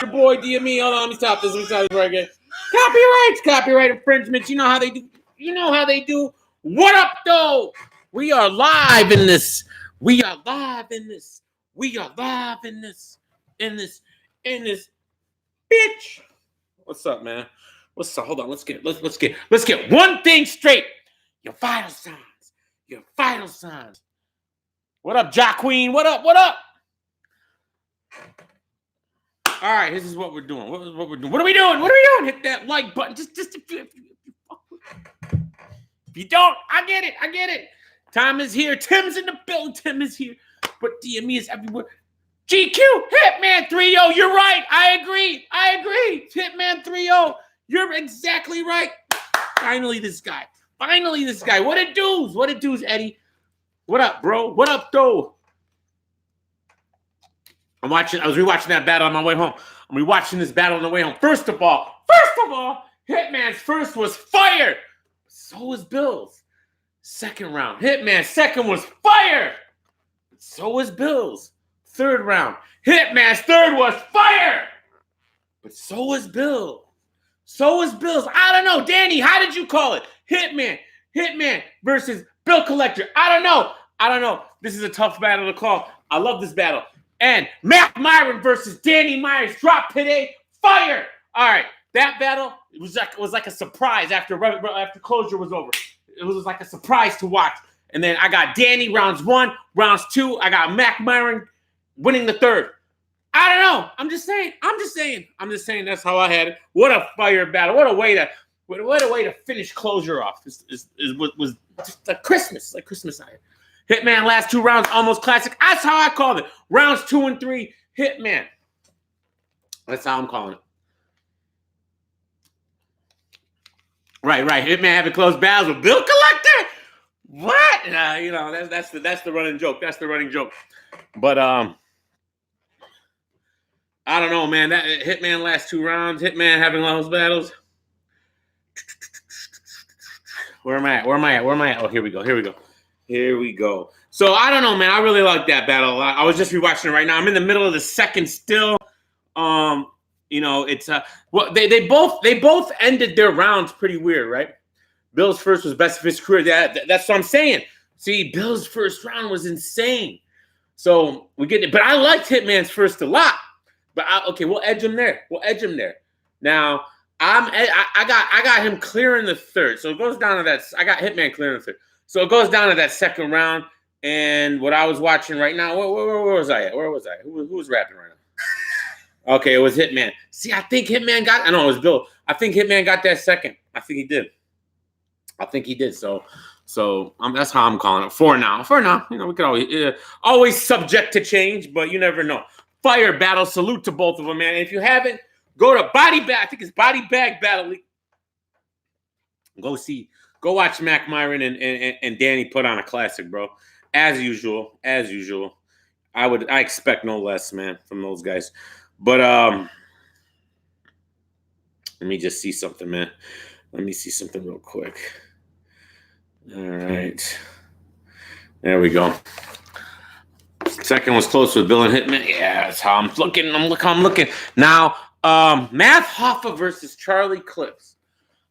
Your boy DME. Hold on, let me stop this. Right again. Copyright infringements. You know how they do. What up, though? We are live in this. Bitch. What's up, man? What's up? Hold on. Let's get one thing straight. Your vital signs. What up, Jock Queen? What up? All right, this is what we're doing. What are we doing? Hit that like button. Just if you don't, I get it. Tom is here. Tim's in the building. Tim is here. But DME is everywhere. GQ, Hitman 3-0. You're right. I agree. Hitman 3-0. You're exactly right. Finally, this guy. What it do's, Eddie? What up, bro? What up, though? I was rewatching that battle on my way home. I'm rewatching this battle on the way home. First of all, Hitman's first was fire. So was Bill's. Second round, Hitman's second was fire. So was Bill's. Third round, Hitman's third was fire. But so was Bill. Bill's. I don't know. Danny, how did you call it? Hitman versus Bill Collector. I don't know. This is a tough battle to call. I love this battle. And Matt Myron versus Danny Myers drop today. Fire! All right, that battle was like a surprise after closure was over. It was like a surprise to watch. And then I got Danny rounds 1, rounds 2. I got Matt Myron winning the third. I don't know. I'm just saying. That's how I had it. What a fire battle! What a way to finish closure off. Was just like Christmas I had. Hitman last 2 rounds, almost classic. That's how I call it. Rounds 2 and 3, Hitman. That's how I'm calling it. Right. Hitman having close battles with Bill Collector. What? That's the running joke. But I don't know, man. That Hitman last 2 rounds. Hitman having close battles. Where am I at? Oh, here we go. So I don't know, man. I really like that battle a lot. I was just rewatching it right now. I'm in the middle of the second still. It's they both ended their rounds pretty weird, right? Bill's first was best of his career. That's what I'm saying. See, Bill's first round was insane. So we get it, but I liked Hitman's first a lot. But we'll edge him there. Now I got him clearing the third. So it goes down to that. I got Hitman clearing the third. So it goes down to that second round, and what I was watching right now, where was I at? Where was I? Who was rapping right now? Okay, it was Hitman. See, I think Hitman got. I know it was Bill. I think Hitman got that second. I think he did. So that's how I'm calling it for now. We could always subject to change, but you never know. Fire battle. Salute to both of them, man. And if you haven't, go to Body Bag. I think it's Body Bag Battle League. Go watch Mac Myron and Danny put on a classic, bro. As usual. I expect no less, man, from those guys. But let me just see something, man. Let me see something real quick. All right. There we go. Second was close with Bill and Hitman. Yeah, that's how I'm looking. I'm looking. Now, Math Hoffa versus Charlie Clips.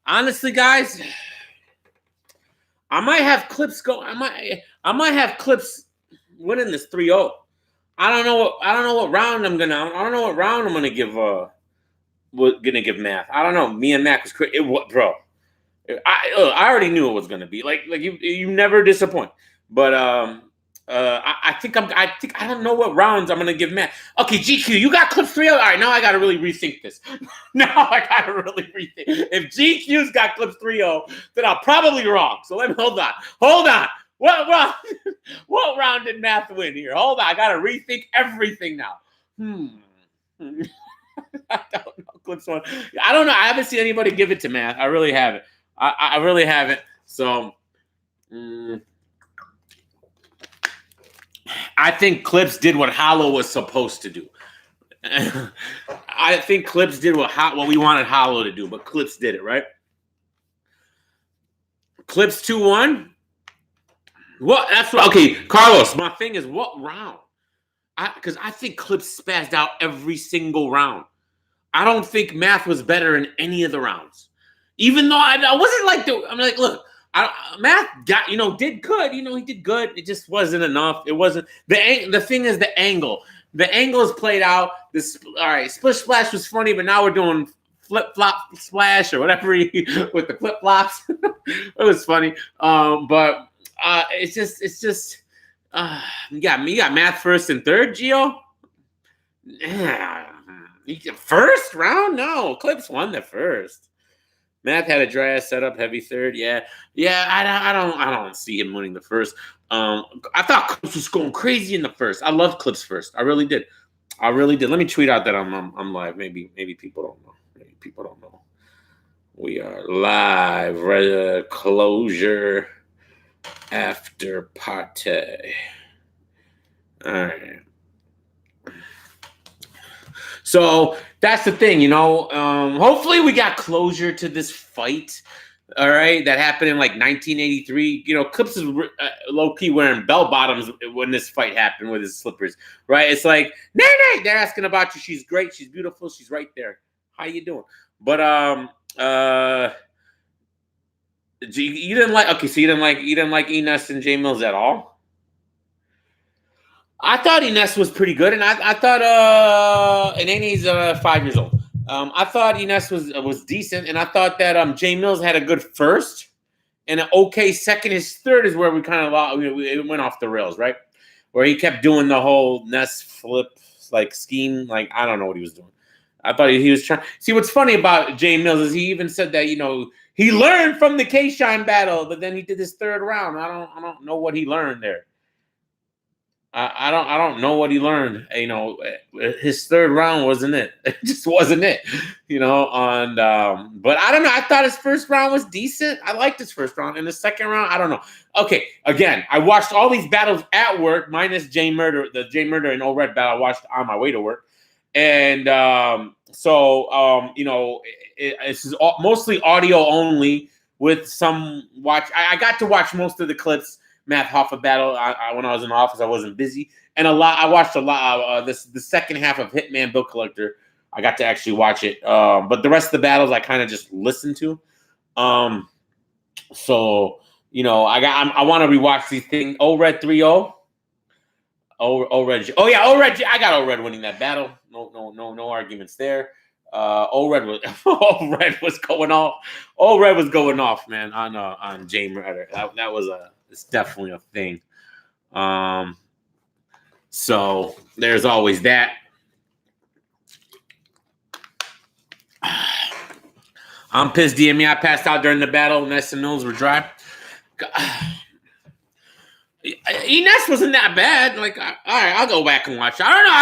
Honestly, guys, I might have Clips have Clips winning this 3-0. I don't know what round I'm gonna give Math. I don't know. Me and Mac was crazy. Bro. I already knew it was gonna be like you never disappoint. But I think I don't know what rounds I'm gonna give Matt. Okay, GQ, you got Clips 3-0. All right, now I gotta really rethink this. If GQ's got Clips 3-0, then I'm probably wrong. So let me hold on. What round did Math win here? Hold on, I gotta rethink everything now. I don't know. Clips 1. I don't know. I haven't seen anybody give it to Math. I really haven't. I really haven't. So I think Clips did what Hollow was supposed to do. I think Clips did what we wanted Hollow to do, but Clips did it, right? Clips 2-1. What? That's what. Okay, Carlos. My thing is, what round? Because I think Clips spazzed out every single round. I don't think Math was better in any of the rounds. Even though I wasn't like I'm like, look, Math got did good. He did good. It just wasn't enough. It wasn't the thing is the angle. The angle is played out. All right, splish splash was funny, but now we're doing flip flop splash or whatever with the flip flops. It was funny, but it's just you got Math first and third, Gio. First round? No, Clips won the first. Math had a dry ass setup, heavy third. Yeah. I don't see him winning the first. I thought Clips was going crazy in the first. I loved Clips first. I really did. Let me tweet out that I'm live. Maybe people don't know. Maybe people don't know. We are live. Closure after party. All right. So that's the thing, hopefully we got closure to this fight. All right. That happened in like 1983. Clips is low key wearing bell bottoms when this fight happened with his slippers. Right. It's like, nay, they're asking about you. She's great. She's beautiful. She's right there. How you doing? But, you didn't like, okay. So you didn't like Ines and J Mills at all? I thought Ines was pretty good, and I thought and Annie's 5 years old. I thought Ines was decent, and I thought that Jay Mills had a good first and an okay second. His third is where we kind of it went off the rails, right? Where he kept doing the whole Ness flip scheme. I don't know what he was doing. I thought he was trying. See, what's funny about Jay Mills is he even said that he learned from the K-Shine battle, but then he did his third round. I don't know what he learned there. I don't know what he learned. His third round wasn't it. It just wasn't it. But I don't know. I thought his first round was decent. I liked his first round. In the second round, I don't know. Okay, again, I watched all these battles at work, minus the J Murder and Old Red battle I watched on my way to work. And it's mostly audio only with some watch. I got to watch most of the clips. Math Hoffa battle. When I was in the office, I wasn't busy, and I watched a lot. The second half of Hitman Bill Collector, I got to actually watch it. But the rest of the battles, I kind of just listened to. I want to rewatch these things. Old Red 3-0. Old Red. Oh yeah, Old Red. I got Old Red winning that battle. No arguments there. Old Red was going off. Old Red was going off, man, on Jay Murder. That was it's definitely a thing. So there's always that. I'm pissed, DME. I passed out during the battle. Ness and Mills were dry. Ines wasn't that bad. All right, I'll go back and watch. I don't know.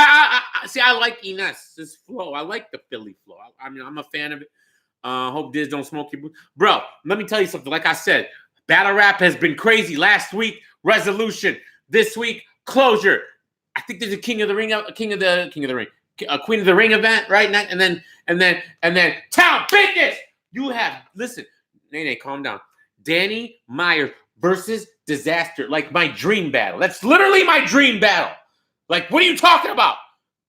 I like Ines. This flow. I like the Philly flow. I'm a fan of it. Hope Diz don't smoke your boots. Bro, let me tell you something. Like I said, battle rap has been crazy. Last week, resolution. This week, closure. I think there's a Queen of the Ring event, right? And then town business. You have Nene, calm down. Danny Meyer versus Disaster, like my dream battle. That's literally my dream battle. Like, what are you talking about?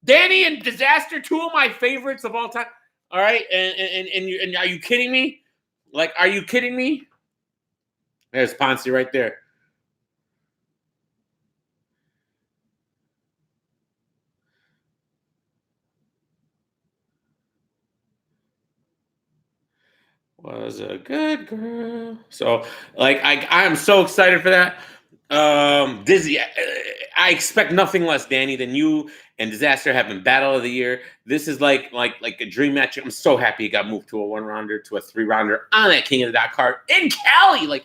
Danny and Disaster, two of my favorites of all time. All right, and are you kidding me? Like, are you kidding me? There's Ponce right there. Was a good girl. So, I am so excited for that. Dizzy, I expect nothing less, Danny, than you and Disaster having Battle of the Year. This is like a dream match. I'm so happy it got moved to a 1-rounder to a 3-rounder on that King of the Dot card in Cali. Like,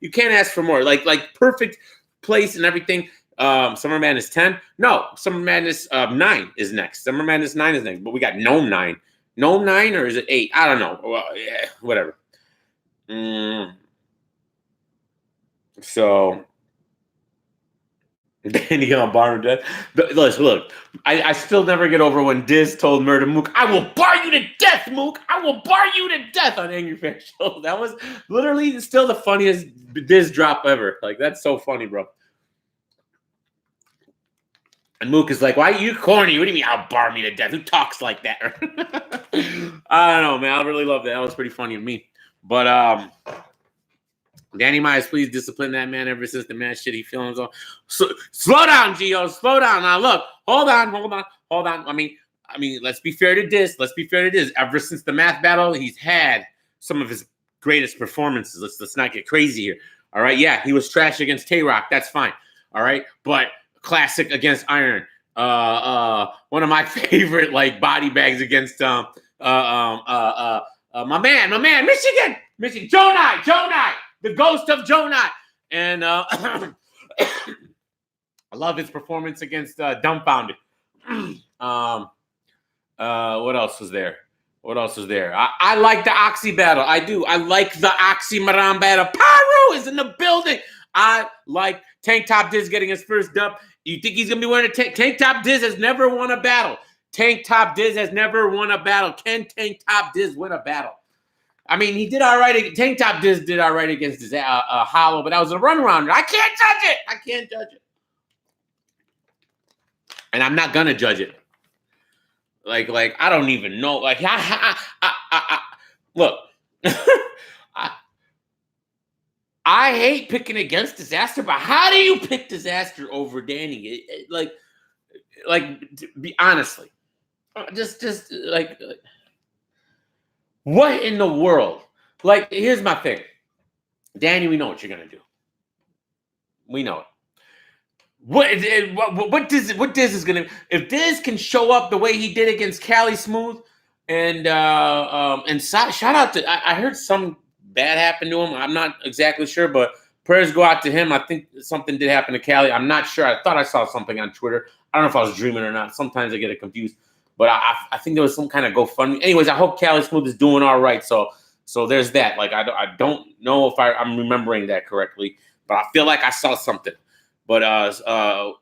you can't ask for more. Like perfect place and everything. Summer Madness 10. No, Summer Madness 9 is next. Summer Madness 9 is next. But we got Gnome 9. Gnome 9 or is it 8? I don't know. Well, yeah, whatever. So Danny on bar death. Look, I still never get over when Diz told Murder Mook, I will bar you to death, Mook. I will bar you to death on Angry Fan Show. That was literally still the funniest Diz drop ever. Like, that's so funny, bro. And Mook is like, why are you corny? What do you mean I'll bar me to death? Who talks like that? I don't know, man. I really love that. That was pretty funny to me. But Danny Myers, please discipline that man ever since the man shit he feeling so slow down, Gio. Slow down. Now look, hold on. I mean, let's be fair to this. Ever since the math battle, he's had some of his greatest performances. Let's not get crazy here. All right. Yeah, he was trash against Tay-Rock. That's fine. All right. But classic against Iron. One of my favorite like body bags against my man, Michigan, Joe Nye, the ghost of Joe Nye. And I love his performance against Dumbfounded. What else was there? I like the Oxy battle. I do. I like the Oxymoron battle. Pyro is in the building. I like Tank Top Diz getting his first dub. You think he's going to be winning? Tank Top Diz has never won a battle. Tank Top Diz has never won a battle. Can Tank Top Diz win a battle? I mean, he did all right. Tank Top Diz did all right against his Hollow, but that was a run-around. I can't judge it. And I'm not going to judge it. Like I don't even know. Like, look. I hate picking against Disaster, but how do you pick Disaster over Danny? Be honestly, just like, what in the world? Like, here's my thing, Danny. We know what you're gonna do. We know it. What Diz is gonna, if Diz can show up the way he did against Cali Smooth, and shout out to, I heard some bad happened to him. I'm not exactly sure, but prayers go out to him. I think something did happen to Cali. I'm not sure. I thought I saw something on Twitter. I don't know if I was dreaming or not. Sometimes I get it confused. But I think there was some kind of GoFundMe. Anyways, I hope Cali Smooth is doing all right. So there's that. Like, I don't know if I'm remembering that correctly, but I feel like I saw something. But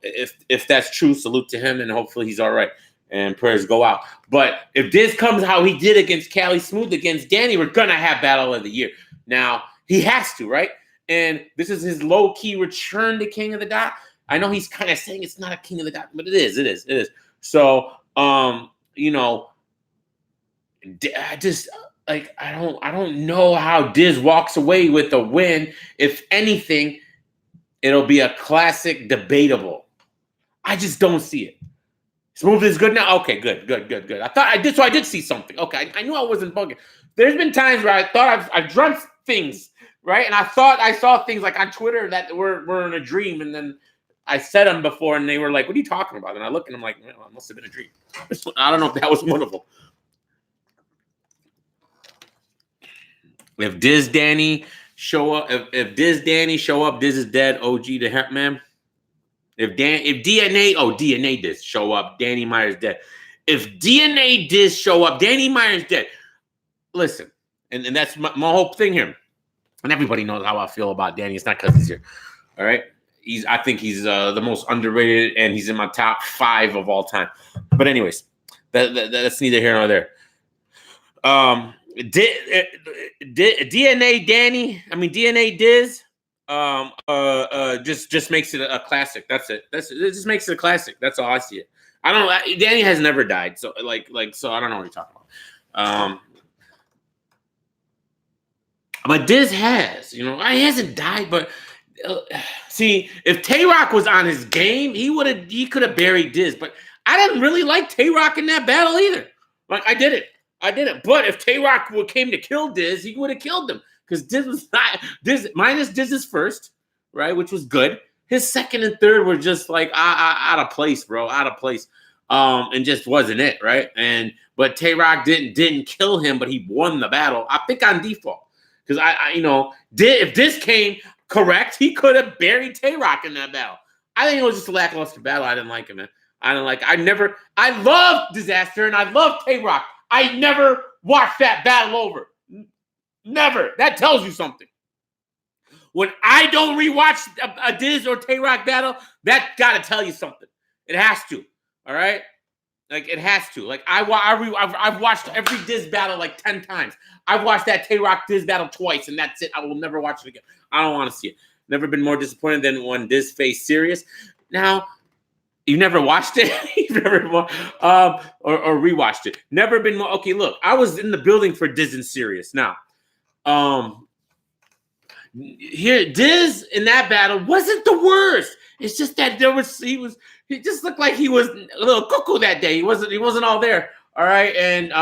if that's true, salute to him, and hopefully he's all right. And prayers go out. But if this comes how he did against Cali Smooth against Danny, we're going to have Battle of the Year. Now, he has to, right? And this is his low-key return to King of the Dot. I know he's kind of saying it's not a King of the Dot, but it is. So, I just, like, I don't know how Diz walks away with a win. If anything, it'll be a classic debatable. I just don't see it. Smooth is good now? Okay, good. I did see something. Okay, I knew I wasn't bugging. There's been times where I thought I've dreamt things, right? And I thought I saw things like on Twitter that were in a dream, and then I said them before, and they were like, what are you talking about? And I look, and I'm like, well, it must have been a dream. I don't know if that was one of them. If Diz Danny show up, if Diz Danny show up, Diz is dead, OG to Hitman. If DNA Diz show up, Danny Myers dead. If DNA Diz show up, Danny Myers dead. Listen, and that's my whole thing here. And everybody knows how I feel about Danny. It's not because he's here. All right? I think he's the most underrated, and he's in my top 5 of all time. But anyways, that's neither here nor there. DNA Diz just makes it a classic. That's it. It just makes it a classic. That's all I see it. Danny has never died, so so I don't know what you're talking about. But Diz has, he hasn't died, but see, if Tay-Rock was on his game, he could have buried Diz, but I didn't really like Tay-Rock in that battle either. Like, I didn't. But if Tay-Rock came to kill Diz, he would have killed him. Because Diz was not minus Diz's first, right? Which was good. His second and third were just like out of place, bro. Out of place. And just wasn't it, right? But Tay-Rock didn't kill him, but he won the battle. I think on default. Because if Diz came correct, he could have buried Tay-Rock in that battle. I think it was just a lackluster battle. I didn't like it, man. I love Disaster and I love Tay-Rock. I never watched that battle over. Never. That tells you something. When I don't rewatch a Diz or Tay-Rock battle, that got to tell you something. It has to. All right? Like, it has to. Like, I've watched every Diz battle like 10 times. I've watched that Tay-Rock Diz battle twice, and that's it. I will never watch it again. I don't want to see it. Never been more disappointed than when Diz faced Sirius. Now, You never watched it? You've never or rewatched it? Never been more. Okay, look, I was in the building for Diz and Sirius. Now, here Diz in that battle wasn't the worst. It's just that he just looked like he was a little cuckoo that day. He wasn't all there. All right, and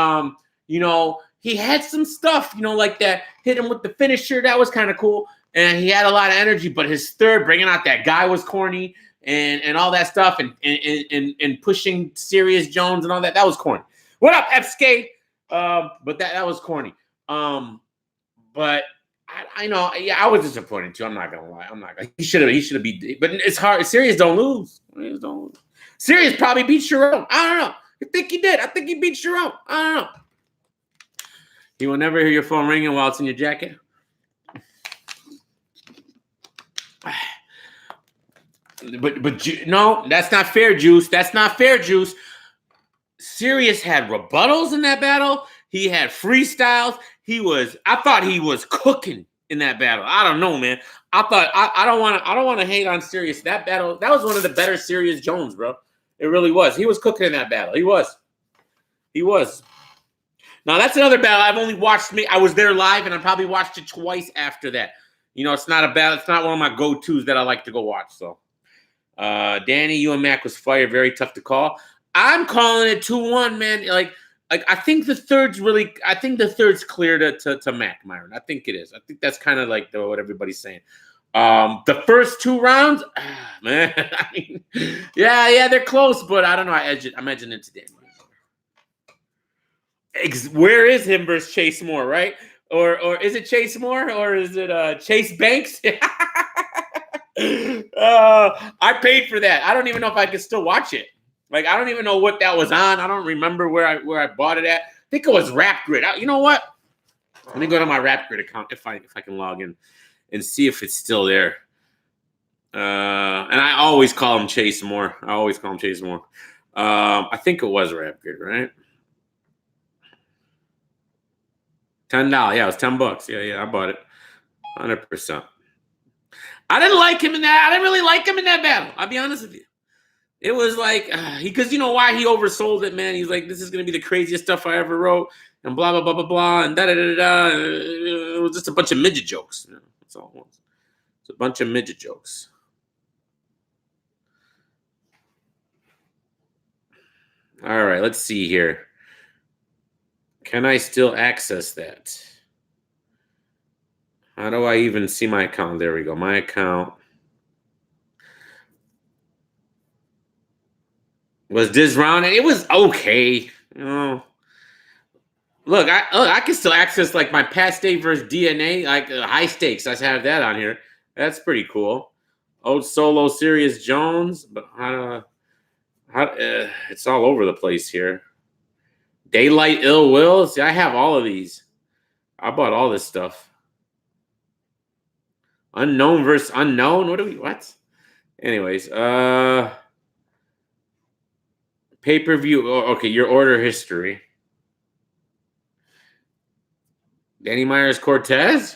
he had some stuff, like that hit him with the finisher. That was kind of cool, and he had a lot of energy. But his third, bringing out that guy, was corny, and all that stuff, and pushing Sirius Jones and all that was corny. What up, FSK? But that was corny. But I know, yeah, I was disappointed too. I'm not gonna lie. He should have beat, but it's hard. Sirius don't lose. Sirius probably beat Sharon. I don't know. I think he did. I think he beat Sharon. I don't know. You will never hear your phone ringing while it's in your jacket. But no, that's not fair, Juice. That's not fair, Juice. Sirius had rebuttals in that battle. He had freestyles. I thought he was cooking in that battle. I don't know, man. I don't want to hate on Sirius. That battle, that was one of the better Sirius Jones, bro. It really was. He was cooking in that battle. He was. Now that's another battle I've only watched. I was there live, and I probably watched it twice after that. It's not a battle. It's not one of my go-tos that I like to go watch. So, Danny, you and Mac was fire. Very tough to call. I'm calling it 2-1, man. Like I think the third's clear to Mac, Myron. I think it is. I think that's kind of like what everybody's saying. The first 2 rounds, man. I mean, yeah, they're close, but I don't know. I'm edging it to Danny. Where is him versus Chase Moore, right? Or is it Chase Moore or is it Chase Banks? I paid for that. I don't even know if I can still watch it. Like, I don't even know what that was on. I don't remember where I bought it at. I think it was RapGrid. You know what? Let me go to my RapGrid account if I can log in and see if it's still there. And I always call him Chase Moore. I think it was RapGrid, right? $10. Yeah, it was $10. Yeah, I bought it. 100%. I didn't like him in that. I didn't really like him in that battle. I'll be honest with you. It was like, because you know why he oversold it, man. He's like, this is going to be the craziest stuff I ever wrote, and blah, blah, blah, blah, blah, and da-da-da-da-da. It was just a bunch of midget jokes. That's all it was. It's a bunch of midget jokes. All right, let's see here. Can I still access that? How do I even see my account? There we go. My account. Was this round? It was okay. Look, I can still access like my past day versus DNA, like high stakes. I have that on here. That's pretty cool. Old Solo, Sirius Jones, but it's all over the place here. Daylight Ill Will. See, I have all of these. I bought all this stuff. Unknown versus unknown. What? Anyways, pay-per-view. Oh, okay, your order history. Danny Myers Cortez.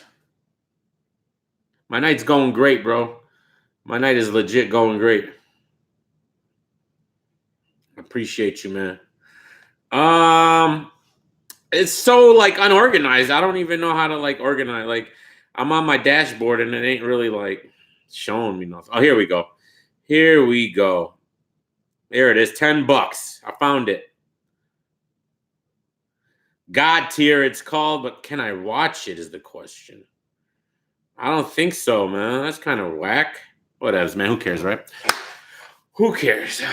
My night's going great, bro. My night is legit going great. Appreciate you, man. It's so like unorganized. I don't even know how to like organize. Like, I'm on my dashboard and it ain't really like showing me nothing. Oh, here we go. There it is. $10. I found it. God tier, it's called, but can I watch it is the question. I don't think so, man. That's kind of whack. Whatevs, man. Who cares, right? Who cares? Bro,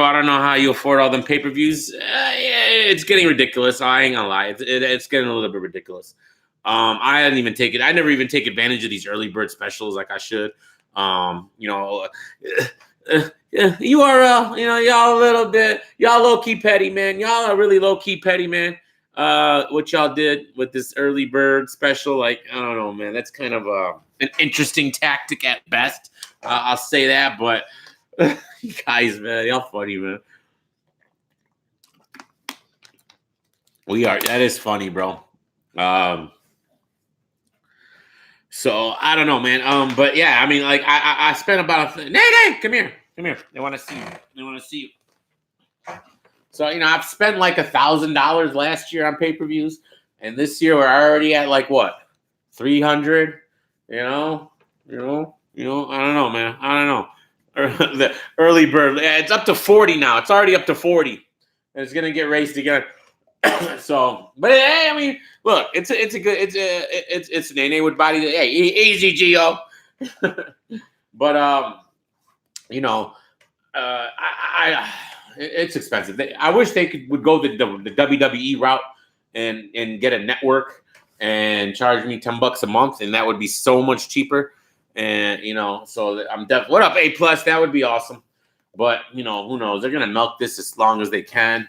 I don't know how you afford all them pay-per-views. It's getting ridiculous. I ain't gonna lie. It's getting a little bit ridiculous. I never even take advantage of these early bird specials like I should. URL, y'all low-key petty, man. Y'all are really low-key petty, man. What y'all did with this early bird special, like, I don't know, man. That's kind of an interesting tactic at best. I'll say that, but you guys, man, y'all funny, man. That is funny, bro. So I don't know, man. But yeah, I mean, like I spent about Nay, come here. Come here. They want to see you. They want to see you. So, I've spent like $1,000 last year on pay-per-views. And this year we're already at like what? 300? I don't know, man. I don't know. The early bird. It's up to 40 now. It's already up to 40. And it's gonna get raced again. So, but hey, I mean, look, it's an NA with body. Hey, easy, Gio. But it's expensive. I wish they would go the WWE route and get a network and charge me $10 a month, and that would be so much cheaper. And so I'm definitely what up A+. That would be awesome. But who knows? They're gonna milk this as long as they can,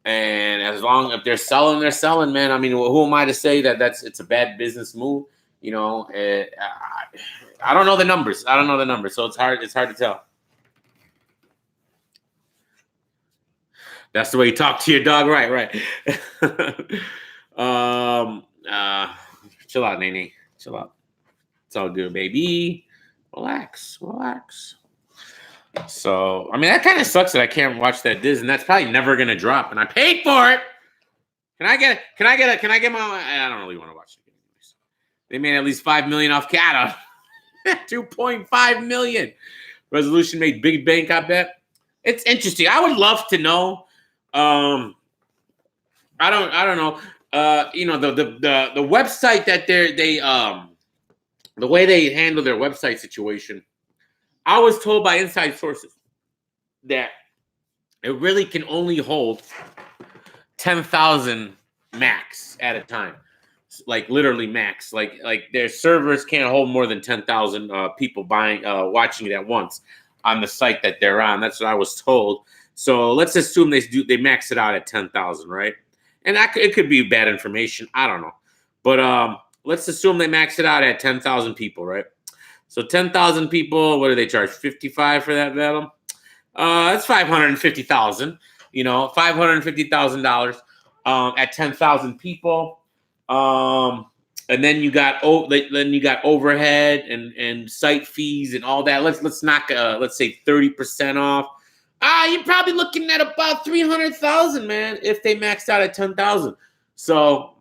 and as long if they're selling, man. I mean, who am I to say that it's a bad business move? I don't know the numbers. So it's hard to tell. That's the way you talk to your dog, right? Chill out, Nene. Chill out. It's all good, baby. Relax. So, I mean, that kind of sucks that I can't watch that Disney, and that's probably never gonna drop, and I paid for it. Can I get my? I don't really want to watch it anyways. They made at least $5 million off Cata. 2.5 million. Resolution made big bank, I bet. It's interesting. I would love to know. I don't know. The website that the way they handle their website situation. I was told by inside sources that it really can only hold 10,000 max at a time. Like literally max. Like their servers can't hold more than 10,000 people watching it at once on the site that they're on. That's what I was told. So let's assume they max it out at 10,000, right? And it could be bad information. I don't know. But let's assume they max it out at 10,000 people, right? So 10,000 people, what do they charge? $55 for that battle? That's $550,000. $550,000 at 10,000 people. And then you got overhead and site fees and all that. Let's knock let's say 30% off. You're probably looking at about 300,000, man, if they maxed out at 10,000. So,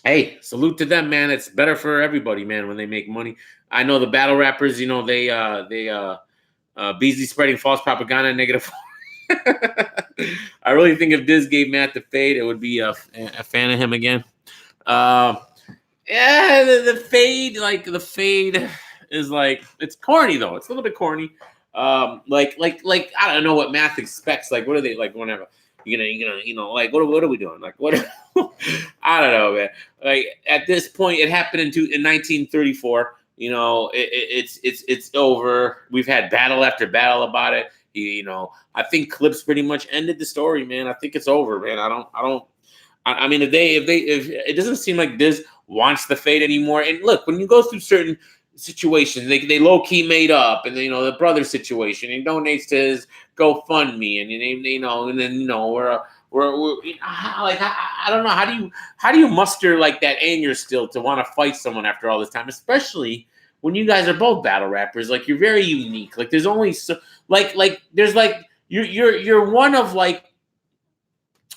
hey, salute to them, man. It's better for everybody, man, when they make money. I know the battle rappers, they Beasley spreading false propaganda, negative. I really think if Diz gave Matt the fade, it would be a fan of him again. The fade is like, it's corny though. It's a little bit corny. Like I don't know what Math expects. Like, what are they like? Whenever like what are we doing? Like, what? I don't know, man. Like at this point, it happened in 1934. It's over. We've had battle after battle about it. I think Clips pretty much ended the story, man. I think it's over, man. I mean, if it doesn't seem like Diz wants the fade anymore. And look, when you go through certain situations, they low key made up, and the brother situation, and donates to his GoFundMe, and we're like, I don't know, how do you muster like that anger still to want to fight someone after all this time, especially when you guys are both battle rappers. Like, you're very unique. Like, there's only there's you're one of like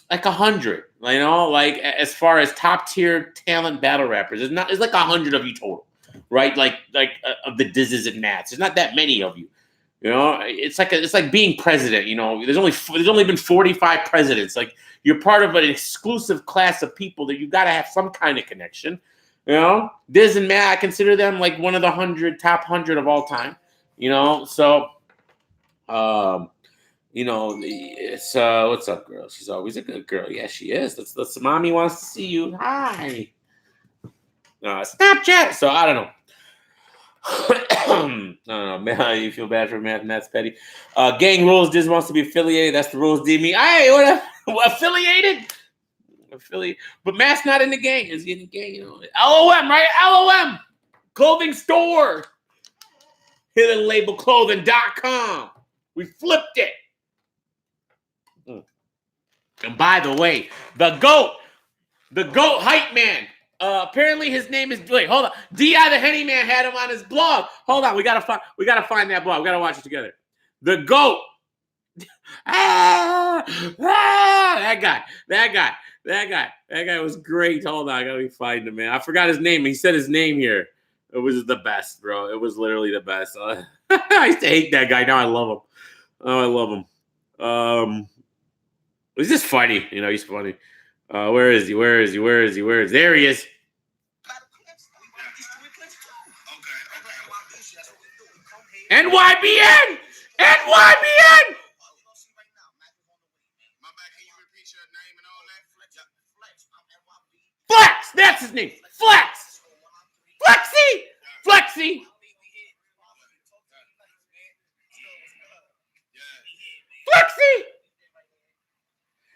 100, like as far as top tier talent battle rappers. It's like 100 of you total, right? Like of the Dizzes and Nats. There's not that many of you. It's like being president. There's only been 45 presidents. Like, you're part of an exclusive class of people that you got to have some kind of connection. Diz and Matt, I consider them like one of the top 100 of all time. So it's what's up, girl? She's always a good girl. Yeah, she is. That's mommy wants to see you. Hi. Snapchat. So I don't know. I don't know, man. You feel bad for Matt, and that's petty. Gang rules. Diz wants to be affiliated. That's the rules. D me. Hey, what affiliated? Affiliate, but Matt's not in the gang. Is he in the gang? LOM, right? LOM clothing store. HiddenLabelClothing.com. We flipped it. And by the way, the goat hype man. Apparently his name is. Wait, hold on. Di the Henny Man had him on his blog. Hold on, we gotta find that blog. We gotta watch it together. The GOAT. That guy was great. Hold on, I gotta find him, man. I forgot his name. He said his name here. It was the best, bro. It was literally the best. I used to hate that guy. Now I love him. Oh, I love him. He's just funny. You know, he's funny. Where is he? There he is. NYBN! NYBN! Flex! That's his name. Flex! Flexi! Flexi! Flexi!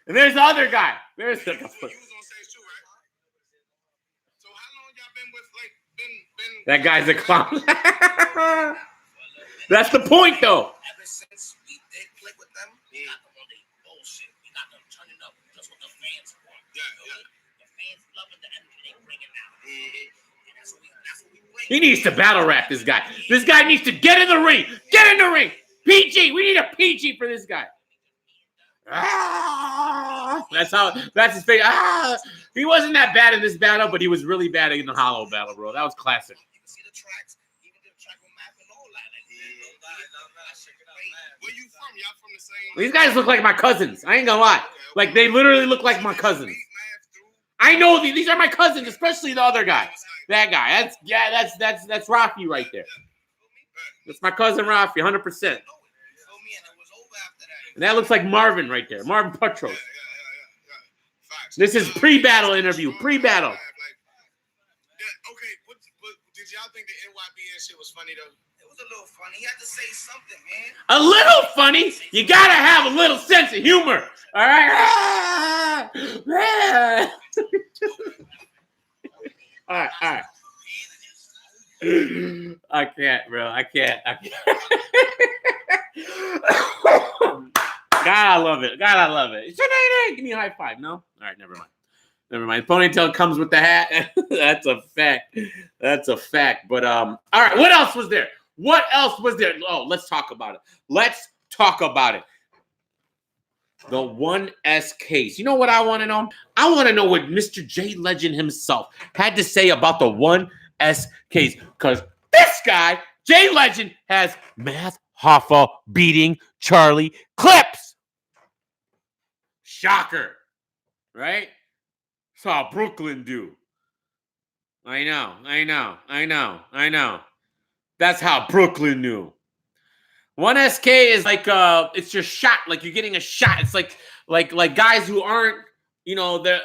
And there's the other guy. There's the guy. That guy's a clown. That's the point, though. Ever since we did click with them, we got them on their bullshit. We got them turning up just what the fans want. The fans loving the energy they bringing out. And that's what we bring. He needs to battle rap this guy. This guy needs to get in the ring. Get in the ring. PG. We need a PG for this guy. That's his face. He wasn't that bad in this battle, but he was really bad in the Hollow battle, bro. That was classic. You can see the tracks, even the track on map and all that. Where you from? Y'all from the same? These guys look like my cousins. I ain't gonna lie. Like, they literally look like my cousins. I know these are my cousins, especially the other guy. That guy. That's Rafi right there. That's my cousin Rafi, 100%. And that looks like Marvin right there. Marvin Petros. This is pre-battle interview. Pre-battle. Okay, but did y'all think the NYBN shit was funny though? It was a little funny. He had to say something, man. A little funny? You gotta have a little sense of humor. All right. All right. I can't, bro. I can't. God, I love it. Give me a high five. No? All right, never mind. Ponytail comes with the hat. That's a fact. But all right, what else was there? Oh, let's talk about it. The 1S case. You know what I want to know? I want to know what Mr. J Legend himself had to say about the 1S case. Because this guy, J Legend, has Math Hoffa beating Charlie Clips. Shocker. Right? That's how Brooklyn do. I know. That's how Brooklyn knew. 1SK is like it's your shot, like you're getting a shot. It's like guys who aren't, they're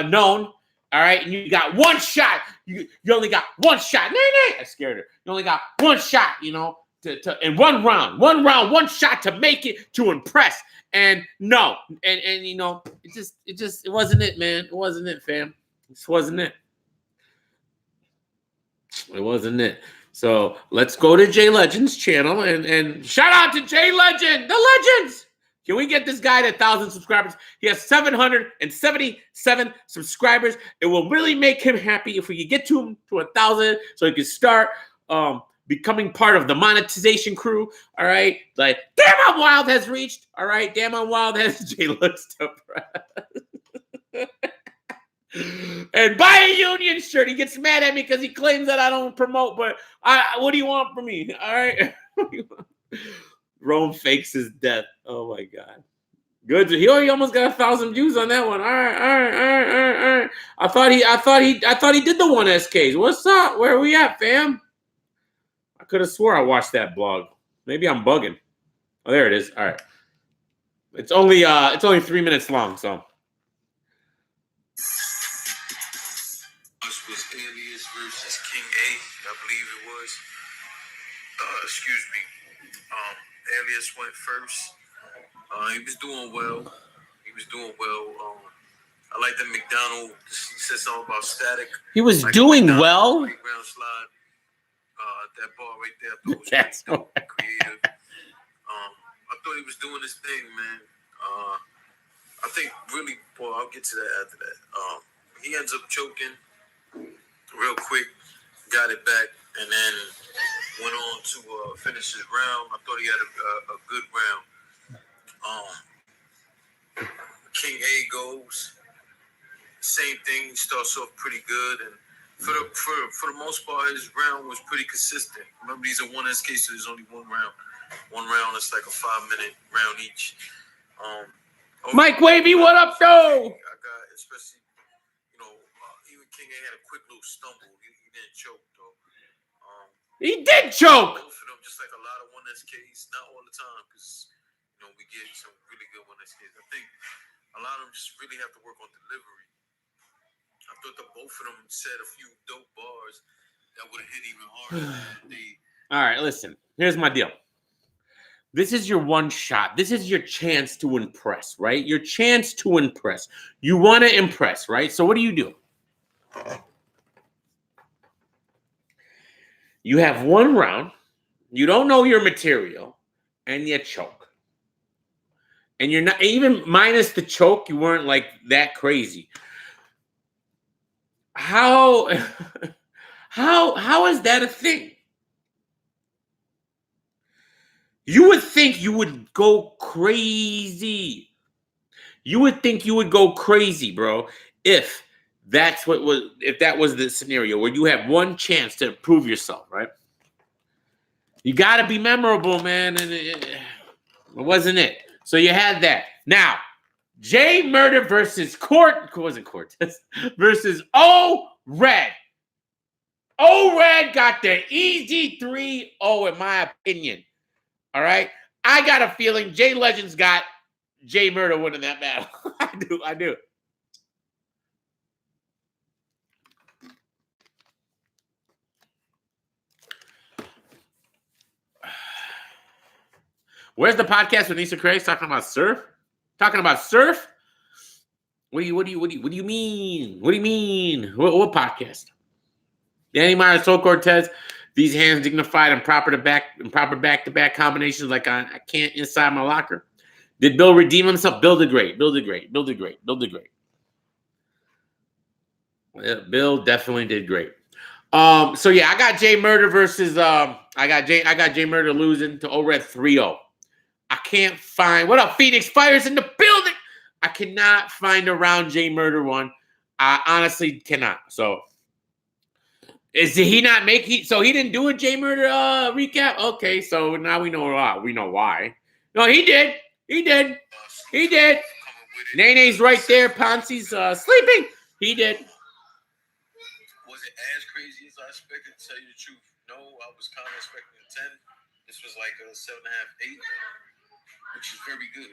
known, all right, and you got one shot. You only got one shot. I scared her. You only got one shot, to in one round, one shot to make it, to impress. And no, and it wasn't it, man. It wasn't it, fam. This wasn't it. It wasn't it. So let's go to J Legend's channel and shout out to J Legend, the legends. Can we get this guy to 1,000 subscribers? He has 777 subscribers. It will really make him happy if we could get to him to 1,000 so he can start becoming part of the monetization crew. All right. Like, Damn I'm Wild has reached. All right. Damn I'm Wild has J Looks Depressed. And buy a Union shirt. He gets mad at me because he claims that I don't promote, but what do you want from me? All right. Rome fakes his death. Oh my God. Good. He almost got 1,000 views on that one. All right. I thought he did the 1SKs. What's up? Where are we at, fam? I could have swore I watched that blog. Maybe I'm bugging. Oh, there it is. All right. It's only 3 minutes long, so. Was Alias versus King A, I believe it was. Excuse me. Alias went first. He was doing well. I like that McDonald said something about static. He was doing well. Ground slide. That ball right there. I thought was creative. I thought he was doing his thing, man. I think really, boy, I'll get to that after that. He ends up choking real quick, got it back. and then went on to finish his round. I thought he had a good round. King A goes, same thing. He starts off pretty good, and for the most part, his round was pretty consistent. Remember, these are 1SK, so there's only one round. One round is like a 5-minute round each. Mike Wavy, what up, though? I got, especially, even King A had a quick little stumble. He didn't choke, though. He did choke. Both of them, just like a lot of 1SKs, not all the time, because we get some really good 1SKs. I think a lot of them just really have to work on delivery. I thought that both of them said a few dope bars that would have hit even harder. All right, listen. Here's my deal. This is your one shot. This is your chance to impress, right? Your chance to impress. You want to impress, right? So what do? You have one round. You don't know your material, and you choke. And you're not, even minus the choke, you weren't like that crazy. How is that a thing? You would think you would go crazy. You would think you would go crazy, bro, if that was the scenario where you have one chance to prove yourself, right? You got to be memorable, man, and it wasn't it. So you had that. Now, J Murder versus Cortez versus O-Red. O-Red got the easy 3-0 in my opinion. All right? I got a feeling J Legend's got J Murder winning that battle. I do. Where's the podcast with Nisa Craig talking about surf? Talking about surf? What do you mean? What do you mean? What podcast? Danny Myers told Cortez these hands dignified and proper back-to-back combinations like I can't inside my locker. Did Bill redeem himself? Bill did great. Well, Bill definitely did great. So yeah, I got J Murder versus I got J Murder losing to O-Red 3-0. I can't find what up, Phoenix Fire's in the building. I cannot find a round J Murder one. I honestly cannot. So did he not make so he didn't do a J Murder recap? Okay, so now we know why. No, he did. Nene's right there. Ponzi's sleeping. He did. Was it as crazy as I expected? To tell you the truth, no. I was kind of expecting a 10. This was like a 7.5, 8, which is very good.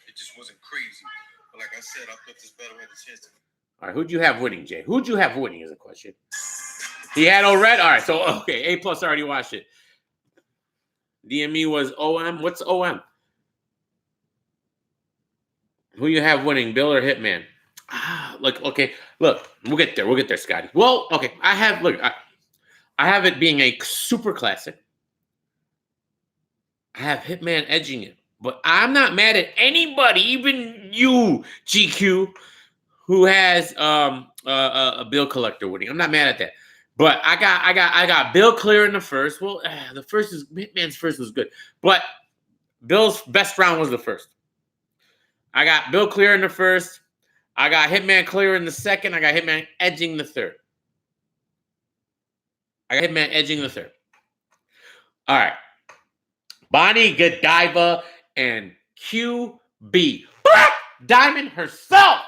It just wasn't crazy. But like I said, I thought this battle had a chance to. All right, who'd you have winning, Jay? Who'd you have winning is a question. He had O-Red? All right, so, okay, A+ already watched it. DME was OM. What's OM? Who you have winning, Bill or Hitman? Look, we'll get there, Scotty. Well, okay, I have it being a super classic. I have Hitman edging it. But I'm not mad at anybody, even you, GQ, who has a bill collector winning. I'm not mad at that. But I got Bill clear in the first. Well, Hitman's first was good. But Bill's best round was the first. I got Bill clear in the first. I got Hitman clear in the second. I got Hitman edging the third. All right. Bonnie Godiva and QB. Black Diamond herself.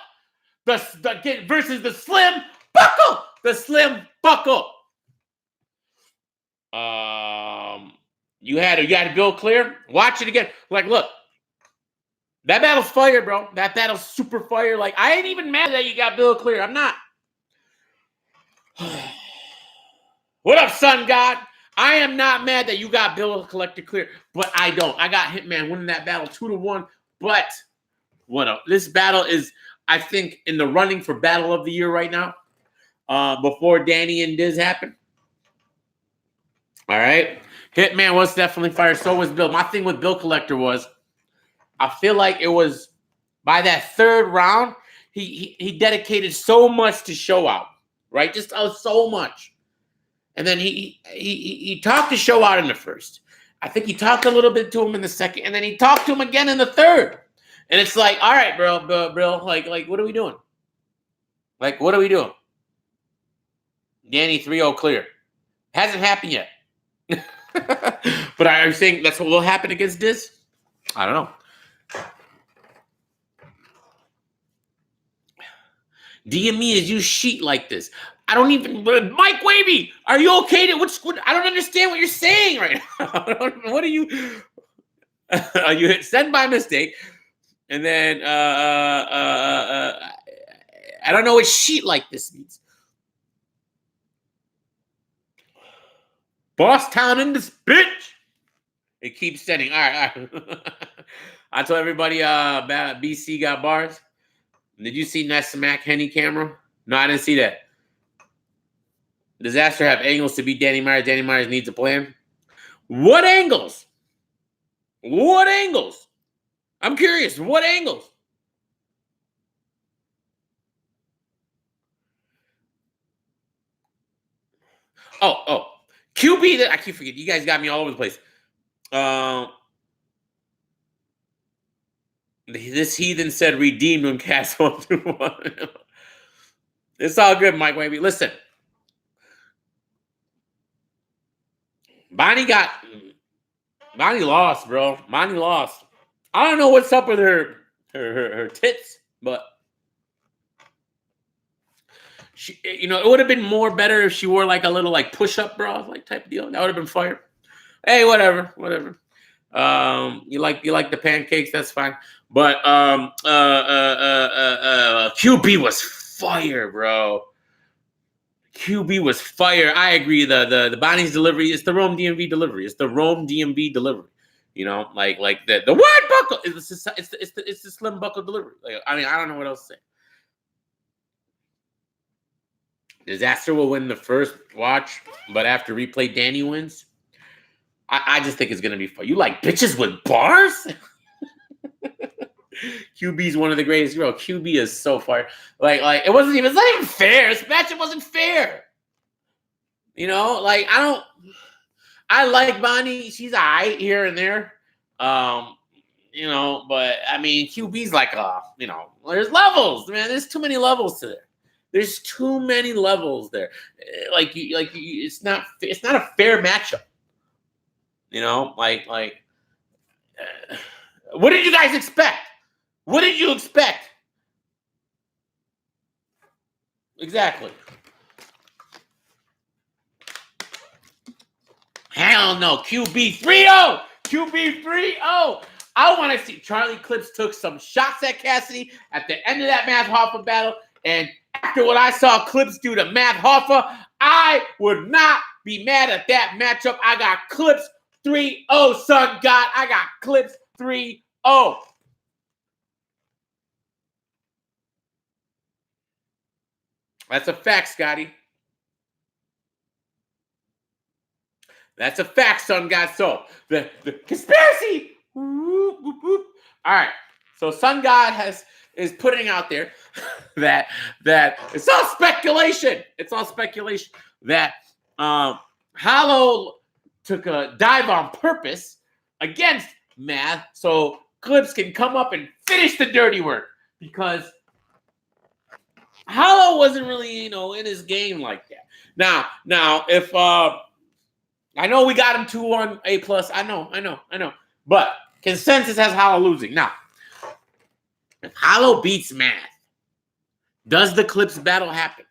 Versus the Slim Buckle. You had Bill clear. Watch it again. Like, look. That battle's fire, bro. That battle's super fire. Like, I ain't even mad that you got Bill clear. I'm not. What up, Sun God? I am not mad that you got Bill collector clear, but I don't. I got Hitman winning that battle 2-1. But what up? This battle is, I think, in the running for Battle of the Year right now. Before Danny and Diz happen. All right. Hitman was definitely fire. So was Bill. My thing with Bill collector was, I feel like it was by that third round, he dedicated so much to show out, right? Just so much. And then he talked the show out in the first. I think he talked a little bit to him in the second, and then he talked to him again in the third. And it's like, all right, bro, like, what are we doing? Like, what are we doing? Danny 3-0 clear. Hasn't happened yet. But are you saying that's what will happen against Diz? I don't know. DM me as you sheet like this. I don't even. Mike Wavy, are you okay? I don't understand what you're saying right now. What are you? You hit send by mistake, and then I don't know what sheet like this means. Boss town in this bitch. It keeps sending. All right. I told everybody BC got bars. Did you see that Smack Henny camera? No, I didn't see that. Disaster have angles to beat Danny Myers. Danny Myers needs a plan. What angles? What angles? I'm curious. What angles? Oh. QB, I keep forgetting. You guys got me all over the place. This heathen said redeemed when cast 1-2-1. It's all good, Mike Wavy. Listen. Bonnie lost, bro. Bonnie lost. I don't know what's up with her tits, but she, it would have been more better if she wore like a little like push-up bra like type of deal. That would have been fire. Hey, whatever. You like the pancakes, that's fine. But QB was fire, bro. QB was fire. I agree. The Bonnie's delivery is the Rome DMV delivery. It's the Rome DMV delivery. Like the wide buckle. It's the slim buckle delivery. Like, I mean, I don't know what else to say. Disaster will win the first watch, but after replay, Danny wins. I just think it's gonna be fun. You like bitches with bars? QB's one of the greatest. Bro, QB is so far. Like it's not even fair. This matchup wasn't fair. I like Bonnie. She's all right here and there. But I mean, QB's like there's levels, man. There's too many levels to there. There's too many levels there. It's not a fair matchup. What did you guys expect? What did you expect? Exactly. Hell no. QB 3-0. QB 3-0. I want to see. Charlie Clips took some shots at Cassidy at the end of that Matt Hoffa battle. And after what I saw Clips do to Matt Hoffa, I would not be mad at that matchup. I got Clips 3-0, son God. I got Clips 3-0. That's a fact, Scotty. That's a fact, son God. So, the conspiracy. Whoop, whoop, whoop. All right. So, Sun God is putting out there that it's all speculation. It's all speculation that Hollow took a dive on purpose against Math so Clips can come up and finish the dirty work because Hollow wasn't really, in his game like that. Now, if I know we got him 2-1 A+, I know. But consensus has Hollow losing. Now, if Hollow beats Math, does the Clips battle happen?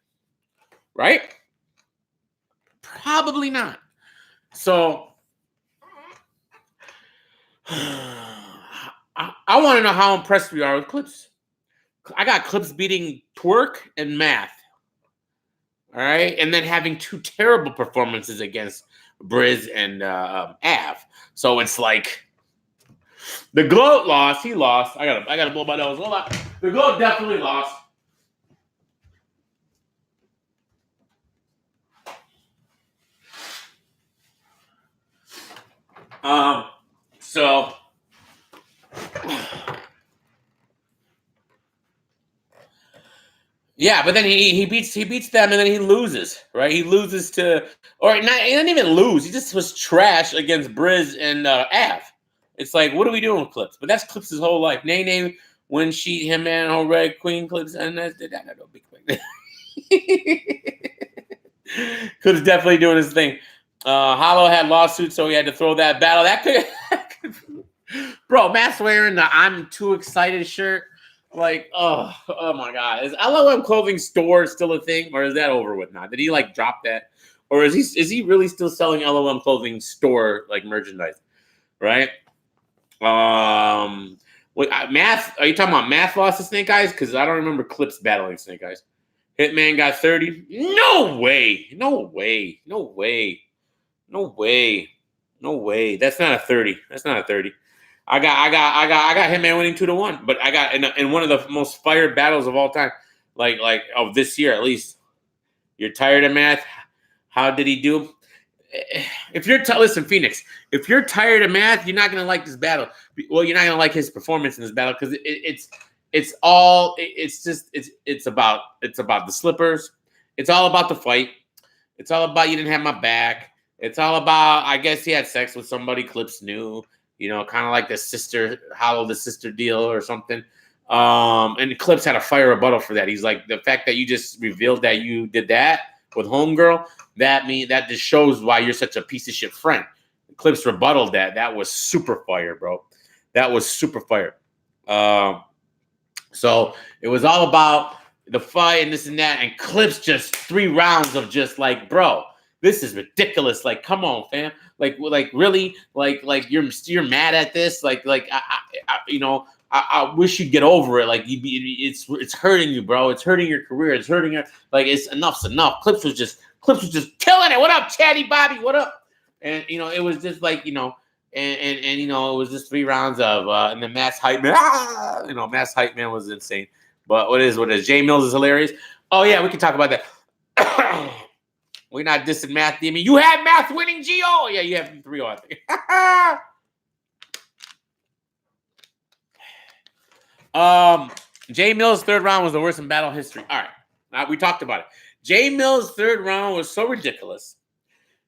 Right? Probably not. So, I want to know how impressed we are with Clips. I got Clips beating Twerk and Math. All right? And then having two terrible performances against Briz and Av. So it's like the GOAT lost. He lost. I gotta blow my nose. Hold on. The GOAT definitely lost. So Yeah, but then he beats them and then he loses, right? He loses to, or not, he didn't even lose. He just was trash against Briz and Av. It's like, what are we doing with Clips? But that's Clips' whole life. Nene when she him and her Red Queen Clips and that's that no big thing. Clips definitely doing his thing. Hollow had lawsuits, so he had to throw that battle. That could bro, Matt's wearing the "I'm too excited" shirt. Like, oh my God. Is LOM clothing store still a thing, or is that over with now? Did he like drop that? Or is he really still selling LOM clothing store like merchandise? Right? Math, are you talking about Math lost to Snake Eyes? Because I don't remember Clips battling Snake Eyes. Hitman got 30. No way. No way. No way. No way. No way. That's not a 30. That's not a 30. I got Hitman winning 2-1, but I got in one of the most fired battles of all time, like of this year at least. You're tired of Math? How did he do? If you're listen, Phoenix, if you're tired of Math, you're not gonna like this battle. Well, you're not gonna like his performance in this battle because it's about the slippers. It's all about the fight. It's all about you didn't have my back. It's all about, I guess he had sex with somebody Clips knew. You know, kind of like the sister deal or something. And Clips had a fire rebuttal for that. He's like, the fact that you just revealed that you did that with Homegirl, that just shows why you're such a piece of shit friend. Clips rebutted that. That was super fire, bro. That was super fire. So it was all about the fight and this and that. And Clips just 3 rounds of just like, bro, this is ridiculous. Like, come on, fam. Like really, like you're mad at this. Like I wish you'd get over it. Like it's hurting you, bro. It's hurting your career. It's hurting your it's enough's enough. Clips was just killing it. What up, Chatty Bobby? What up? And it was just like and it was just 3 rounds of and then Matt's hype man. Matt's hype man was insane. But what is Jay Mills is hilarious. Oh yeah, we can talk about that. We're not dissing Math. I mean, you had Math winning GO. Yeah, you have 3-0, I think. Jay Mills' 3rd round was the worst in battle history. All right. We talked about it. Jay Mills' 3rd round was so ridiculous.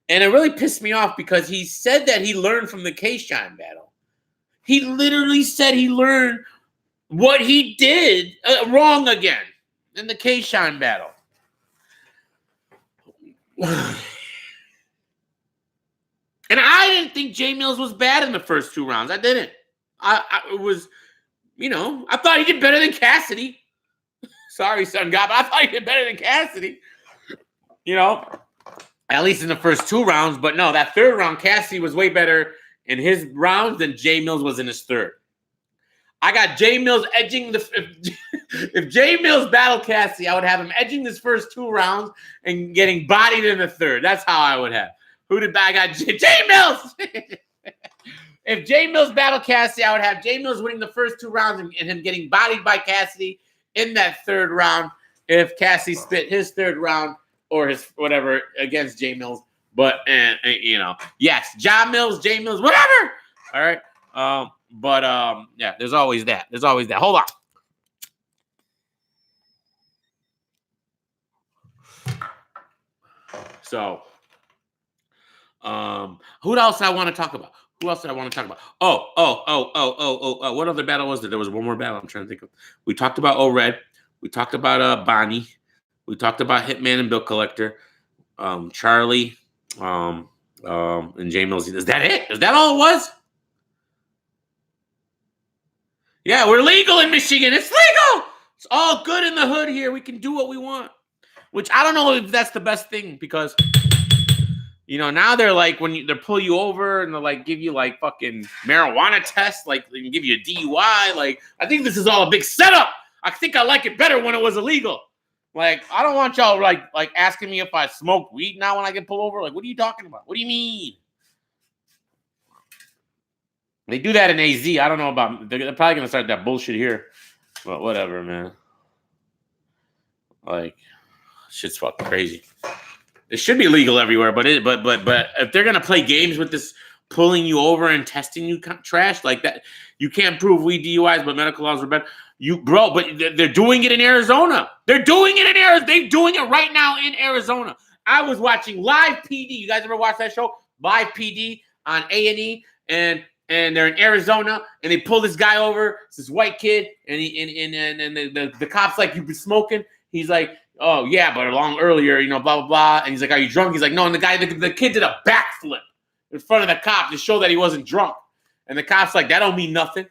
And it really pissed me off because he said that he learned from the K-Shine battle. He literally said he learned what he did wrong again in the K-Shine battle. And I didn't think Jay Mills was bad in the first 2 rounds. I didn't. It was, I thought he did better than Cassidy. Sorry, son God, but I thought he did better than Cassidy. At least in the first 2 rounds. But no, that 3rd round, Cassidy was way better in his rounds than Jay Mills was in his 3rd. I got Jay Mills edging if Jay Mills battled Cassidy, I would have him edging his first 2 rounds and getting bodied in the 3rd. That's how I would have. I got Jay Mills. If Jay Mills battled Cassidy, I would have Jay Mills winning the first 2 rounds and him getting bodied by Cassidy in that 3rd round. If Cassidy spit his 3rd round or his whatever against Jay Mills, but yes, John Mills, Jay Mills, whatever. All right. Yeah, there's always that. Hold on. So, who else I want to talk about? Oh, what other battle was there? There was one more battle I'm trying to think of. We talked about O-Red. We talked about Bonnie. We talked about Hitman and Bill Collector. Charlie. And Jay Mills. Is that it? Is that all it was? Yeah, we're legal in Michigan. It's legal. It's all good in the hood here. We can do what we want. Which I don't know if that's the best thing because, now they're like when they pull you over and they'll like give you like fucking marijuana tests, like they can give you a DUI. Like I think this is all a big setup. I think I like it better when it was illegal. Like I don't want y'all like asking me if I smoke weed now when I get pulled over. Like what are you talking about? What do you mean? They do that in AZ. I don't know about. They're probably gonna start that bullshit here, but whatever, man. Like, shit's fucking crazy. It should be legal everywhere, but if they're gonna play games with this pulling you over and testing you trash like that. You can't prove weed DUIs, but medical laws are better. But they're doing it in Arizona. They're doing it in Arizona. They're doing it right now in Arizona. I was watching Live PD. You guys ever watch that show? Live PD on A&E, and they're in Arizona, and they pull this guy over. It's this white kid, and the cop's like, "You've been smoking?" He's like, "Oh yeah, but long earlier, blah blah blah." And he's like, "Are you drunk?" He's like, "No." And the kid did a backflip in front of the cop to show that he wasn't drunk. And the cop's like, "That don't mean nothing.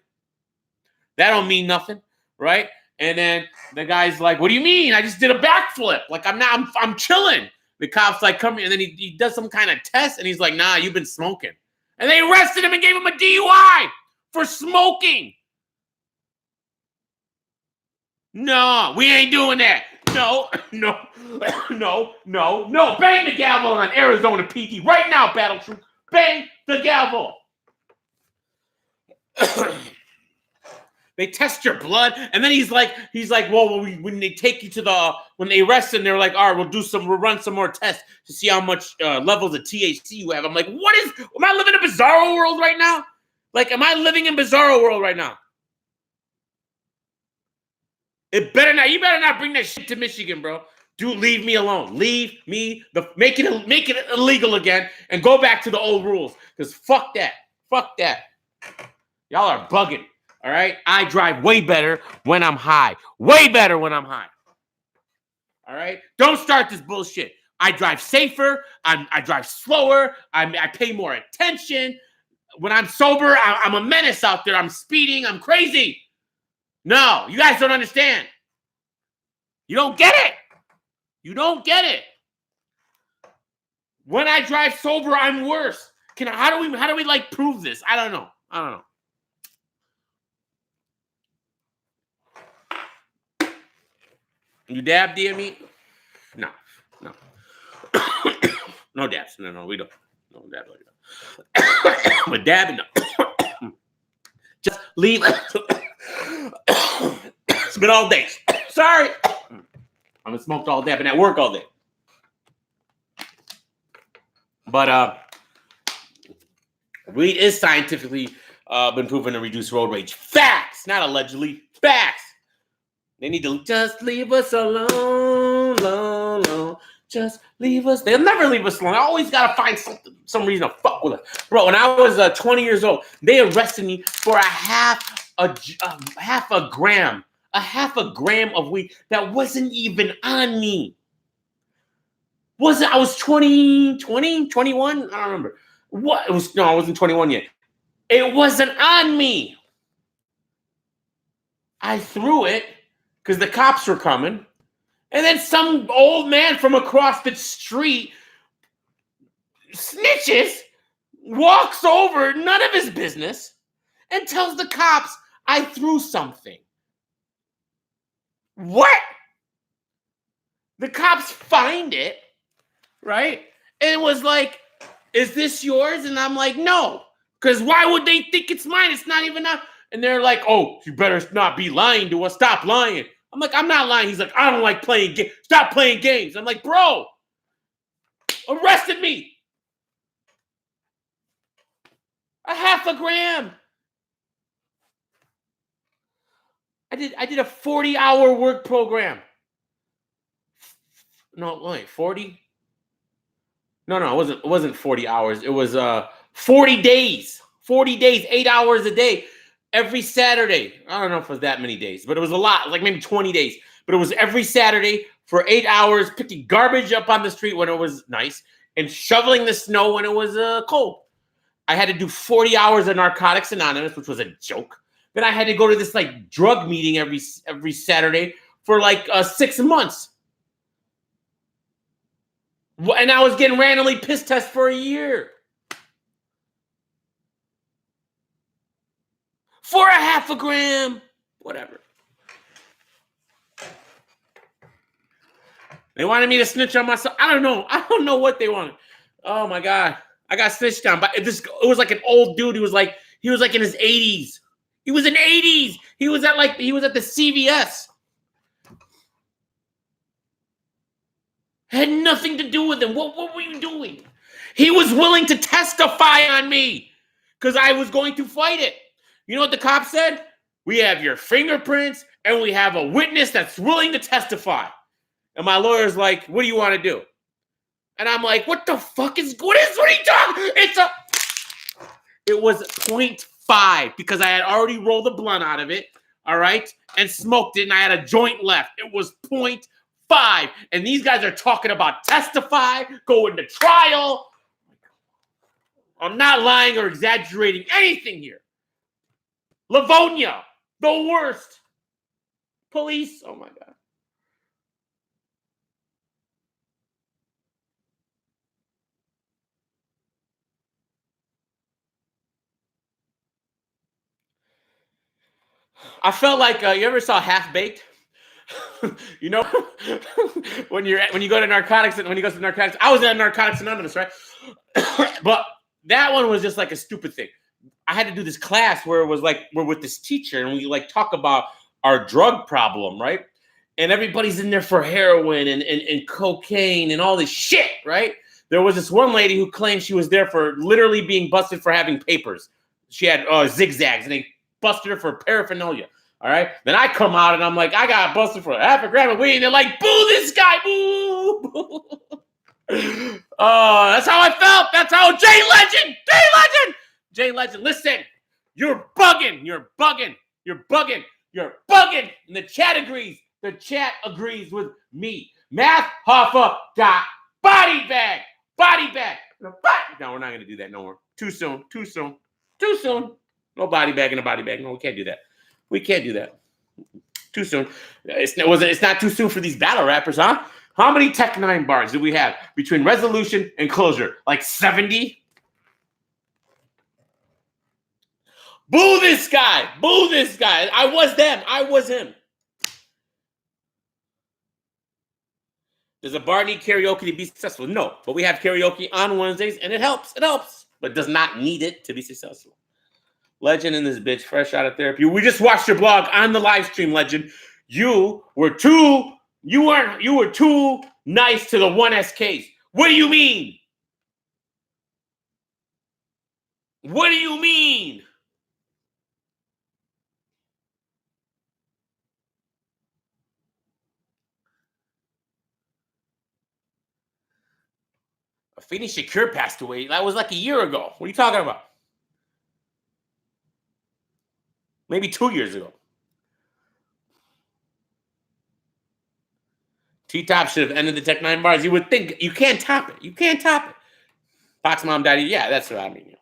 That don't mean nothing, right?" And then the guy's like, "What do you mean? I just did a backflip. Like I'm chilling." The cop's like, "Come here," and then he does some kind of test, and he's like, "Nah, you've been smoking." And they arrested him and gave him a DUI for smoking. No, we ain't doing that. No. Bang the gavel on Arizona PD right now, Battle Troop. Bang the gavel. They test your blood, and then he's like, well, when they take you to when they arrest him, they're like, all right, we'll run some more tests to see how much levels of THC you have. I'm like, am I living in a bizarro world right now? Like, am I living in bizarro world right now? You better not bring that shit to Michigan, bro. Dude, leave me alone. Leave me, make it illegal again, and go back to the old rules, because fuck that. Y'all are bugging. All right, I drive way better when I'm high. Way better when I'm high. All right, don't start this bullshit. I drive safer. I drive slower. I pay more attention. When I'm sober, I'm a menace out there. I'm speeding. I'm crazy. No, you guys don't understand. You don't get it. You don't get it. When I drive sober, I'm worse. How do we like prove this? I don't know. You dab, DME? No. No dabs. No, we don't. No dab. But dabbing, no. Just leave. It's been all day. Sorry. I've been smoked all day. I've been at work all day. But weed is scientifically been proven to reduce road rage. Facts, not allegedly. Facts. They need to just leave us alone. Just leave us. They'll never leave us alone. I always gotta find some reason to fuck with us, bro. When I was 20 years old, they arrested me for a half a gram of weed that wasn't even on me. I was 20, 21? I don't remember. What? I wasn't 21 yet. It wasn't on me. I threw it because the cops were coming. And then some old man from across the street snitches, walks over, none of his business, and tells the cops, I threw something. What? The cops find it, right? And it was like, is this yours? And I'm like, no. Because why would they think it's mine? It's not even up. And they're like, oh, you better not be lying to us. Stop lying. I'm like, I'm not lying. He's like, I don't like playing games. Stop playing games. I'm like, bro, arrested me. A half a gram. I did a 40-hour work program. No, wait, 40? No, it wasn't 40 hours. It was 40 days. 40 days, 8 hours a day. Every Saturday. I don't know if it was that many days, but it was a lot, like maybe 20 days. But it was every Saturday for 8 hours, picking garbage up on the street when it was nice and shoveling the snow when it was cold. I had to do 40 hours of Narcotics Anonymous, which was a joke. Then I had to go to this like drug meeting every Saturday for like 6 months. And I was getting randomly piss tests for a year. For a half a gram. Whatever. They wanted me to snitch on myself. I don't know what they wanted. Oh my God. I got snitched on. But it was like an old dude. He was like in his 80s. He was in 80s. He was at the CVS. Had nothing to do with him. What were you doing? He was willing to testify on me because I was going to fight it. You know what the cop said? We have your fingerprints and we have a witness that's willing to testify. And my lawyer's like, what do you want to do? And I'm like, what the fuck is, what are you talking? It was 0.5 because I had already rolled a blunt out of it, all right, and smoked it, and I had a joint left. It was 0.5. And these guys are talking about testify, going to trial. I'm not lying or exaggerating anything here. Livonia, the worst. Police, oh my God. I felt like you ever saw Half Baked? You know, when you go to narcotics, and when you go to narcotics, I was at Narcotics Anonymous, right? But that one was just like a stupid thing. I had to do this class where it was like we're with this teacher and we like talk about our drug problem, right? And everybody's in there for heroin and cocaine and all this shit, right? There was this one lady who claimed she was there for literally being busted for having papers. She had zigzags and they busted her for paraphernalia. All right. Then I come out and I'm like, I got busted for half a gram of weed. And they're like, boo this guy. Boo. Oh, that's how I felt. That's how Jay Legend, listen. You're bugging. And the chat agrees. The chat agrees with me. Math Hoffa got body bag. No, we're not going to do that no more. Too soon. No body bag in a body bag. No, we can't do that. Too soon. It's not too soon for these battle rappers, huh? How many Tech 9 bars do we have between resolution and closure? Like 70? Boo this guy. I was them. I was him. Does a bar need karaoke to be successful? No, but we have karaoke on Wednesdays, and it helps. But does not need it to be successful. Legend in this bitch, fresh out of therapy. We just watched your blog on the live stream, Legend. You were too nice to the 1SKs. What do you mean? Afeni Shakur passed away. That was like a year ago. What are you talking about? Maybe 2 years ago. T-Top should have ended the Tech 9 bars. You would think. You can't top it. Pac's mom died. Yeah, that's what I mean.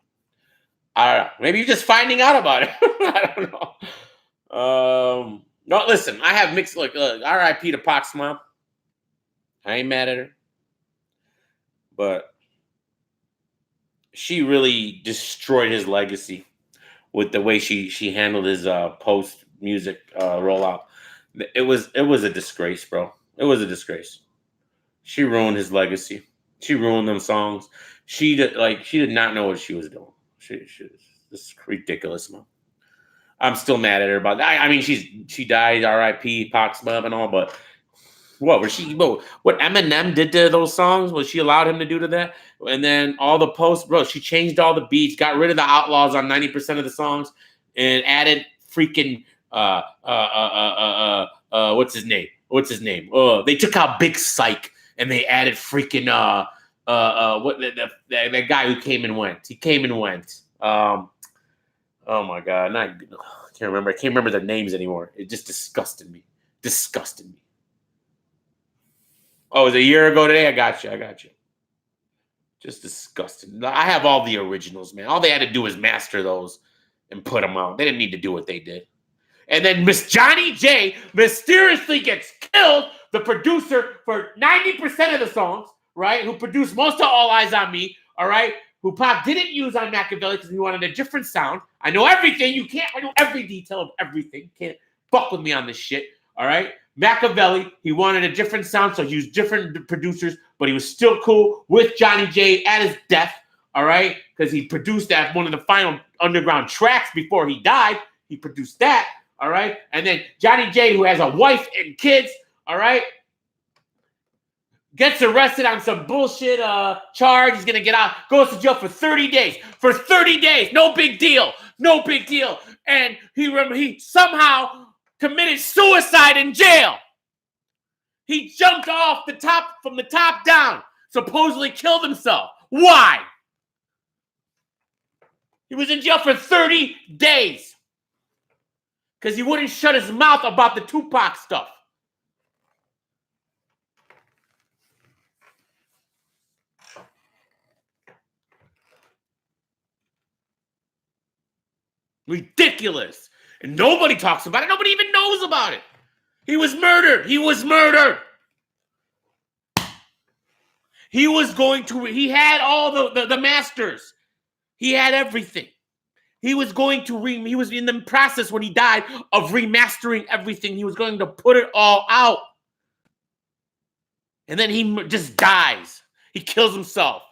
I don't know. Maybe you're just finding out about it. I don't know. No, listen. I have mixed. Look, R.I.P. to Pac's mom. I ain't mad at her. But she really destroyed his legacy with the way she handled his post music rollout. It was a disgrace, bro. It was a disgrace. She ruined his legacy. She ruined them songs. She did not know what she was doing. This is ridiculous, man. I'm still mad at her about that. I mean, she died, R.I.P. Pac's mom and all, but what Eminem did to those songs? What she allowed him to do to that? And then all the posts, bro, she changed all the beats, got rid of the outlaws on 90% of the songs, and added freaking what's his name? They took out Big Psych and they added freaking that guy who came and went. He came and went. Oh my God, I can't remember. I can't remember their names anymore. It just disgusted me. Oh, it was a year ago today? I got you. Just disgusting. I have all the originals, man. All they had to do was master those and put them out. They didn't need to do what they did. And then Miss Johnny J mysteriously gets killed, the producer for 90% of the songs, right? Who produced most of All Eyes on Me, all right? Who Pac didn't use on Machiavelli because he wanted a different sound. I know everything. I know every detail of everything. You can't fuck with me on this shit, all right? Machiavelli, he wanted a different sound, so he used different producers, but he was still cool with Johnny J at his death, all right? Because he produced that one of the final underground tracks before he died. He produced that, all right? And then Johnny J, who has a wife and kids, all right? Gets arrested on some bullshit charge. He's going to get out. Goes to jail for 30 days. For 30 days. No big deal. No big deal. And he somehow committed suicide in jail. He jumped off the top, from the top down. Supposedly killed himself. Why? He was in jail for 30 days. Because he wouldn't shut his mouth about the Tupac stuff. Ridiculous. And nobody talks about it. Nobody even knows about it. He was murdered. He was murdered. He had all the masters. He had everything. He was he was in the process when he died of remastering everything. He was going to put it all out. And then he just dies. He kills himself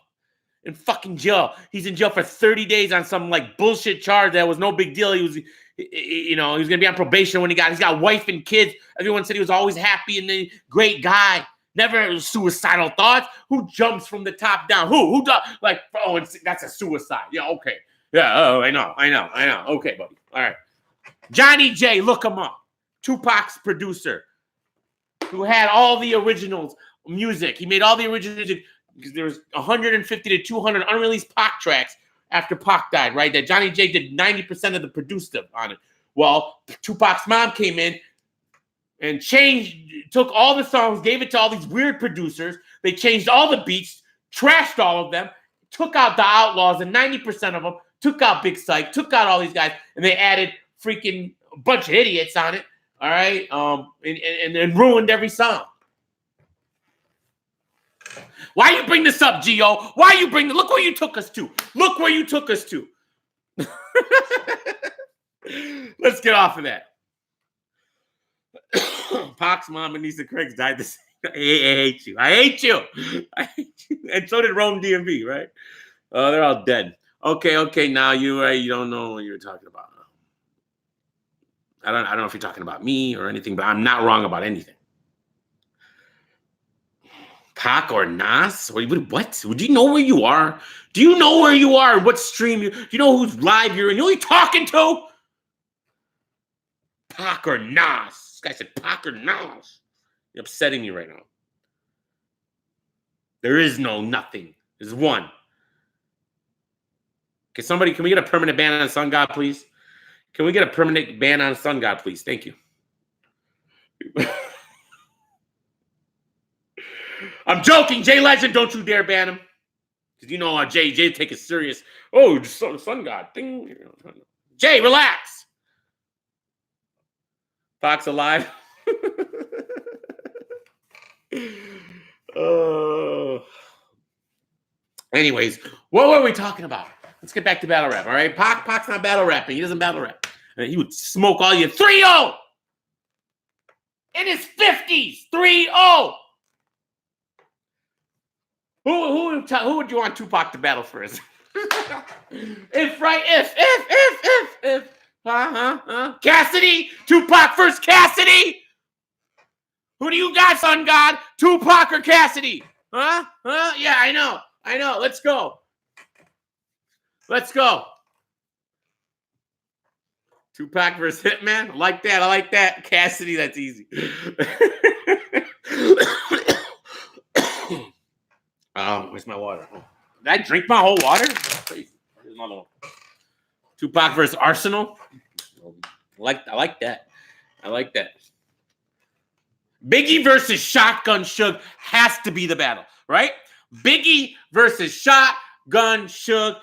in fucking jail. He's in jail for 30 days on some like bullshit charge that was no big deal. He was going to be on probation when he's got wife and kids. Everyone said he was always happy and a great guy. Never suicidal thoughts. Who jumps from the top down? Who does like, oh, that's a suicide. Yeah, okay. Yeah, oh, I know. Okay, buddy. All right. Johnny J, look him up. Tupac's producer, who had all the originals music. He made all the original music because there was 150 to 200 unreleased Pac tracks after Pac died, right? That Johnny J did 90% of the produced stuff on it. Well, Tupac's mom came in and took all the songs, gave it to all these weird producers. They changed all the beats, trashed all of them, took out the Outlaws and 90% of them, took out Big Psych, took out all these guys, and they added freaking a bunch of idiots on it, all right? And ruined every song. Why you bring this up, Gio? Why you bring look where you took us to. Look where you took us to. Let's get off of that. Pac's mom and Nisa Craigs died the same. I hate you. I hate you. And so did Rome DMV, right? They're all dead. Okay. Now you don't know what you're talking about. I don't know if you're talking about me or anything, but I'm not wrong about anything. Pac or Nas? What? Do you know where you are? Do you know where you are? What stream do you know who's live you're in? You know who you're talking to? Pac or Nas? This guy said Pac or Nas. You're upsetting me right now. There is no nothing. There's one. Can we get a permanent ban on Sun God, please? Can we get a permanent ban on Sun God, please? Thank you. I'm joking. Jay Legend, don't you dare ban him. Because you know Jay take it serious. Oh, Sun God. Ding. Jay, relax. Fox alive. Anyways, what were we talking about? Let's get back to battle rap, all right? Pac's not battle rapping. He doesn't battle rap. He would smoke all you. 3-0! In his 50s! 3-0! Who would you want Tupac to battle first? If Cassidy? Tupac versus Cassidy? Who do you got, Sun God? Tupac or Cassidy? Huh? Yeah, I know. Let's go. Tupac versus Hitman? I like that. Cassidy, that's easy. Oh, where's my water? Oh. Did I drink my whole water? Here's another one. Tupac versus Arsenal? I like that. Biggie versus Shotgun Suge has to be the battle, right? Biggie versus Shotgun Suge.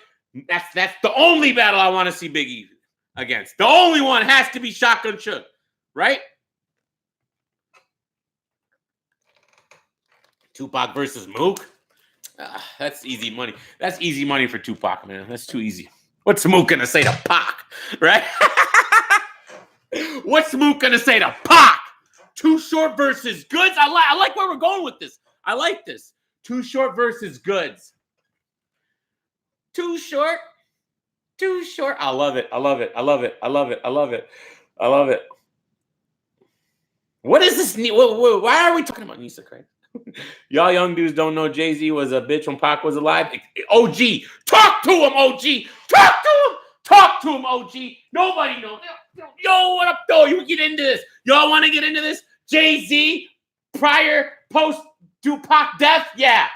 That's the only battle I want to see Biggie against. The only one has to be Shotgun Suge, right? Tupac versus Mook. That's easy money. That's easy money for Tupac, man. That's too easy. What's Mook gonna say to Pac, right? What's Mook gonna say to Pac? Too Short versus Goods. I like where we're going with this. I like this. Too Short versus Goods. Too Short. I love it. What is this? Why are we talking about Nisa Craig? Y'all young dudes don't know Jay-Z was a bitch when Pac was alive. OG, talk to him, OG. Talk to him. Talk to him, OG. Nobody knows. Yo, what up, though? You get into this. Y'all want to get into this? Jay-Z, prior, post Tupac death? Yeah.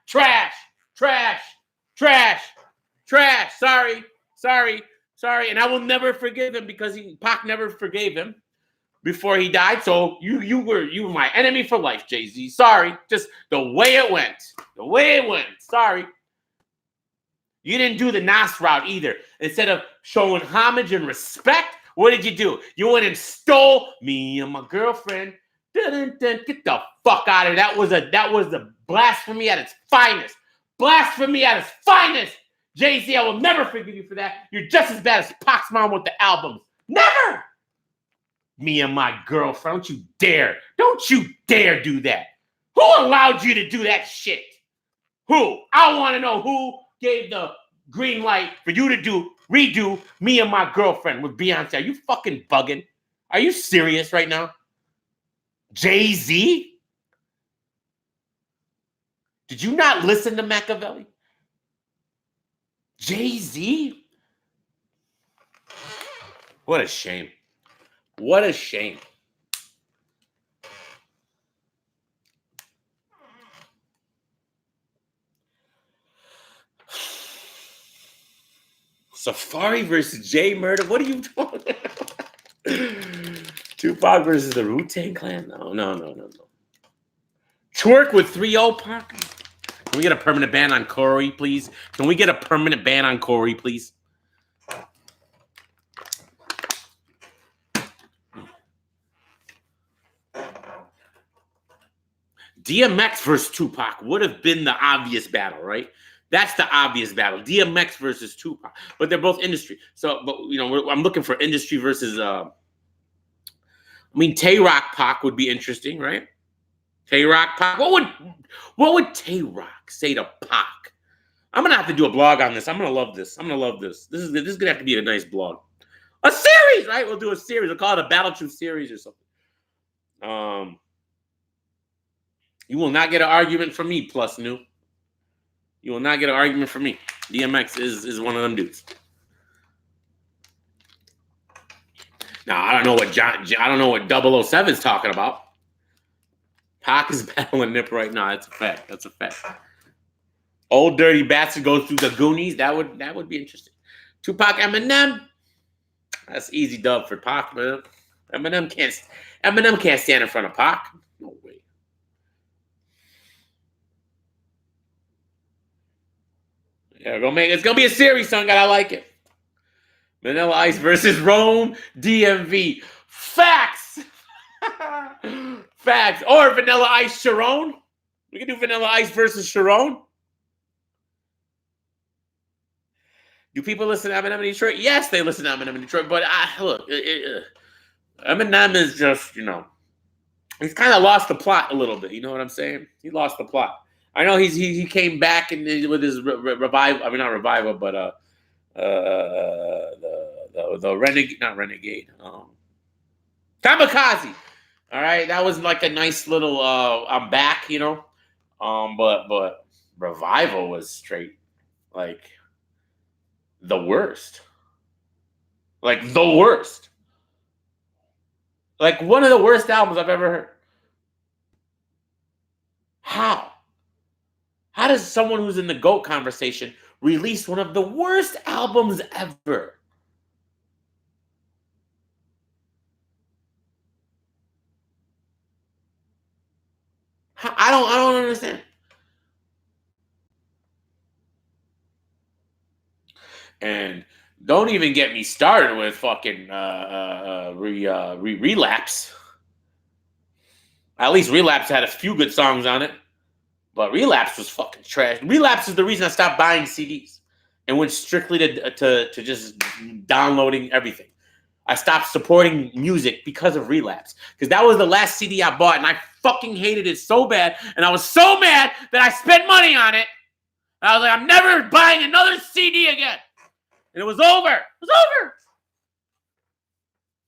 Trash. Sorry. And I will never forgive him because Pac never forgave him before he died. So you were my enemy for life, Jay-Z. Sorry. Just the way it went. Sorry. You didn't do the Nas route either. Instead of showing homage and respect, what did you do? You went and stole me and my girlfriend. Get the fuck out of here. That was the blasphemy at its finest. Jay-Z, I will never forgive you for that. You're just as bad as Pac's mom with the albums. Never! Me and my girlfriend. Don't you dare do that. Who allowed you to do that shit? Who? I want to know who gave the green light for you to redo Me and My Girlfriend with Beyonce. Are you fucking bugging? Are you serious right now? Jay-Z? Did you not listen to Machiavelli? Jay-Z? What a shame. Safari versus Jay Murder. What are you doing? Tupac versus the Wu-Tang Clan? No. Twerk with 3-0 Pac. Can we get a permanent ban on Corey, please? DMX versus Tupac would have been the obvious battle, right? That's the obvious battle. DMX versus Tupac. But they're both industry. So, I'm looking for industry versus Tay-Rock Pac would be interesting, right? Tay-Rock Pac. What would Tay-Rock say to Pac? I'm gonna have to do a blog on this. I'm gonna love this. This is gonna have to be a nice blog. A series, right? We'll do a series. We'll call it a Battle Truth series or something. You will not get an argument from me, Plus New. You will not get an argument from me. DMX is one of them dudes. Now, I don't know what 007's talking about. Pac is battling Nip right now. That's a fact. Old Dirty Bastard goes through the Goonies. That would be interesting. Tupac, Eminem. That's easy dub for Pac, man. Eminem can't stand in front of Pac. No way. Yeah, it's gonna be a series, son. I like it. Vanilla Ice versus Rome DMV. Facts. Or Vanilla Ice Sharon. We can do Vanilla Ice versus Sharon. Do people listen to Eminem in Detroit? Yes, they listen to Eminem in Detroit. But look, Eminem is just, he's kind of lost the plot a little bit. You know what I'm saying? He lost the plot. I know he came back and with his revival. I mean, not revival, but the renegade, not renegade. Kamikaze. All right, that was like a nice little. I'm back, but revival was straight like the worst. Like one of the worst albums I've ever heard. How? How does someone who's in the GOAT conversation release one of the worst albums ever? I don't understand. And don't even get me started with fucking Relapse. At least Relapse had a few good songs on it. But Relapse was fucking trash. Relapse is the reason I stopped buying CDs and went strictly to just downloading everything. I stopped supporting music because of Relapse. Because that was the last CD I bought, and I fucking hated it so bad. And I was so mad that I spent money on it. And I was like, I'm never buying another CD again. And it was over. It was over.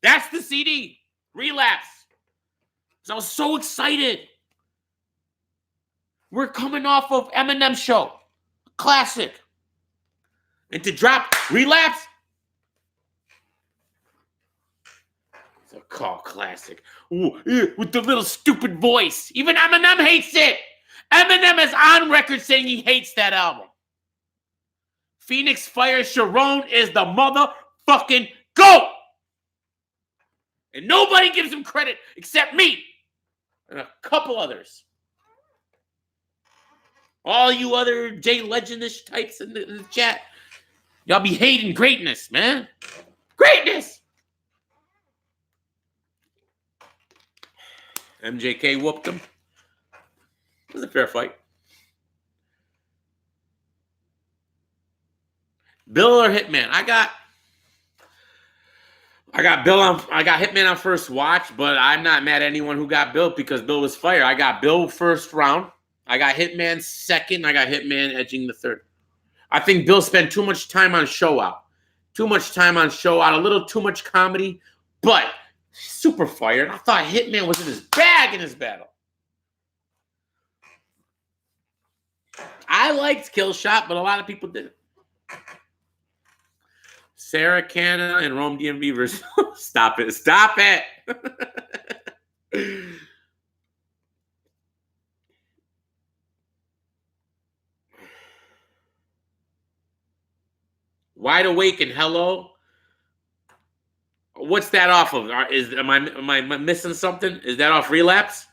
That's the CD. Relapse. Because I was so excited. We're coming off of Eminem show. Classic. And to drop Relapse, it's a call classic. Ooh, with the little stupid voice. Even Eminem hates it. Eminem is on record saying he hates that album. Phoenix Fire Sharon is the motherfucking GOAT. And nobody gives him credit except me and a couple others. All you other Jay Legendish types in the chat, y'all be hating greatness, man. Greatness! MJK whooped him. It was a fair fight. Bill or Hitman? I got Bill on. I got Hitman on first watch, but I'm not mad at anyone who got Bill because Bill was fire. I got Bill first round. I got Hitman second. I got Hitman edging the third. I think Bill spent too much time on show out. Too much time on show out. A little too much comedy, but super fire. And I thought Hitman was in his bag in his battle. I liked Kill Shot, but a lot of people didn't. Sarah Canna and Rome DMV versus... Stop it. Stop it. Wide Awake and Hello. What's that off of? Am I missing something? Is that off Relapse?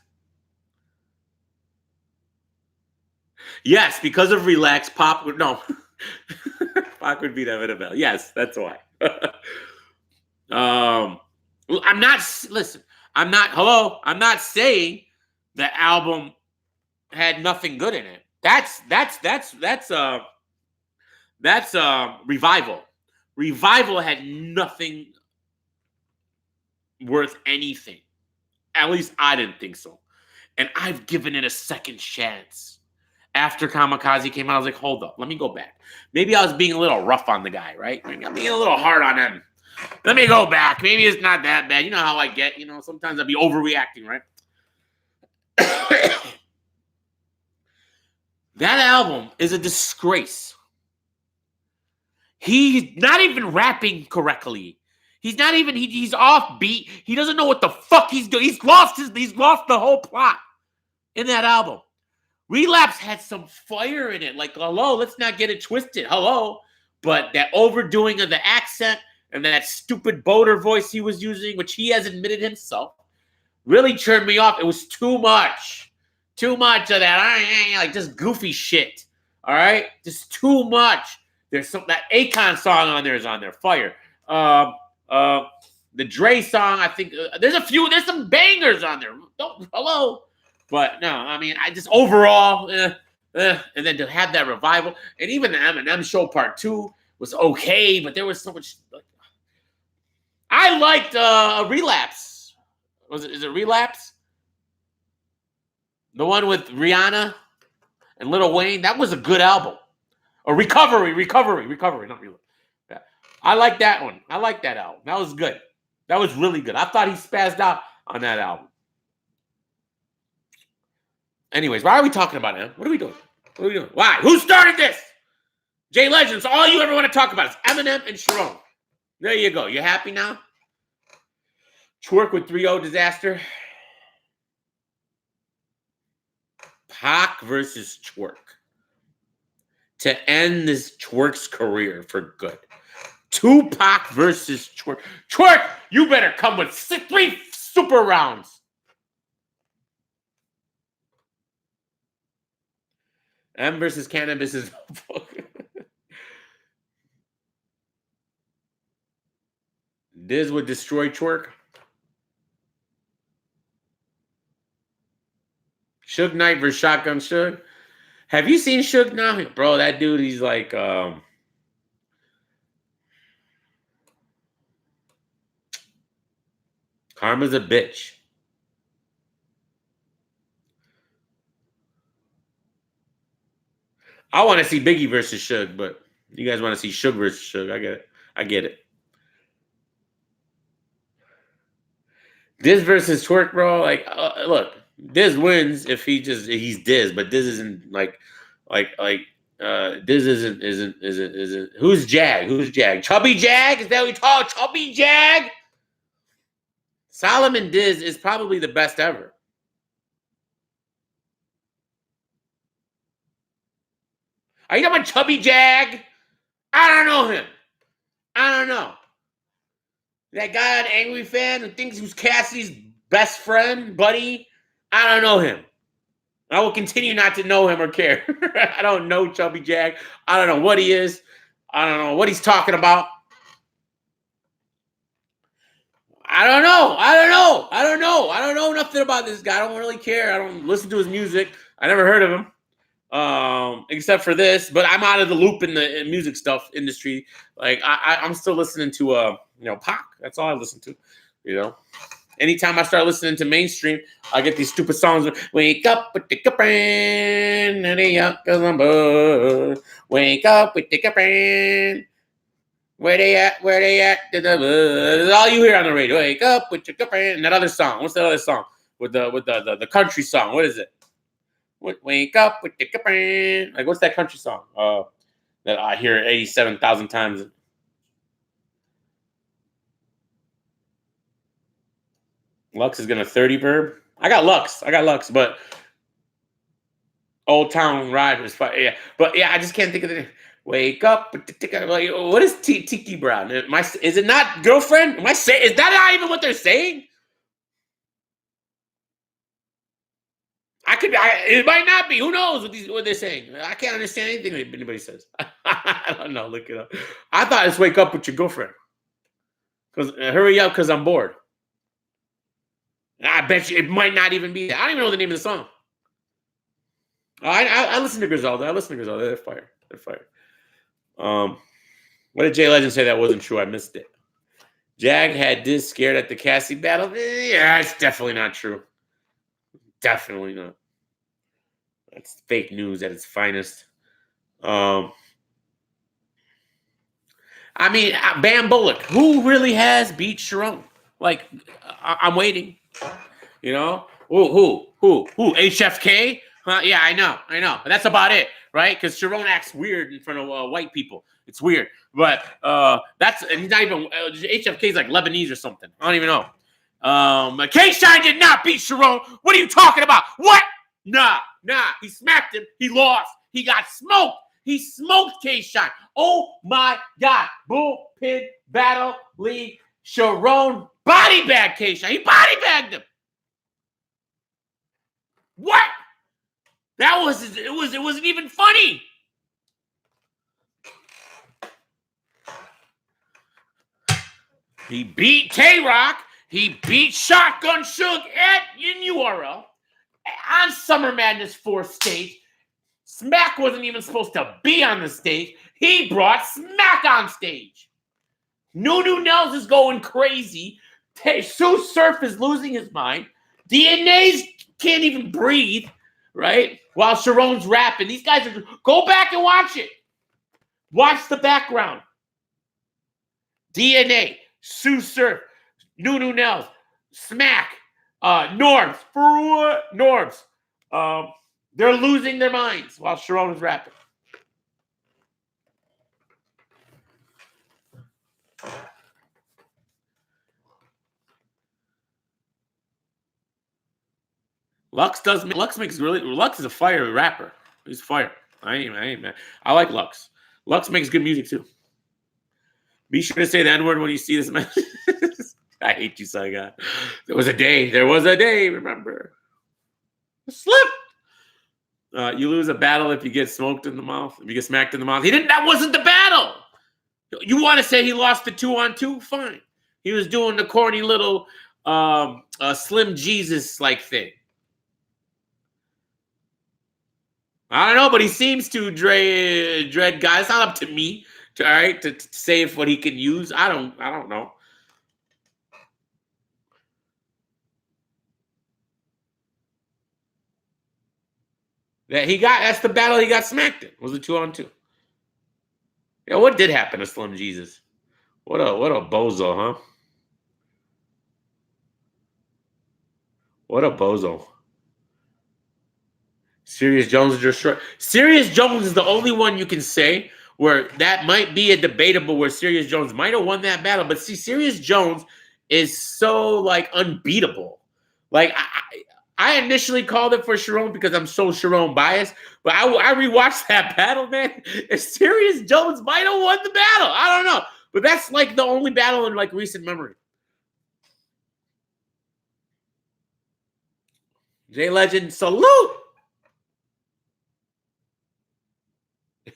Yes, because of Relax, Pop would... No. Pac would beat Eminem. Yes, that's why. I'm not saying the album had nothing good in it. That's Revival. Revival had nothing worth anything. At least I didn't think so. And I've given it a second chance. After Kamikaze came out, I was like, hold up, let me go back. Maybe I was being a little rough on the guy, right? Maybe I'm being a little hard on him. Let me go back. Maybe it's not that bad. You know how I get, sometimes I'll be overreacting, right? That album is a disgrace. He's not even rapping correctly. He's not even, he's off beat. He doesn't know what the fuck he's doing. He's lost the whole plot in that album. Relapse had some fire in it. Like, hello, let's not get it twisted. Hello. But that overdoing of the accent and that stupid boater voice he was using, which he has admitted himself, really turned me off. It was too much. Too much of that. Like, just goofy shit. All right? Just too much. There's that Akon song on there is on there. Fire. The Dre song, I think. There's some bangers on there. Hello. But no, I mean, I just overall, and then to have that revival, and even the Eminem show part 2 was okay, but there was so much. I liked Relapse. Is it Relapse? The one with Rihanna and Lil Wayne. That was a good album. Or Recovery, not Relapse. Yeah. I like that one. I like that album. That was good. That was really good. I thought he spazzed out on that album. Anyways, why are we talking about him? What are we doing? Why? Who started this? Jay Legends. All you ever want to talk about is Eminem and Sharon. There you go. You happy now? Twerk with 3-0 disaster. Pac versus Twerk. To end this Twerk's career for good. Tupac versus Twerk. Twerk, you better come with 3 super rounds. M versus Cannabis is... Diz would destroy Twerk. Suge Knight versus Shotgun Suge. Have you seen Suge now? Bro, that dude, he's like... Karma's a bitch. I want to see Biggie versus Suge, but you guys want to see Suge versus Suge. I get it. This versus Twerk, bro. Like, look, Diz wins if he's Diz, but Diz isn't like Diz isn't who's Jag? Who's Jag? Chubby Jag? Is that what we call Chubby Jag? Solomon Diz is probably the best ever. Are you talking about Chubby Jag? I don't know him. I don't know. That guy, an angry fan who thinks he was Cassidy's best friend, buddy. I don't know him. I will continue not to know him or care. I don't know Chubby Jag. I don't know what he is. I don't know what he's talking about. I don't know. I don't know nothing about this guy. I don't really care. I don't listen to his music. I never heard of him, except for this. But I'm out of the loop in the music stuff industry. Like I'm still listening to Pac. That's all I listen to. Anytime I start listening to mainstream, I get these stupid songs. Wake up with the girlfriend, and the up 'cause I'm bored. Wake up with the girlfriend. Where they at? Where they at? That's all you hear on the radio. Wake up with your girlfriend. And that other song. What's that other song? With the country song. What is it? Wake up with your girlfriend. Like, what's that country song? That I hear 87,000 times. Lux is gonna 30 verb. I got Lux, but Old Town Ride was fine. Yeah, but yeah, I just can't think of the name. Wake up! Like, what is Tiki Brown? Is it not girlfriend? Is that not even what they're saying? It might not be. Who knows what they're saying? I can't understand anything anybody says. I don't know. Look it up. I thought it's wake up with your girlfriend. Because hurry up, because I'm bored. I bet you it might not even be that. I don't even know the name of the song. I listen to Griselda. They're fire. What did Jay Legend say that wasn't true? I missed it. Jag had Diz scared at the Cassie battle. Yeah, it's definitely not true. Definitely not. That's fake news at its finest. I mean, Bam Bullock. Who really has beat Sharon? Like, I'm waiting. Who? HFK? Huh? Yeah, I know. But that's about it, right? Because Sharon acts weird in front of white people. It's weird. But he's not even, HFK's like Lebanese or something. I don't even know. K-Shine did not beat Sharon. What are you talking about? What? Nah. He smacked him. He lost. He got smoked. He smoked K-Shine. Oh my God. Bullpen battle league. Sharon body bag K-Shine. He body bagged him. What? It wasn't even funny. He beat Tay-Rock. He beat Shotgun Suge in URL on Summer Madness 4th stage. Smack wasn't even supposed to be on the stage. He brought Smack on stage. Nunu Nels is going crazy. Sue Surf is losing his mind. DNA's can't even breathe, right? While Sharon's rapping. These guys are... Go back and watch it. Watch the background. DNA, Sue Surf, Nunu Nels, Smack, Norms. They're losing their minds while Sharon is rapping. Lux is a fire rapper. He's fire. I ain't man. I like Lux. Lux makes good music too. Be sure to say the N-word when you see this man. I hate you, son guy. There was a day, remember. Slip. You lose a battle if you get smoked in the mouth. If you get smacked in the mouth. That wasn't the battle. You want to say he lost the 2-on-2? Fine. He was doing the corny little Slim Jesus-like thing. I don't know, but he seems to dread guys. It's not up to me to say if what he can use. I don't know. That's the battle he got smacked in. Was a 2-on-2. Yeah, what did happen to Slim Jesus? What a bozo, huh? What a bozo. Serious Jones is just short. Serious Jones is the only one you can say where that might be a debatable where Serious Jones might have won that battle. But see, Serious Jones is so like unbeatable. Like I initially called it for Sharon because I'm so Sharon biased, but I rewatched that battle, man. And Serious Jones might have won the battle. I don't know, but that's like the only battle in like recent memory. J Legend, salute.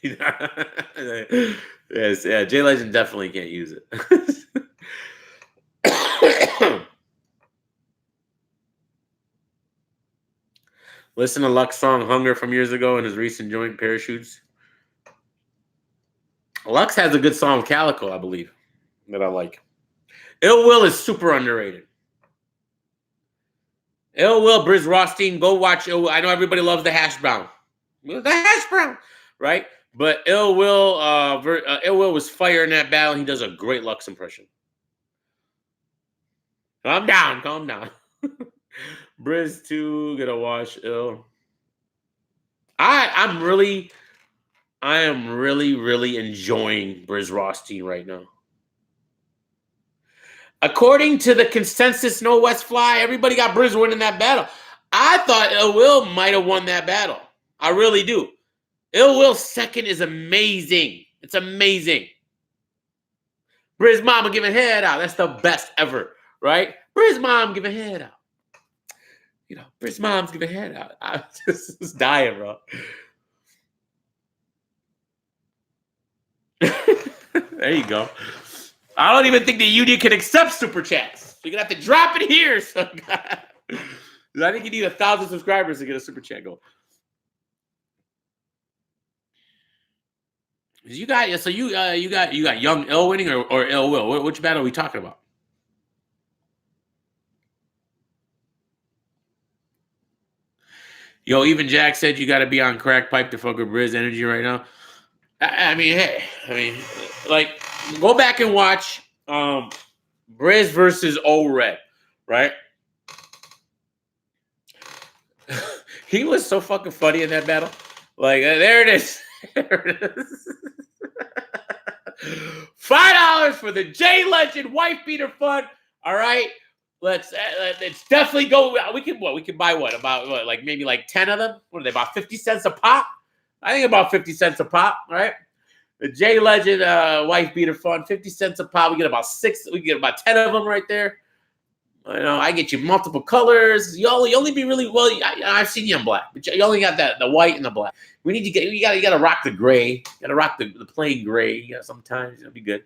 Yes, yeah, J Legend definitely can't use it. Listen to Luck's song Hunger from years ago and his recent joint Parachutes. Lux has a good song, Calico, I believe, that I like. Ill Will is super underrated. Ill Will, Briz Rothstein, go watch Ill Will. I know everybody loves the hash brown. The hash brown, right? But Ill Will was fire in that battle. He does a great Lux impression. Calm down. Briz 2, gonna watch Ill. I am really enjoying Briz Rothstein right now. According to the consensus No West Fly, everybody got Briz winning that battle. I thought Ill Will might have won that battle. I really do. Ill Will's second is amazing. It's amazing. Briz Mama giving head out. That's the best ever, right? Briz Mom giving head out. You know, Briz Mom's giving head out. I just dying, bro. There you go. I don't even think the union can accept super chats. You're gonna have to drop it here. So I think you need 1,000 subscribers to get a super chat going. You got Young Ill winning or Ill Will. Which battle are we talking about? Yo, even Jack said you got to be on crack pipe to fuck with Briz energy right now. I mean, like, go back and watch Briz versus O-Red, right? He was so fucking funny in that battle. Like, there it is. $5 for the J Legend wife beater fund. All right, let's definitely go. We can buy about like maybe like 10 of them. What are they, about 50 cents a pop? I think about 50 cents a pop, right? The J Legend wife beater fund, 50 cents a pop. We get about 6. We get about 10 of them right there. You know, I get you multiple colors. You only be really well. I've seen you in black, but you only got the white and the black. We need to get. You got to rock the gray. You got to rock the plain gray. You know, sometimes it'll be good.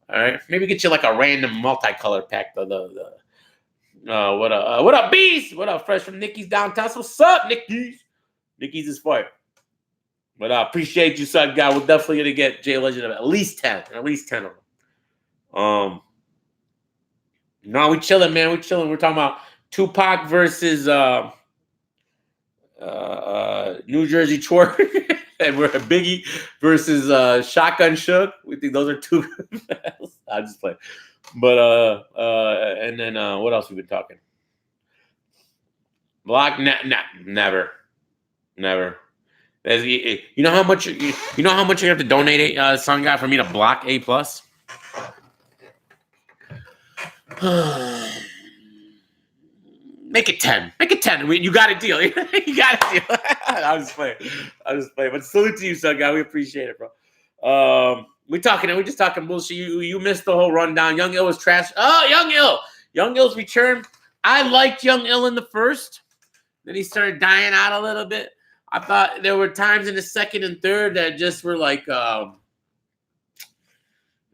All right, maybe get you like a random multicolor pack. What up, Beast? What up, fresh from Nikki's downtown? So what's up, Nikki's? Nikki's is fire. But I appreciate you, son, guy. We're definitely gonna get J Legend at least 10. At least 10 of them. No, we chilling, man. We chilling. We're talking about Tupac versus New Jersey Twerk, and we're Biggie versus Shotgun Shook. We think those are two. I just play, but and then what else we been talking? Block, never. You know how much you have to donate, son guy, for me to block A+. Make it 10. Make it 10. You got a deal. You got a deal. I was just playing. But salute to you, son guy. We appreciate it, bro. We're just talking bullshit. You missed the whole rundown. Young Ill was trash. Oh, Young Ill. Young Ill's return. I liked Young Ill in the first. Then he started dying out a little bit. I thought there were times in the second and third that just were like, a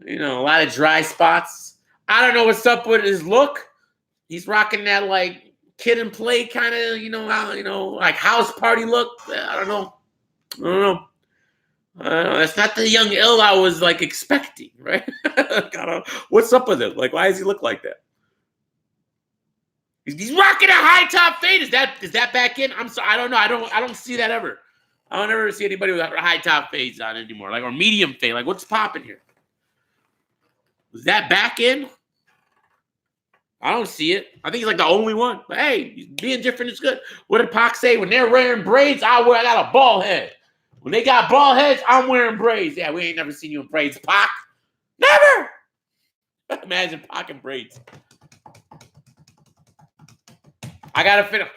lot of dry spots. I don't know what's up with his look. He's rocking that like kid and play kind of, like house party look. I don't know. That's not the Young Ill I was like expecting, right? What's up with him? Like, why does he look like that? He's rocking a high top fade. Is that back in? I'm sorry. I don't know. I don't see that ever. I don't ever see anybody with high top fades on anymore. Like, or medium fade. Like, what's popping here? Was that back in? I don't see it. I think he's like the only one. But hey, being different is good. What did Pac say? When they're wearing braids, I got a bald head. When they got bald heads, I'm wearing braids. Yeah, we ain't never seen you in braids, Pac. Never. Imagine Pac in braids. I gotta finish.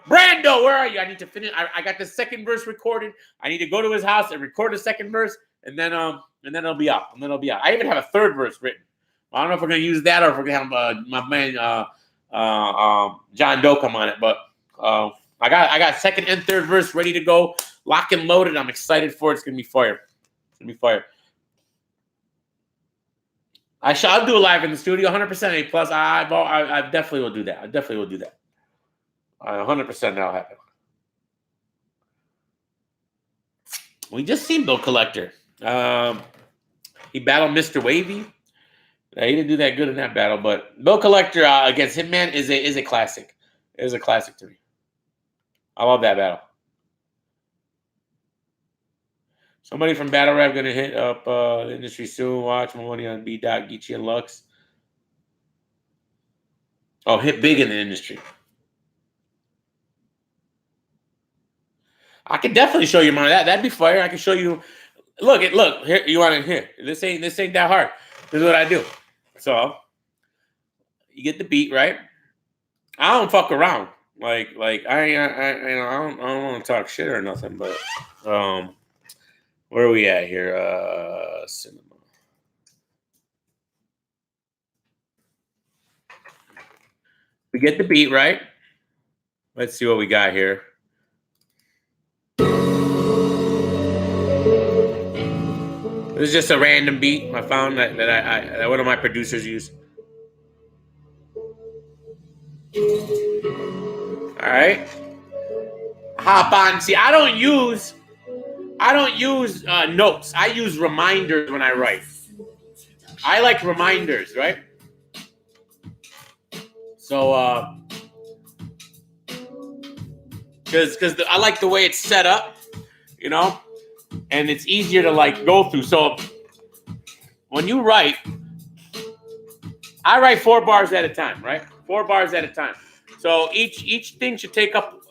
Brando, where are you? I need to finish. I got the second verse recorded. I need to go to his house and record the second verse, and then it'll be out. I even have a third verse written. I don't know if we're gonna use that or if we're gonna have my man John Doe come on it. But I got second and third verse ready to go, lock and loaded. I'm excited for it. It's gonna be fire. I'll do it live in the studio, 100% A plus. I definitely will do that. 100% that'll happen. We just seen Bill Collector. He battled Mr. Wavy. He didn't do that good in that battle, but Bill Collector against Hitman is a classic. It is a classic to me. I love that battle. Somebody from Battle Rap gonna hit up the industry soon. Watch my money on B-Dot, Geechee, and Lux. Oh, hit big in the industry. I can definitely show you mine. That'd be fire. I can show you. Look here. You want to hear? This ain't that hard. This is what I do. So you get the beat right. I don't fuck around. Like I don't want to talk shit or nothing. But where are we at here? Cinema. We get the beat right. Let's see what we got here. This is just a random beat I found that one of my producers used. All right. Hop on. See, I don't use notes. I use reminders when I write. I like reminders, right? So, because I like the way it's set up, you know, and it's easier to like go through. So when you write, I write 4 bars at a time, right? 4 bars at a time. So each thing should take up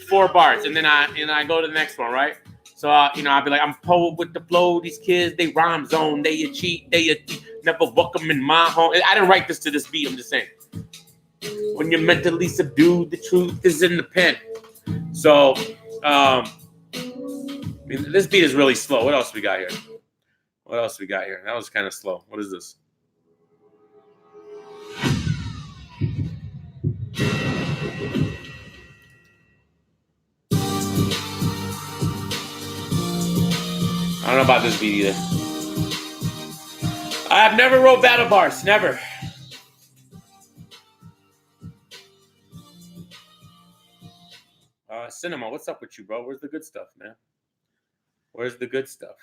4 bars, and then I go to the next one, right? So I'll be like, I'm poet with the flow. These kids, they rhyme zone. They a cheat. They a never welcome in my home. I didn't write this to this beat. I'm just saying. When you're mentally subdued, the truth is in the pen. So, this beat is really slow. What else we got here? That was kind of slow. What is this? I don't know about this beat either. I have never wrote battle bars. Never. Cinema, what's up with you, bro? Where's the good stuff, man? Where's the good stuff?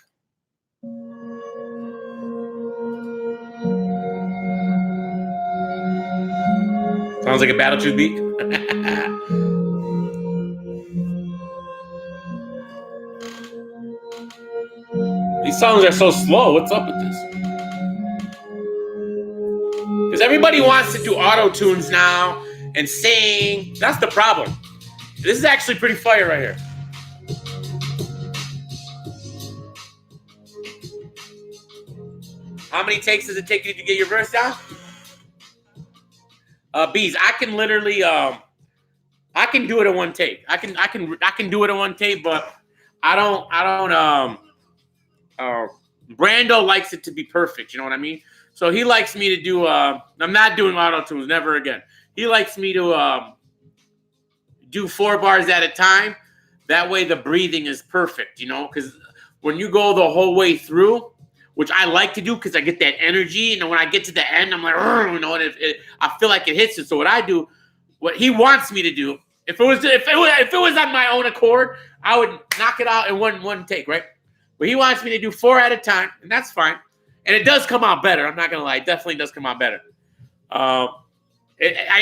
Sounds like a Battletoad beat. These songs are so slow. What's up with this? Because everybody wants to do auto-tunes now and sing. That's the problem. This is actually pretty fire right here. How many takes does it take you to get your verse down? Bees, I can literally I can do it in one take. I can do it in one take, but I don't Brando likes it to be perfect, you know what I mean? So he likes me to do I'm not doing auto-tunes, never again. He likes me to do 4 bars at a time. That way the breathing is perfect, you know, because when you go the whole way through, which I like to do because I get that energy, and when I get to the end, I'm like, you know, and I feel like it hits it. So what I do, what he wants me to do, if it was on my own accord, I would knock it out in one take, right? But he wants me to do 4 at a time, and that's fine. And it does come out better. I'm not gonna lie, it definitely does come out better. I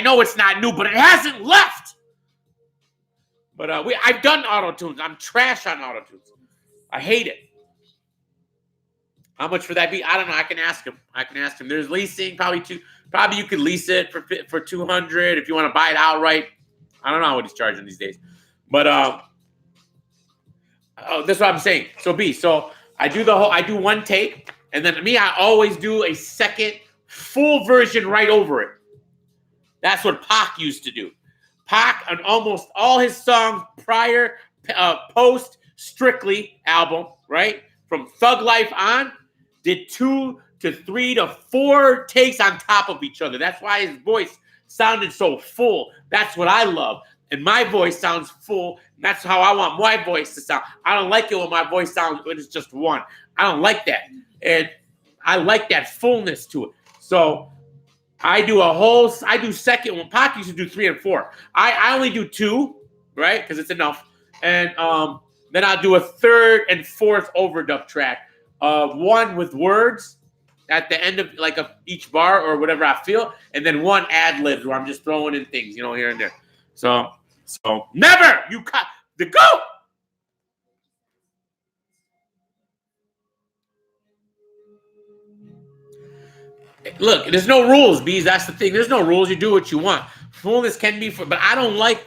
know it's not new, but it hasn't left. But I've done auto-tunes. I'm trash on auto-tunes. I hate it. How much for that beat? I don't know. I can ask him. There's leasing, probably you could lease it for 200 if you want to buy it outright. I don't know what he's charging these days. But that's what I'm saying. So I do one take, and then I always do a second full version right over it. That's what Pac used to do. Pac on almost all his songs prior, post Strictly album, right? From Thug Life on, did 2 to 3 to 4 takes on top of each other. That's why his voice sounded so full. That's what I love. And my voice sounds full. That's how I want my voice to sound. I don't like it when my voice sounds when it's just one. I don't like that. And I like that fullness to it. So I do second one. Pac used to do 3 and 4. I only do 2, right? Because it's enough. And then I'll do a third and fourth overdub track. One with words at the end of each bar or whatever I feel, and then one ad libs where I'm just throwing in things, here and there. So never you cut the goat. Look, there's no rules, Bees. That's the thing. There's no rules. You do what you want. Fullness can be but I don't like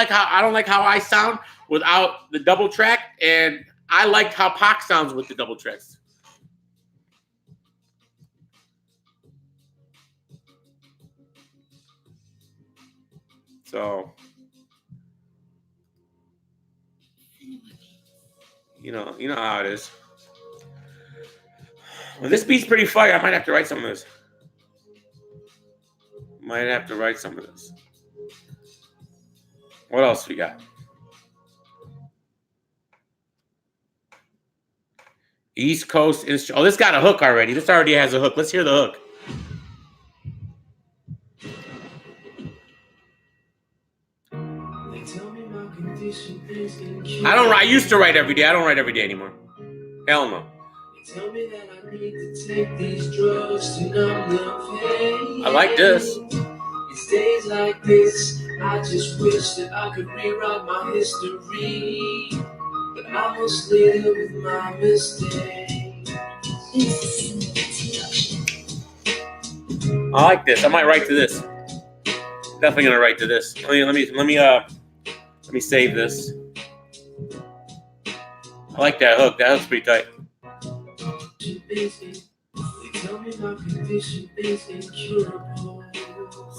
how I sound without the double track, and I like how Pac sounds with the double tracks. So, you know how it is. Well, this beat's pretty fire. I might have to write some of this. What else we got? East Coast. Oh, this got a hook already. This already has a hook. Let's hear the hook. I used to write every day. I don't write every day anymore. Hell no. Tell me that I need to take these drugs to numb the pain. I like this. It's days like this, I just wish that I could rewrite my history, but I must live with my mistakes. I like this. I might write to this. Definitely gonna write to this. Let me save this. I like that hook. That hook's pretty tight.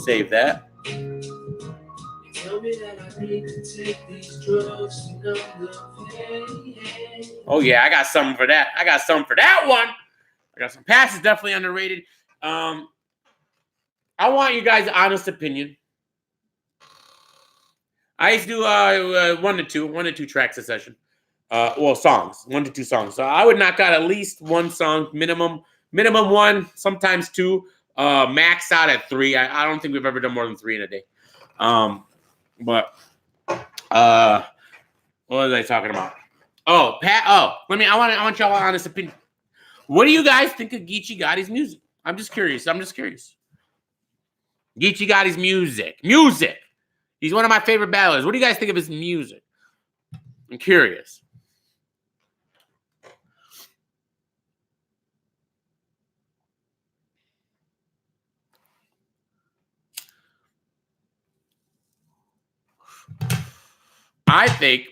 Save that. Oh yeah, I got something for that. One. I got some. Past is definitely underrated. I want you guys' honest opinion. I used to do 1 to 2 tracks a session. Songs, 1 to 2 songs. So I would knock out at least 1 song, minimum 1, sometimes 2, max out at 3. I don't think we've ever done more than 3 in a day. What was I talking about? Oh, Pat. Oh, I want y'all honest opinion. What do you guys think of Geechee Gotti's music? I'm just curious. Geechee Gotti's music. He's one of my favorite battlers. What do you guys think of his music? I'm curious. I think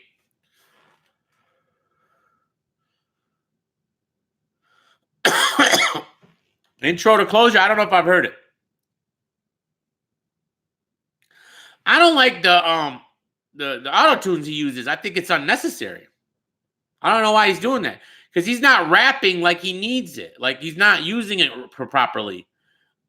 Intro to Closure, I don't know if I've heard it. I don't like the auto-tunes he uses. I think it's unnecessary. I don't know why he's doing that. Because he's not rapping like he needs it. Like he's not using it properly.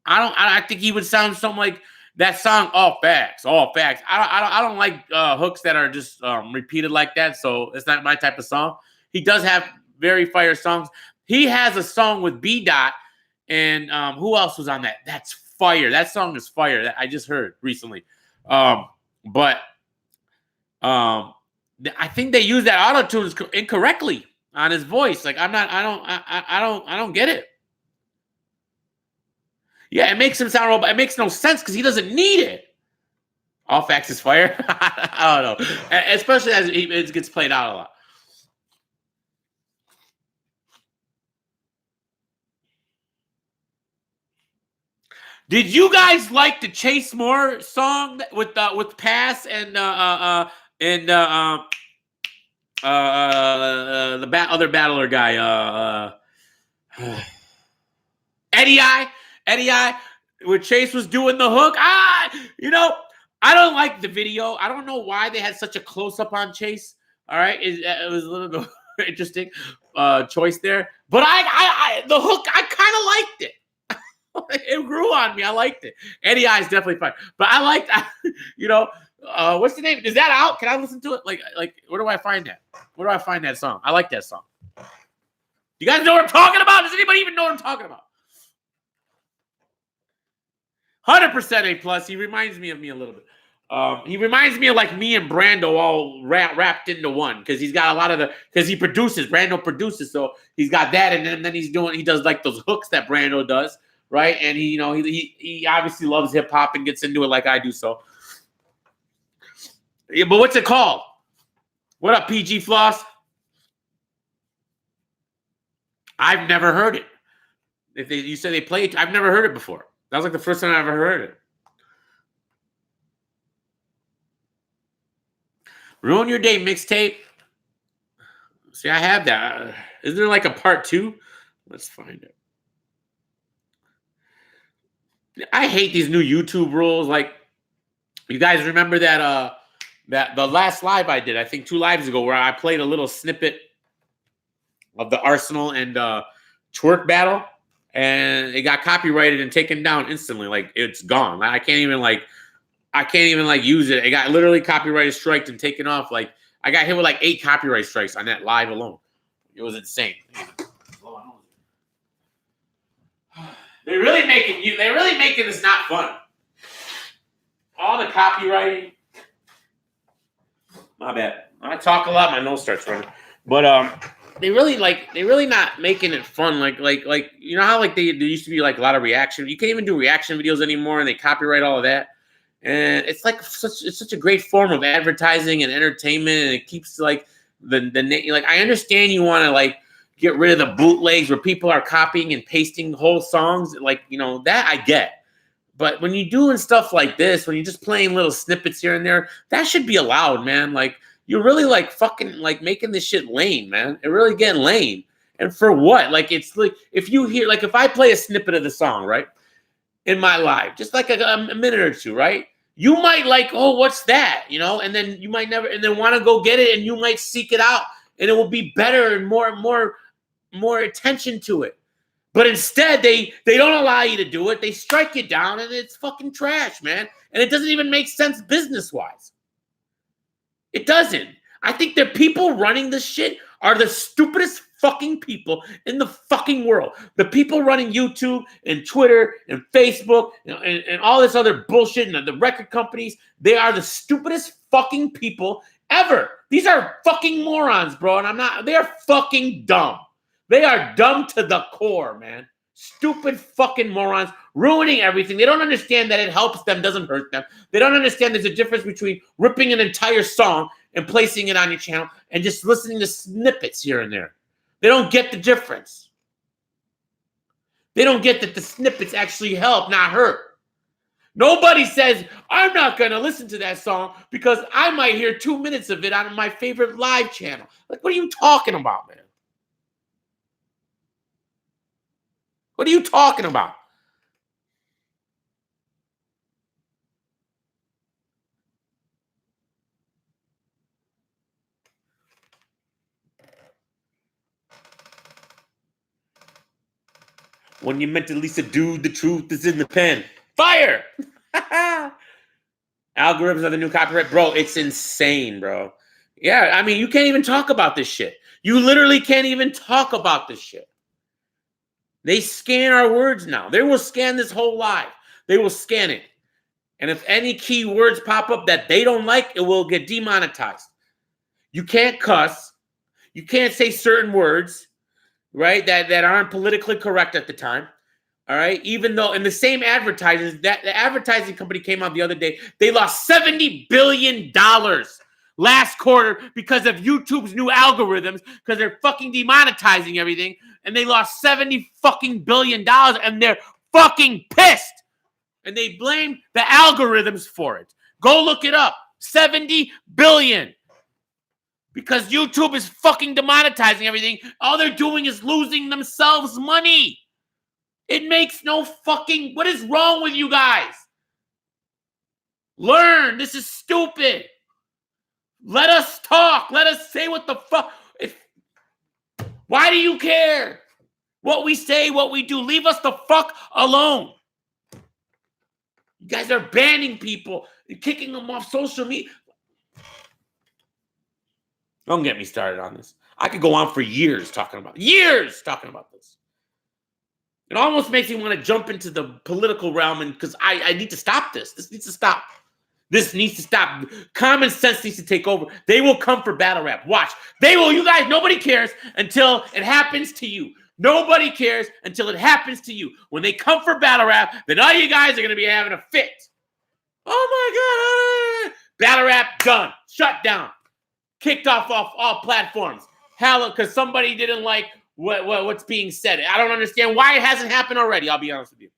I think he would sound something like that song, All Facts. I don't like hooks that are just repeated like that, so it's not my type of song. He does have very fire songs. He has a song with B Dot, and who else was on that? That's fire. That song is fire. That I just heard recently. But I think they use that auto-tune incorrectly on his voice. Like I don't get it. Yeah, it makes him sound robot. It makes no sense because he doesn't need it. All Facts is fire. I don't know, especially as it gets played out a lot. Did you guys like the Chase Moore song with Pass and the other battler guy, Eddie I, where Chase was doing the hook? I don't like the video. I don't know why they had such a close up on Chase. All right, it was a little bit interesting choice there, but I the hook I kind of liked it. It grew on me. I liked it. Eddie I is definitely fine, but I liked, what's the name? Is that out? Can I listen to it? Like, where do I find that? Where do I find that song? I like that song. You guys know what I'm talking about? Does anybody even know what I'm talking about? 100% A plus. He reminds me of me a little bit. He reminds me of like me and Brando all wrapped into one because he's got a lot of because he produces. Brando produces, so he's got that, and then he does like those hooks that Brando does. Right, and he obviously loves hip hop and gets into it like I do. So, yeah, but what's it called? What up, PG Floss? I've never heard it. You said they play it, I've never heard it before. That was like the first time I ever heard it. Ruin Your Day mixtape. See, I have that. Is there like a part 2? Let's find it. I hate these new YouTube rules. Like, you guys remember that the last live I did, I think 2 lives ago, where I played a little snippet of the Arsenal and Twerk battle, and it got copyrighted and taken down instantly. Like, it's gone. I can't even use it. It got literally copyrighted striked and taken off. Like, I got hit with like 8 copyright strikes on that live alone. It was insane. They're really making this not fun. All the copywriting. My bad. I talk a lot, my nose starts running. But they really not making it fun. Like you know how like there used to be like a lot of reaction. You can't even do reaction videos anymore, and they copyright all of that. And it's like such a great form of advertising and entertainment, and it keeps like like I understand you want to like get rid of the bootlegs where people are copying and pasting whole songs, like, that I get. But when you're doing stuff like this, when you're just playing little snippets here and there, that should be allowed, man. Like, you're really like fucking like making this shit lame, man. It really getting lame. And for what? Like, it's like if you hear, like, if I play a snippet of the song, right, in my live, just like a minute or two, right, you might like, oh, what's that? And then you might never, and then want to go get it, and you might seek it out, and it will be better and more attention to it. But instead, they don't allow you to do it. They strike you down, and it's fucking trash, man. And it doesn't even make sense business-wise. It doesn't. I think the people running this shit are the stupidest fucking people in the fucking world. The people running YouTube and Twitter and Facebook and all this other bullshit and the record companies, they are the stupidest fucking people ever. These are fucking morons, bro. And they're fucking dumb. They are dumb to the core, man. Stupid fucking morons, ruining everything. They don't understand that it helps them, doesn't hurt them. They don't understand there's a difference between ripping an entire song and placing it on your channel and just listening to snippets here and there. They don't get the difference. They don't get that the snippets actually help, not hurt. Nobody says, I'm not going to listen to that song because I might hear 2 minutes of it on my favorite live channel. Like, what are you talking about, man? What are you talking about? When you're mentally subdued, the truth is in the pen. Fire! Algorithms are the new copyright. Bro, it's insane, bro. Yeah, I mean, you can't even talk about this shit. You literally can't even talk about this shit. They scan our words now. They will scan this whole live. They will scan it. And if any key words pop up that they don't like, it will get demonetized. You can't cuss. You can't say certain words, right, that aren't politically correct at the time. All right? Even though in the same advertisers, that the advertising company came out the other day, they lost $70 billion last quarter because of YouTube's new algorithms, because they're fucking demonetizing everything, and they lost $70 fucking billion, and they're fucking pissed. And they blame the algorithms for it. Go look it up. 70 billion. Because YouTube is fucking demonetizing everything. All they're doing is losing themselves money. It makes no fucking... What is wrong with you guys? Learn. This is stupid. Let us talk. Let us say what the fuck... Why do you care? What we say, what we do. Leave us the fuck alone. You guys are banning people and kicking them off social media. Don't get me started on this. I could go on for years talking about this. It almost makes me want to jump into the political realm, and because I need to stop this. This needs to stop. This needs to stop. Common sense needs to take over. They will come for battle rap. Watch. They will. You guys, nobody cares until it happens to you. Nobody cares until it happens to you. When they come for battle rap, then all you guys are going to be having a fit. Oh my God. Battle rap done. Shut down. Kicked off all platforms. Hell, because somebody didn't like what's being said. I don't understand why it hasn't happened already. I'll be honest with you.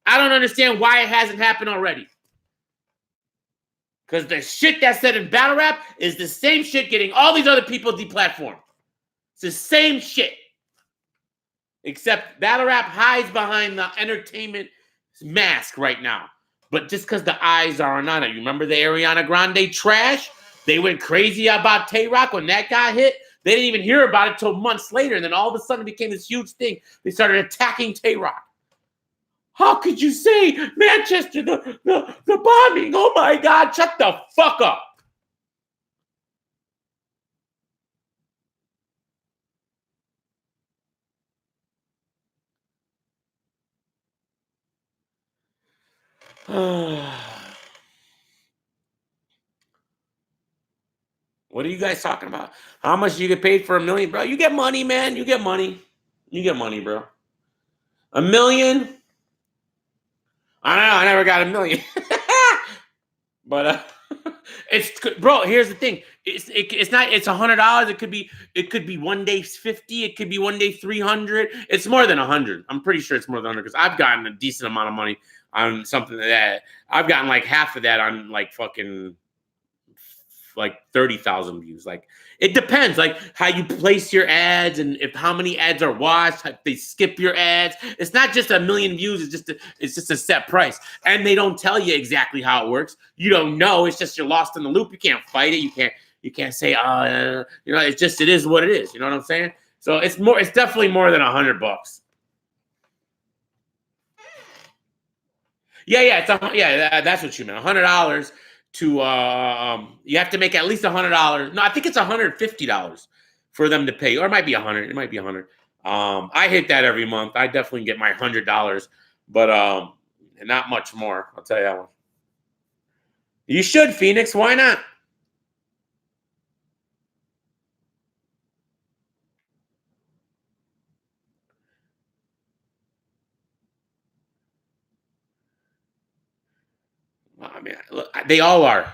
I don't understand why it hasn't happened already. Because the shit that's said in battle rap is the same shit getting all these other people deplatformed. It's the same shit. Except battle rap hides behind the entertainment mask right now. But just because the eyes are on it. You remember the Ariana Grande trash? They went crazy about Tay-Rock when that got hit. They didn't even hear about it till months later. And then all of a sudden it became this huge thing. They started attacking Tay-Rock. How could you say Manchester, the bombing? Oh my God, shut the fuck up. What are you guys talking about? How much do you get paid for $1 million, bro? You get money, man. You get money. You get money, bro. $1 million? I don't know. I never got $1 million. But it's, bro, here's the thing. It's not, it's $100. It could be one day 50. It could be one day 300. It's more than 100. I'm pretty sure it's more than 100 because I've gotten a decent amount of money on something that I've gotten like half of that on like fucking like 30,000 views. Like it depends, like how you place your ads and if how many ads are watched. If they skip your ads, it's not just 1 million views. It's just a set price, and they don't tell you exactly how it works. You don't know. It's just you're lost in the loop. You can't fight it. You can't say it is what it is. You know what I'm saying? So it's definitely more than $100. Yeah, that's what you meant. $100 to you have to make at least $100. No, I think it's $150 for them to pay, or it might be 100. It might be 100. I hit that every month. I definitely get my $100, but not much more. I'll tell you that one. You should, Phoenix. Why not? I mean, look, they all are.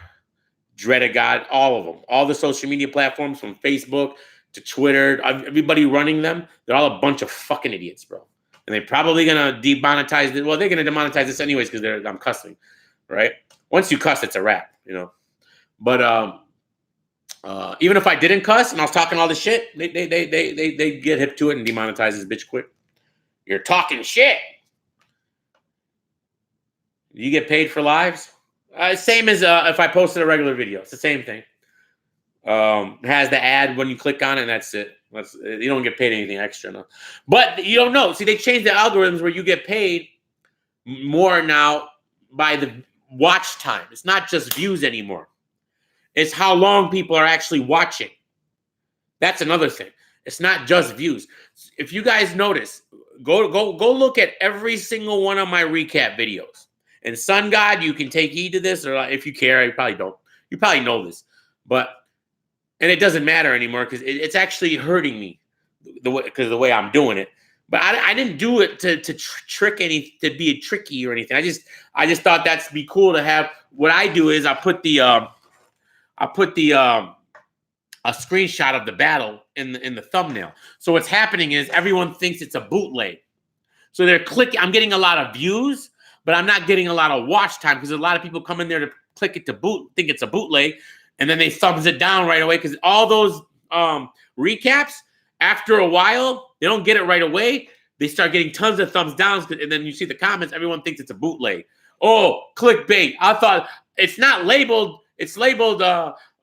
Dread of God, all of them. All the social media platforms from Facebook to Twitter, everybody running them, they're all a bunch of fucking idiots, bro. And they're probably going to demonetize it. Well, they're going to demonetize this anyways because I'm cussing, right? Once you cuss, it's a wrap, you know. But even if I didn't cuss and I was talking all this shit, they get hip to it and demonetize this bitch quick. You're talking shit. You get paid for lives? Same as if I posted a regular video. It's the same thing. It has the ad when you click on it, and that's it. You don't get paid anything extra. No. But you don't know. See, they changed the algorithms where you get paid more now by the watch time. It's not just views anymore. It's how long people are actually watching. That's another thing. It's not just views. If you guys notice, go look at every single one of my recap videos. And Sun God, you can take heed to this, or if you care, you probably don't. You probably know this, and it doesn't matter anymore because it's actually hurting me because of the way I'm doing it. But I didn't do it to be tricky or anything. I just thought that'd be cool to have. What I do is I put a screenshot of the battle in the thumbnail. So what's happening is everyone thinks it's a bootleg. So they're clicking. I'm getting a lot of views, but I'm not getting a lot of watch time because a lot of people come in there to click it to think it's a bootleg, and then they thumbs it down right away because all those recaps, after a while, they don't get it right away. They start getting tons of thumbs downs, and then you see the comments, everyone thinks it's a bootleg. Oh, clickbait. I thought it's not labeled, it's labeled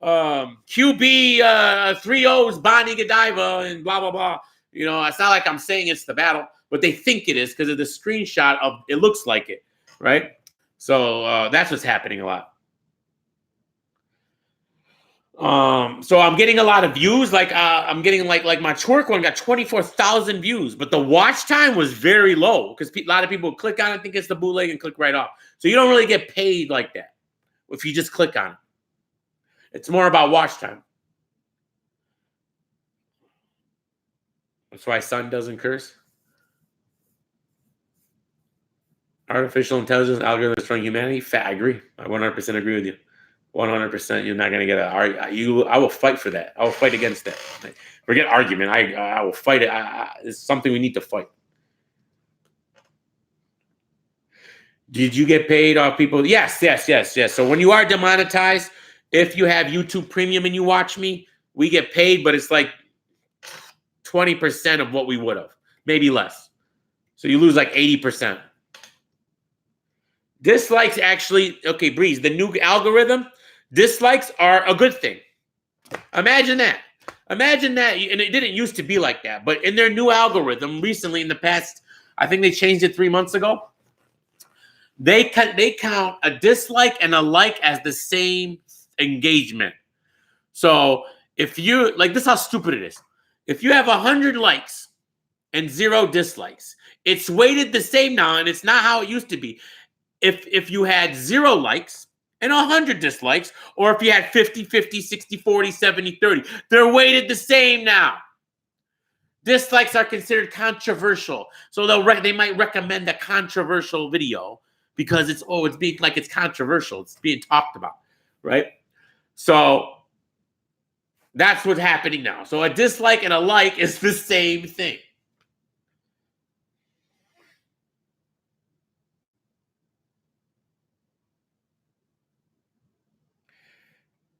QB 3 O's Bonnie Godiva and blah, blah, blah. You know, it's not like I'm saying it's the battle, but they think it is because of the screenshot of it looks like it, right? So that's what's happening a lot. So I'm getting a lot of views. Like I'm getting like my twerk one got 24,000 views, but the watch time was very low because a lot of people click on it, think it's the bootleg, and click right off. So you don't really get paid like that if you just click on it. It's more about watch time. That's why Sun doesn't curse. Artificial intelligence algorithms destroying humanity. I agree. I 100% agree with you. 100%. You're not going to get I will fight for that. I will fight against that. Forget argument. I will fight it. It's something we need to fight. Did you get paid off people? Yes. So when you are demonetized, if you have YouTube Premium and you watch me, we get paid, but it's like 20% of what we would have, maybe less. So you lose like 80%. Dislikes actually, okay, Breeze, the new algorithm, dislikes are a good thing. Imagine that. Imagine that, and it didn't used to be like that, but in their new algorithm recently in the past, I think they changed it 3 months ago, they count a dislike and a like as the same engagement. So if you, like this is how stupid it is. If you have 100 likes and 0 dislikes, it's weighted the same now, and it's not how it used to be. If you had 0 likes and 100 dislikes, or if you had 50, 50, 60, 40, 70, 30, they're weighted the same now. Dislikes are considered controversial. So they might recommend a controversial video because it's being like it's controversial. It's being talked about, right? So that's what's happening now. So a dislike and a like is the same thing.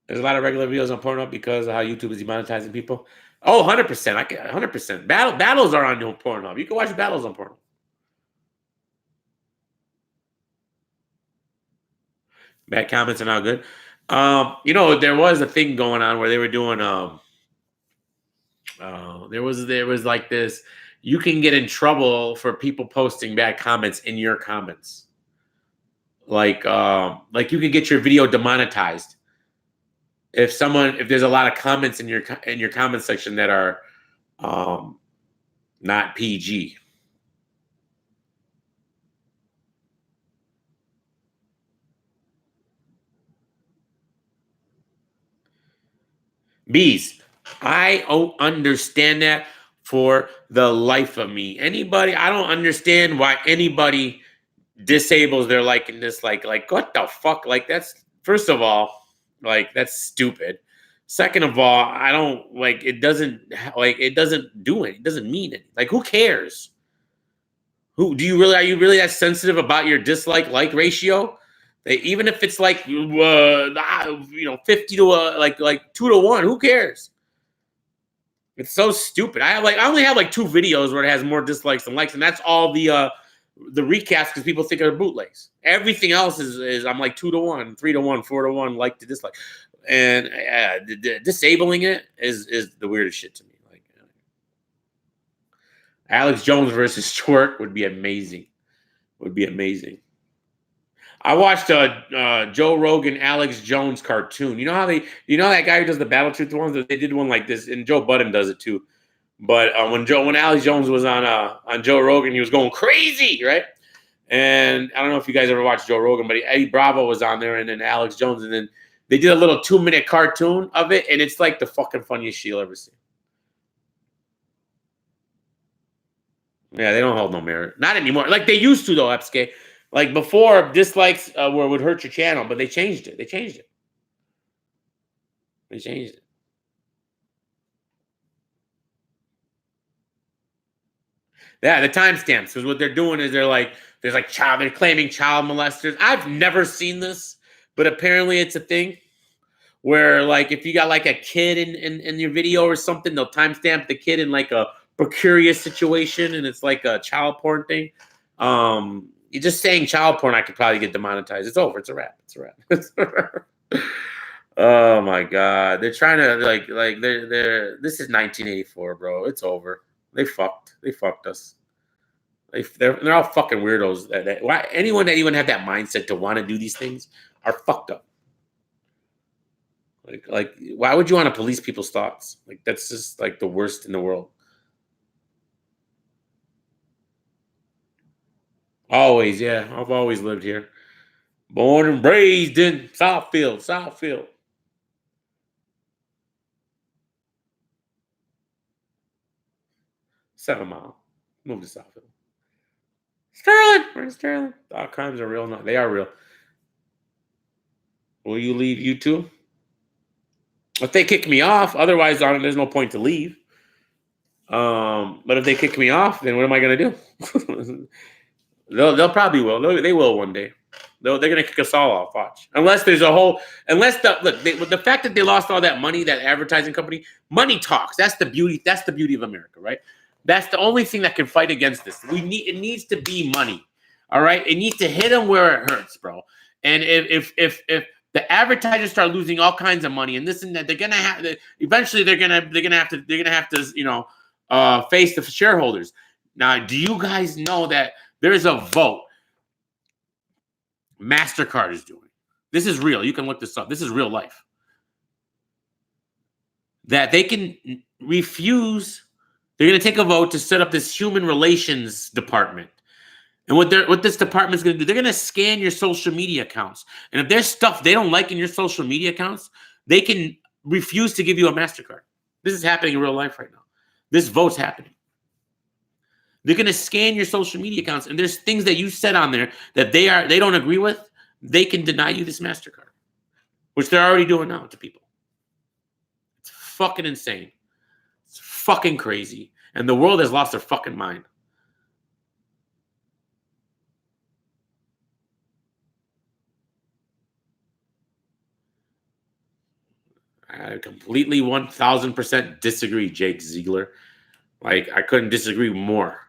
There's a lot of regular videos on Pornhub because of how YouTube is demonetizing people. Oh, 100%. I can 100%. Battles are on Pornhub. You can watch battles on Pornhub. Bad comments are not good. You know, there was a thing going on where they were doing there was like this, you can get in trouble for people posting bad comments in your comments. Like you can get your video demonetized if there's a lot of comments in your comment section that are not PG. Bees, I don't understand that for the life of me. I don't understand why anybody disables their like and dislike. Like, what the fuck? Like, that's, first of all, like, that's stupid. Second of all, I don't like, it doesn't do it. It doesn't mean it. Like, who cares? Are you really that sensitive about your dislike ratio? Even if it's like 50 to like 2 to 1, who cares? It's so stupid. I only have like 2 videos where it has more dislikes than likes, and that's all the recaps because people think they're bootlegs. Everything else is I'm like 2 to 1, 3 to 1, 4 to 1, like to dislike, and disabling it is the weirdest shit to me. Like Alex Jones versus Twerk would be amazing. I watched Joe Rogan, Alex Jones cartoon. You know that guy who does the Battle Truth ones? They did one like this, and Joe Budden does it too. But when Alex Jones was on Joe Rogan, he was going crazy, right? And I don't know if you guys ever watched Joe Rogan, but Eddie Bravo was on there, and then Alex Jones, and then they did a little 2-minute cartoon of it, and it's like the fucking funniest shit you'll ever see. Yeah, they don't hold no merit. Not anymore. Like they used to, though, Epske. Like before, dislikes would hurt your channel, but they changed it. Yeah, the timestamps. Because what they're doing is they're like, There's like they're claiming child molesters. I've never seen this, but apparently it's a thing where like if you got like a kid in your video or something, they'll timestamp the kid in like a precarious situation, and it's like a child porn thing. You're just saying child porn, I could probably get demonetized. It's over. It's a wrap. It's a wrap. It's a wrap. Oh my god, they're trying to like they're this is 1984, bro. It's over. They fucked us. They're all fucking weirdos. Why anyone that even have that mindset to want to do these things are fucked up. Like why would you want to police people's thoughts? Like that's just like the worst in the world. Always, yeah. I've always lived here. Born and raised in Southfield. 7 Mile. Move to Southfield. Sterling. We're in Sterling. Thought crimes are real. No, they are real. Will you leave YouTube? If they kick me off, otherwise there's no point to leave. But if they kick me off, then what am I gonna do? They'll probably will. They will one day. They're gonna kick us all off. Watch. Unless there's a whole. The fact that they lost all that money, that advertising company, money talks. That's the beauty. That's the beauty of America, right? That's the only thing that can fight against this. It needs to be money. All right. It needs to hit them where it hurts, bro. And if the advertisers start losing all kinds of money and this and that, they're gonna have to eventually they're gonna have to face the shareholders. Now, do you guys know that there is a vote MasterCard is doing? This is real. You can look this up. This is real life. That they can refuse. They're going to take a vote to set up this human relations department. And what this department is going to do, they're going to scan your social media accounts. And if there's stuff they don't like in your social media accounts, they can refuse to give you a MasterCard. This is happening in real life right now. This vote's happening. They're going to scan your social media accounts, and there's things that you said on there that they don't agree with. They can deny you this MasterCard, which they're already doing now to people. It's fucking insane. It's fucking crazy. And the world has lost their fucking mind. I completely 1000% disagree, Jake Ziegler. Like, I couldn't disagree more.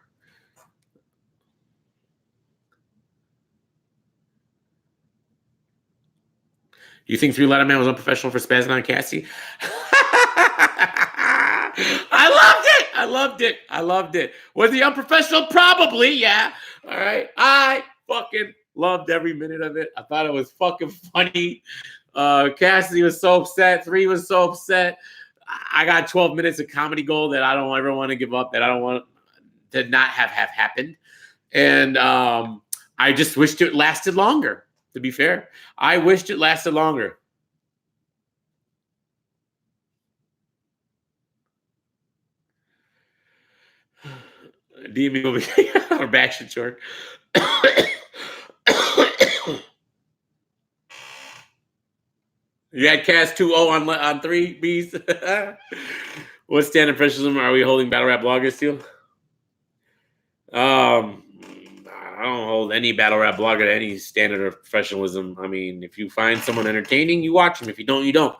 You think Three Letter Man was unprofessional for spazzing on Cassie? I loved it. Was he unprofessional? Probably, yeah. All right. I fucking loved every minute of it. I thought it was fucking funny. Cassidy was so upset. 3 was so upset. I got 12 minutes of comedy gold that I don't ever want to give up, that I don't want to not have happened. And I just wished it lasted longer, to be fair. I wished it lasted longer. DME will be or back should short. You had Cass 2-0 on 3 Bs. What standard professionalism are we holding battle rap bloggers to? I don't hold any battle rap blogger to any standard of professionalism. I mean, if you find someone entertaining, you watch them. If you don't, you don't.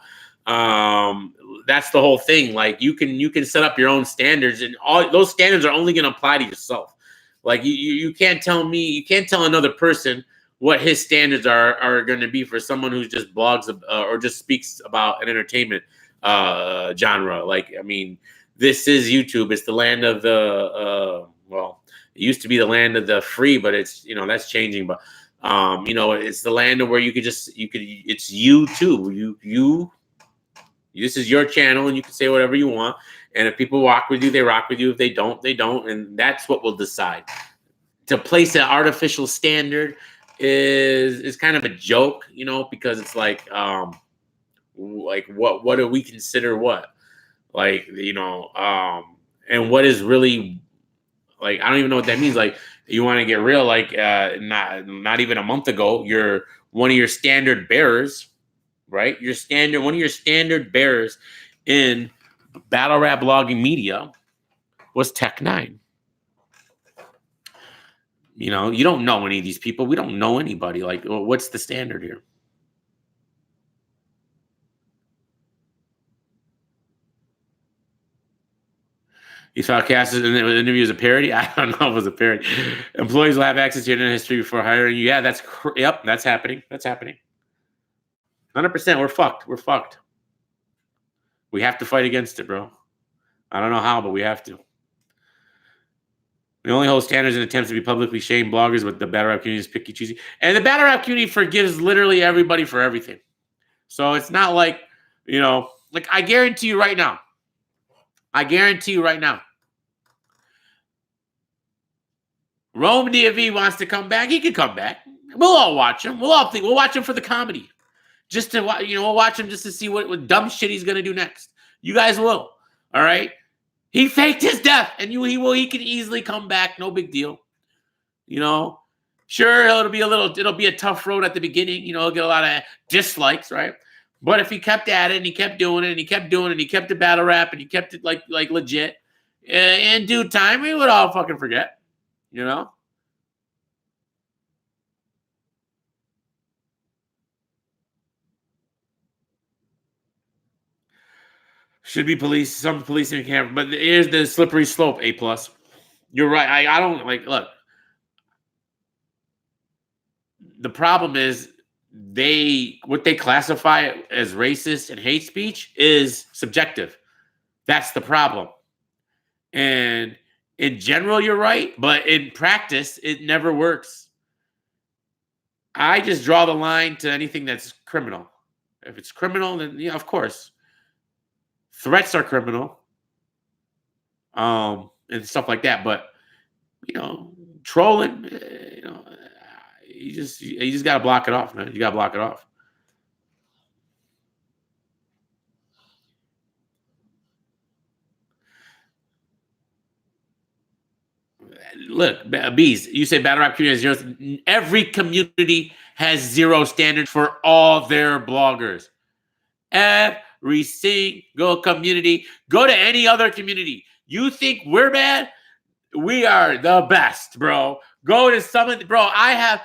That's the whole thing. Like you can set up your own standards, and all those standards are only going to apply to yourself. Like you can't tell me, you can't tell another person what his standards are going to be for someone who just blogs or just speaks about an entertainment genre. Like, I mean, this is YouTube. It's the land of the it used to be the land of the free, but it's that's changing. But it's the land of where it's YouTube. You this is your channel, and you can say whatever you want. And if people rock with you, they rock with you. If they don't, they don't. And that's what will decide. To place an artificial standard is kind of a joke, because it's like what do we consider what? Like, and what is really, like, I don't even know what that means. Like, you want to get real, like, not even a month ago, one of your standard bearers, right? One of your standard bearers in battle rap blogging media was Tech 9. You know, you don't know any of these people. We don't know anybody. Like, what's the standard here? You saw cast in the interview as a parody? I don't know if it was a parody. Employees will have access to your internet history before hiring you. Yeah, yep, that's happening. That's happening. 100%. We're fucked. We're fucked. We have to fight against it, bro. I don't know how, but we have to. We only hold standards in attempts to be publicly shame bloggers, but the battle rap community is picky, choosy. And the battle rap community forgives literally everybody for everything. So it's not like, you know, like I guarantee you right now. Rome DFV wants to come back. He can come back. We'll all watch him. We'll watch him for the comedy. Just to, you know, we'll watch him just to see what dumb shit he's going to do next. You guys will. All right? He faked his death, and he can easily come back. No big deal. You know? Sure, it'll be a tough road at the beginning. You know, he'll get a lot of dislikes, right? But if he kept at it and he kept doing it and he kept doing it and he kept the battle rap and he kept it like legit, in due time, we would all fucking forget. You know? Should be police. Some policing can't. But here's the slippery slope. A+. You're right. I don't like. Look. The problem is what they classify as racist and hate speech is subjective. That's the problem. And in general, you're right, but in practice, it never works. I just draw the line to anything that's criminal. If it's criminal, then yeah, of course. Threats are criminal. And stuff like that. But you know, trolling, you know, you just gotta block it off, man. You gotta block it off. Look, Bees, you say battle rap community has zero. Every community has zero standards for all their bloggers. Every single community. Go to any other community. You think we're bad? We are the best, bro. Go to someone, bro. I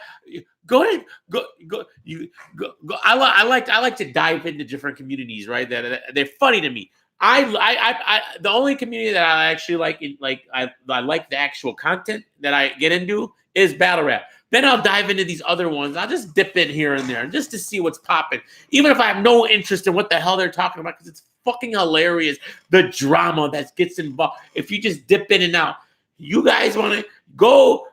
like to dive into different communities, right? That they're funny to me. The only community that I actually I like the actual content that I get into is battle rap. Then I'll dive into these other ones. I'll just dip in here and there just to see what's popping, even if I have no interest in what the hell they're talking about, because it's fucking hilarious, the drama that gets involved. If you just dip in and out, you guys want to go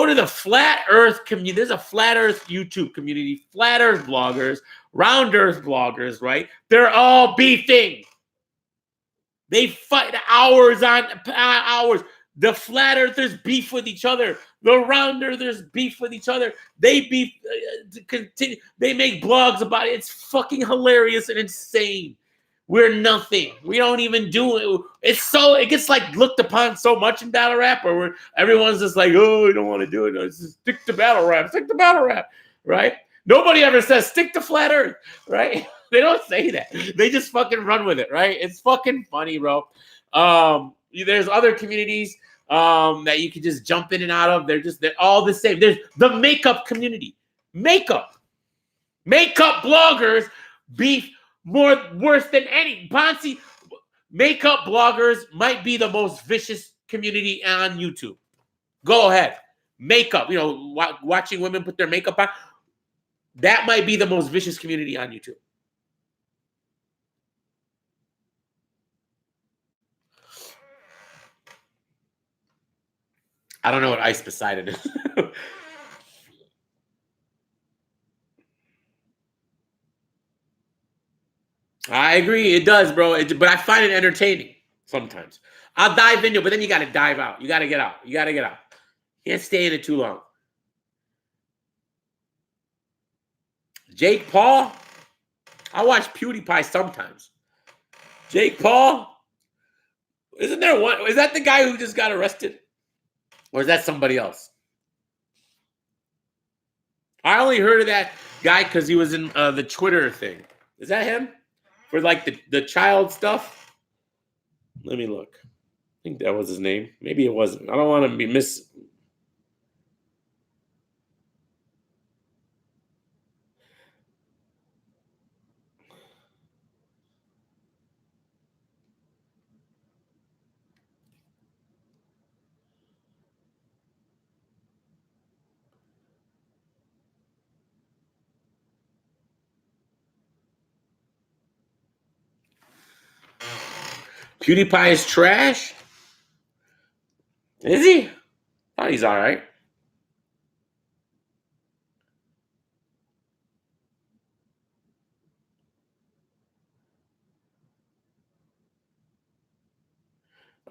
to the flat Earth community. There's a flat Earth YouTube community, flat Earth bloggers, round Earth bloggers, right? They're all beefing. They fight hours on hours. The flat earthers beef with each other. The round earthers beef with each other. They beef, continue. They make blogs about it. It's fucking hilarious and insane. We're nothing. We don't even do it. It gets like looked upon so much in battle rap, or everyone's just like, oh, we don't want to do it. No, just stick to battle rap. Stick to battle rap, right? Nobody ever says stick to flat earth, right? They don't say that. They just fucking run with it, right? It's fucking funny, bro. There's other communities that you can just jump in and out of. They're all the same. There's the makeup community. Makeup bloggers beef worse than any. Ponzi makeup bloggers might be the most vicious community on YouTube. Go ahead. Makeup, you know, watching women put their makeup on. That might be the most vicious community on YouTube. I don't know what Ice Poseidon is. I agree. It does, bro. But I find it entertaining sometimes. I'll dive into it, but then you got to dive out. You got to get out. You can't stay in it too long. Jake Paul. I watch PewDiePie sometimes. Jake Paul. Isn't there one? Is that the guy who just got arrested? Or is that somebody else? I only heard of that guy because he was in the Twitter thing. Is that him? For like the child stuff? Let me look. I think that was his name. Maybe it wasn't. I don't want to be PewDiePie is trash? Is he? Thought he's all right.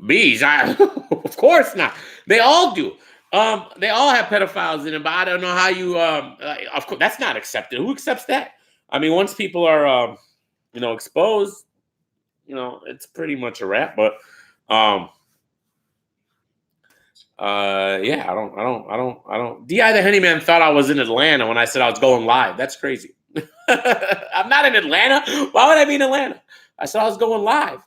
Bees, of course not. They all do. They all have pedophiles in it, but I don't know how you. Of course, that's not accepted. Who accepts that? I mean, once people are, exposed, it's pretty much a wrap. But, yeah, I don't. Di the Hennyman thought I was in Atlanta when I said I was going live. That's crazy. I'm not in Atlanta. Why would I be in Atlanta? I said I was going live.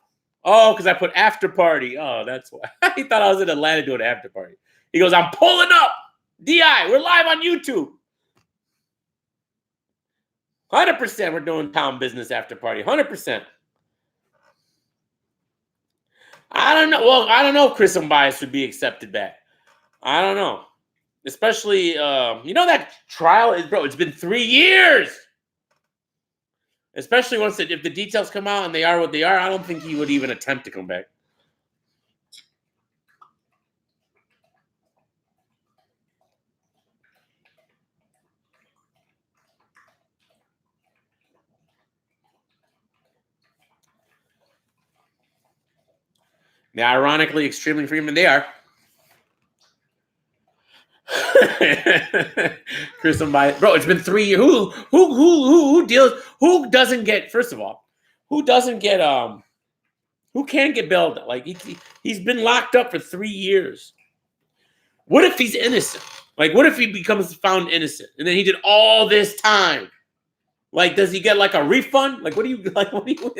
Oh, because I put after party. Oh, that's why. He thought I was in Atlanta doing an after party. He goes, I'm pulling up. DI, we're live on YouTube. 100% we're doing town business after party. 100%. I don't know. Well, I don't know if Chris Unbiased would be accepted back. I don't know. Especially, that trial is, bro, it's been 3 years. Especially if the details come out and they are what they are, I don't think he would even attempt to come back. They're ironically extremely freeman. They are. Chris Unbiased. Bro, it's been 3 years. Who deals? Who doesn't get? First of all, who doesn't get? Who can't get bailed? Like he's been locked up for 3 years. What if he's innocent? Like, what if he becomes found innocent and then he did all this time? Like, does he get like a refund? Like, what do you like? What do you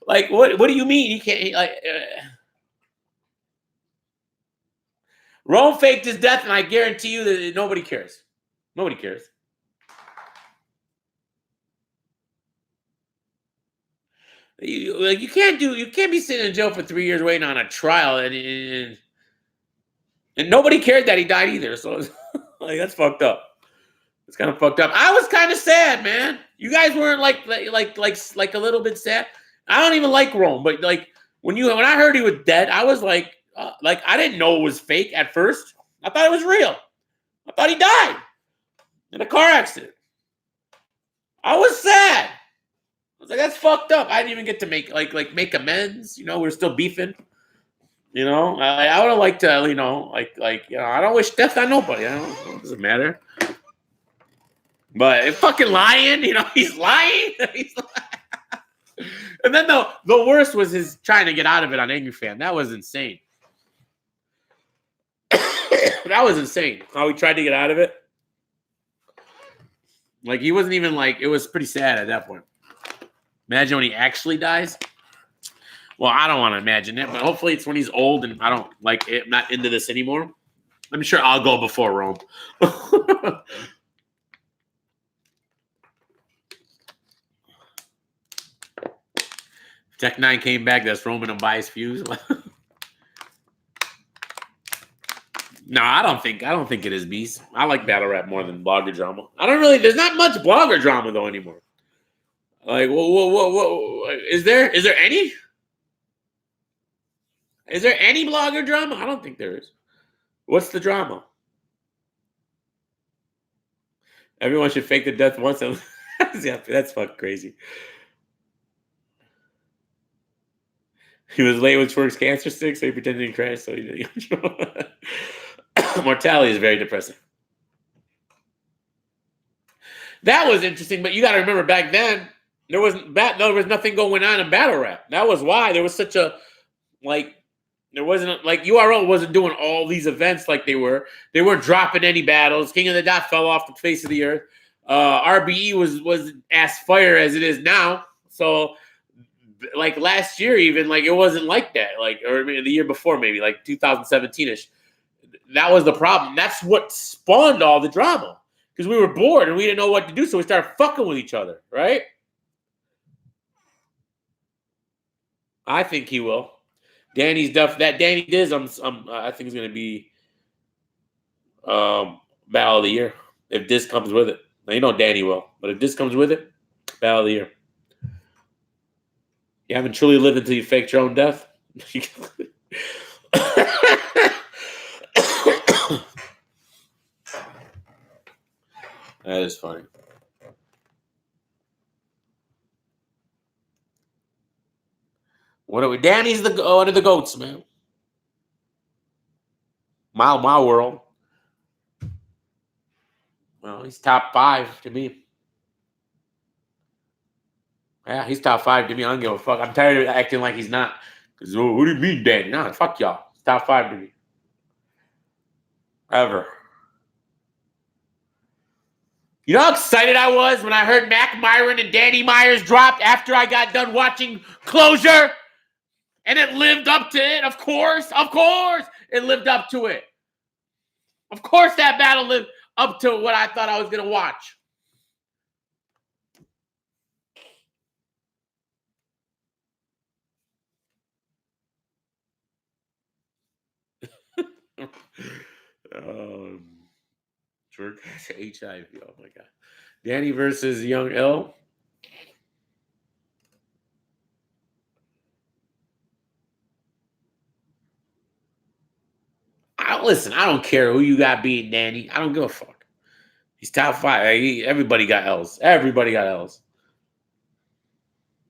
like? What do you mean he can't? Like, Rome faked his death, and I guarantee you that nobody cares. Nobody cares. You can't be sitting in jail for 3 years waiting on a trial, and nobody cared that he died either. So like that's fucked up. It's kind of fucked up. I was kind of sad, man. You guys weren't like a little bit sad. I don't even like Rome, but like when I heard he was dead, I was like I didn't know it was fake at first. I thought it was real. I thought he died in a car accident. I was sad. I was like, that's fucked up. I didn't even get to make amends. We're still beefing. I would have liked to, I don't wish death on nobody. It doesn't matter. But fucking lying, he's lying. And then the worst was his trying to get out of it on Angry Fan. That was insane. That was insane. How he tried to get out of it. Like he wasn't even it was pretty sad at that point. Imagine when he actually dies. Well, I don't want to imagine it, but hopefully it's when he's old and I'm not into this anymore. I'm sure I'll go before Rome. Tech 9 came back. That's Roman Unbiased Fuse. No, I don't think it is Beast. I like battle rap more than blogger drama. There's not much blogger drama though anymore. Like, what is there any? Is there any blogger drama? I don't think there is. What's the drama? Everyone should fake the death once. Yeah, that's fucking crazy. He was late with Twerk's cancer stick, so he pretended to crash. So he mortality is very depressing. That was interesting, but you got to remember back then there was nothing going on in battle rap. That was why there was such a there wasn't URL wasn't doing all these events like they were. They weren't dropping any battles. King of the Dot fell off the face of the earth. RBE was ass fire as it is now. So last year even it wasn't like that. Or maybe the year before, maybe 2017ish. That was the problem. That's what spawned all the drama. Because we were bored and we didn't know what to do, so we started fucking with each other, right? I think he will. Danny Diz, I think is going to be Battle of the Year if Diz comes with it. Now, Danny will, but if Diz comes with it, Battle of the Year. You haven't truly lived until you faked your own death. That is funny. What are we? Danny's one of the goats, man. My world. Well, he's top 5 to me. Yeah, he's top 5 to me. I don't give a fuck. I'm tired of acting like he's not. Because, what do you mean, Danny? Nah, fuck y'all. He's top 5 to me. Ever. You know how excited I was when I heard Mac Myron and Danny Myers dropped after I got done watching Closure? And it lived up to it, of course. Of course, it lived up to it. Of course, that battle lived up to what I thought I was going to watch. Jerk HIV. Oh my god. Danny versus Young L. Listen, I don't care who you got beating Danny. I don't give a fuck. He's top 5. Everybody got L's. Everybody got L's.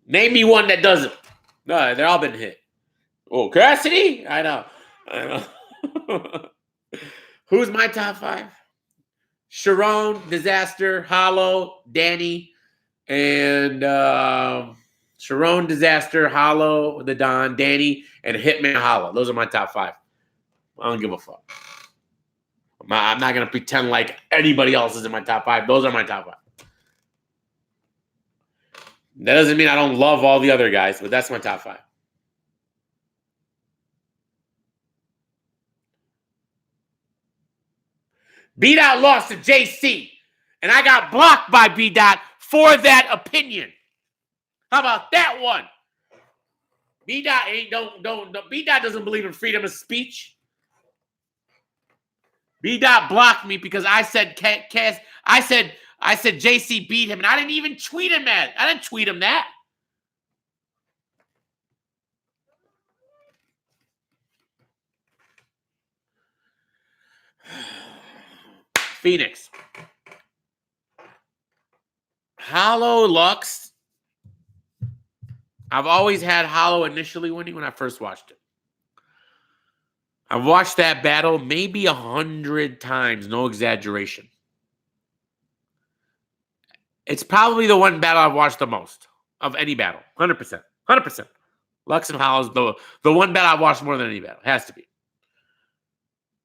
Name me one that doesn't. No, they're all been hit. Oh, Cassidy? I know. Who's my top 5? Sharon, Disaster, Hollow, Danny, and Sharon, Disaster, Hollow, the Don, Danny, and Hitman Hollow. Those are my top 5. I don't give a fuck. I'm not going to pretend like anybody else is in my top 5. Those are my top 5. That doesn't mean I don't love all the other guys, but that's my top 5. B-Dot lost to JC, and I got blocked by B-Dot for that opinion. How about that one? B-Dot B-Dot doesn't believe in freedom of speech. B-Dot blocked me because I said JC beat him, and I didn't even tweet him that. I didn't tweet him that. Phoenix. Hollow Lux. I've always had Hollow initially winning when I first watched it. I've watched that battle maybe 100 times, no exaggeration. It's probably the one battle I've watched the most of any battle. 100%. 100%. Lux and Hollow's the one battle I've watched more than any battle. It has to be.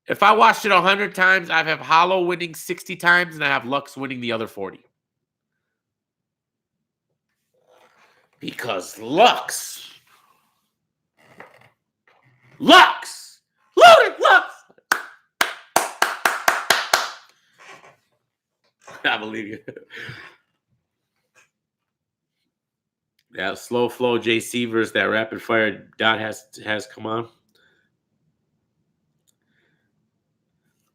If I watched it 100 times, I have Hollow winning 60 times, and I have Lux winning the other 40. Because Lux. Loaded Lux. I believe you. That slow flow JC versus that rapid fire Dot has come on.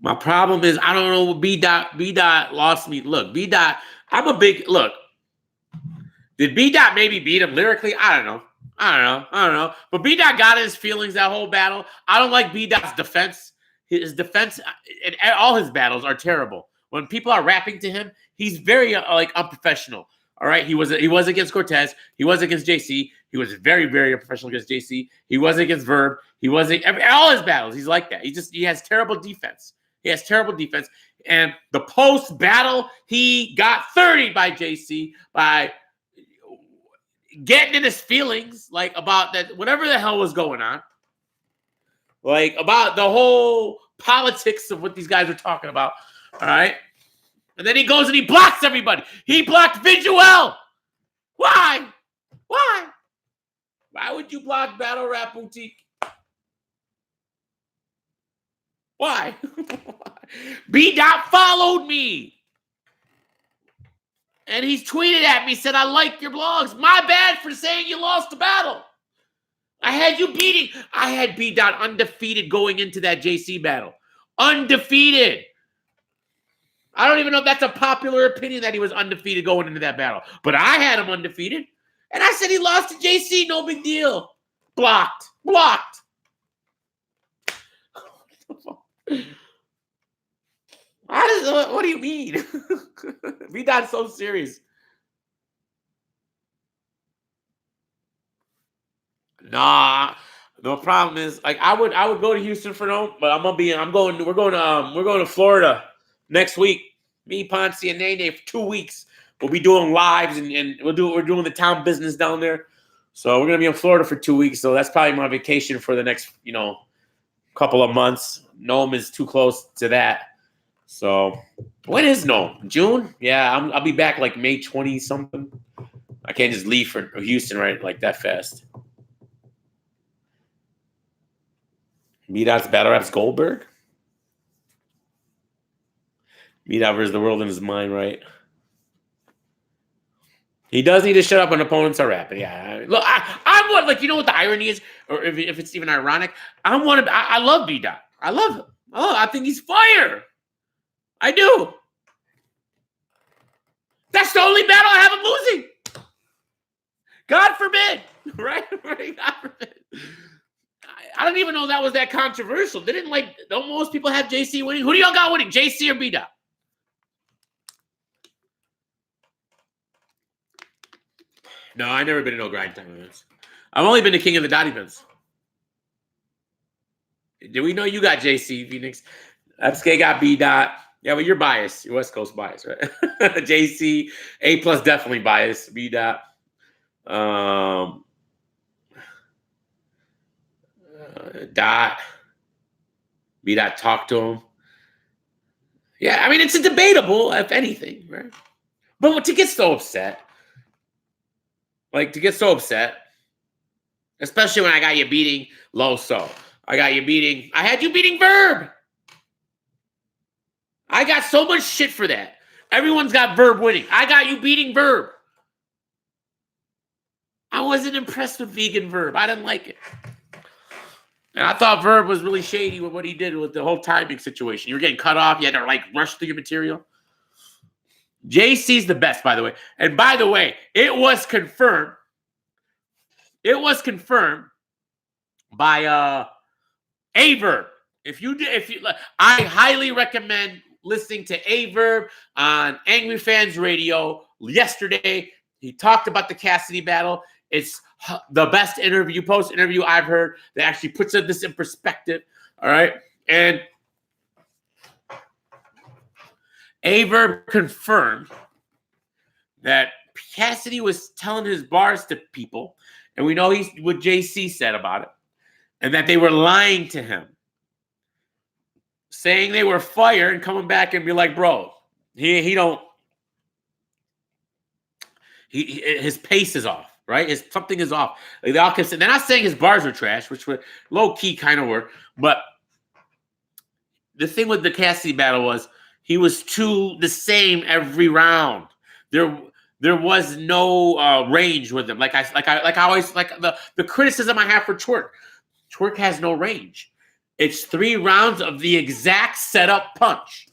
My problem is I don't know what B-Dot lost me. Look, B-Dot, I'm a big look. Did B-Dot maybe beat him lyrically? I don't know. But B-Dot got his feelings that whole battle. I don't like B-Dot's defense. His defense and all his battles are terrible. When people are rapping to him, he's very unprofessional. All right, he was against Cortez. He was against JC. He was very, very unprofessional against JC. He was against Verb. He was all his battles. He's like that. He has terrible defense. And the post battle, he got 30 by JC by getting in his feelings, like about that, whatever the hell was going on, like about the whole politics of what these guys were talking about. All right. And then he goes and he blocks everybody. He blocked Visual. Why? Why would you block Battle Rap Boutique? Why? B-Dot followed me. And he's tweeted at me, said, I like your blogs. My bad for saying you lost the battle. I had B-Dot undefeated going into that JC battle. Undefeated. I don't even know if that's a popular opinion that he was undefeated going into that battle. But I had him undefeated. And I said he lost to JC, no big deal. Blocked. Blocked. What do you mean? We not so serious. Nah. The problem is, like, I would go to Houston for no, but we're going to Florida next week. Me, Ponce, and Nene for 2 weeks. We'll be doing lives and we're doing the town business down there. So we're gonna be in Florida for 2 weeks. So that's probably my vacation for the next, couple of months. Nome is too close to that. So when is Nome? June? Yeah, I'll be back like May 20 something. I can't just leave for Houston right like that fast. B-Dot's battle raps Goldberg. B-Dot versus the world in his mind, right? He does need to shut up when opponents are rapping. Yeah, look, I'm one, like, you know what the irony is, or if it's even ironic. I love B-Dot. I love him. Oh, I think he's fire. I do. That's the only battle I have him losing. God forbid, right? God forbid. I don't even know that was that controversial. Don't most people have JC winning? Who do y'all got winning, JC or B-Dot? No, I've never been to no grind time events. I've only been to King of the Dot events. Do we know you got JC, Phoenix? FSK got B-Dot. Yeah, but you're biased. You're West Coast biased, right? JC, A+ definitely biased. B-Dot. Dot. B-Dot talk to him. Yeah, I mean, it's a debatable, if anything, right? But to get so upset, especially when I got you beating Loso. I had you beating Verb. I got so much shit for that. Everyone's got Verb winning. I got you beating Verb. I wasn't impressed with vegan Verb. I didn't like it. And I thought Verb was really shady with what he did with the whole timing situation. You were getting cut off. You had to, rush through your material. JC's the best, by the way. And by the way, it was confirmed. It was confirmed by Averb. I highly recommend listening to Averb on Angry Fans Radio yesterday. He talked about the Cassidy battle. It's the best post interview I've heard that actually puts this in perspective. All right. And Averb confirmed that Cassidy was telling his bars to people, and we know what JC said about it, and that they were lying to him, saying they were fire and coming back and be like, bro, his pace is off, right? Something is off. Like, they all kept saying, they're not saying his bars were trash, which were low key kind of were, but the thing with the Cassidy battle was he was the same every round. There was no range with him. Like I always the criticism I have for Twerk. Twerk has no range. It's 3 rounds of the exact setup punch.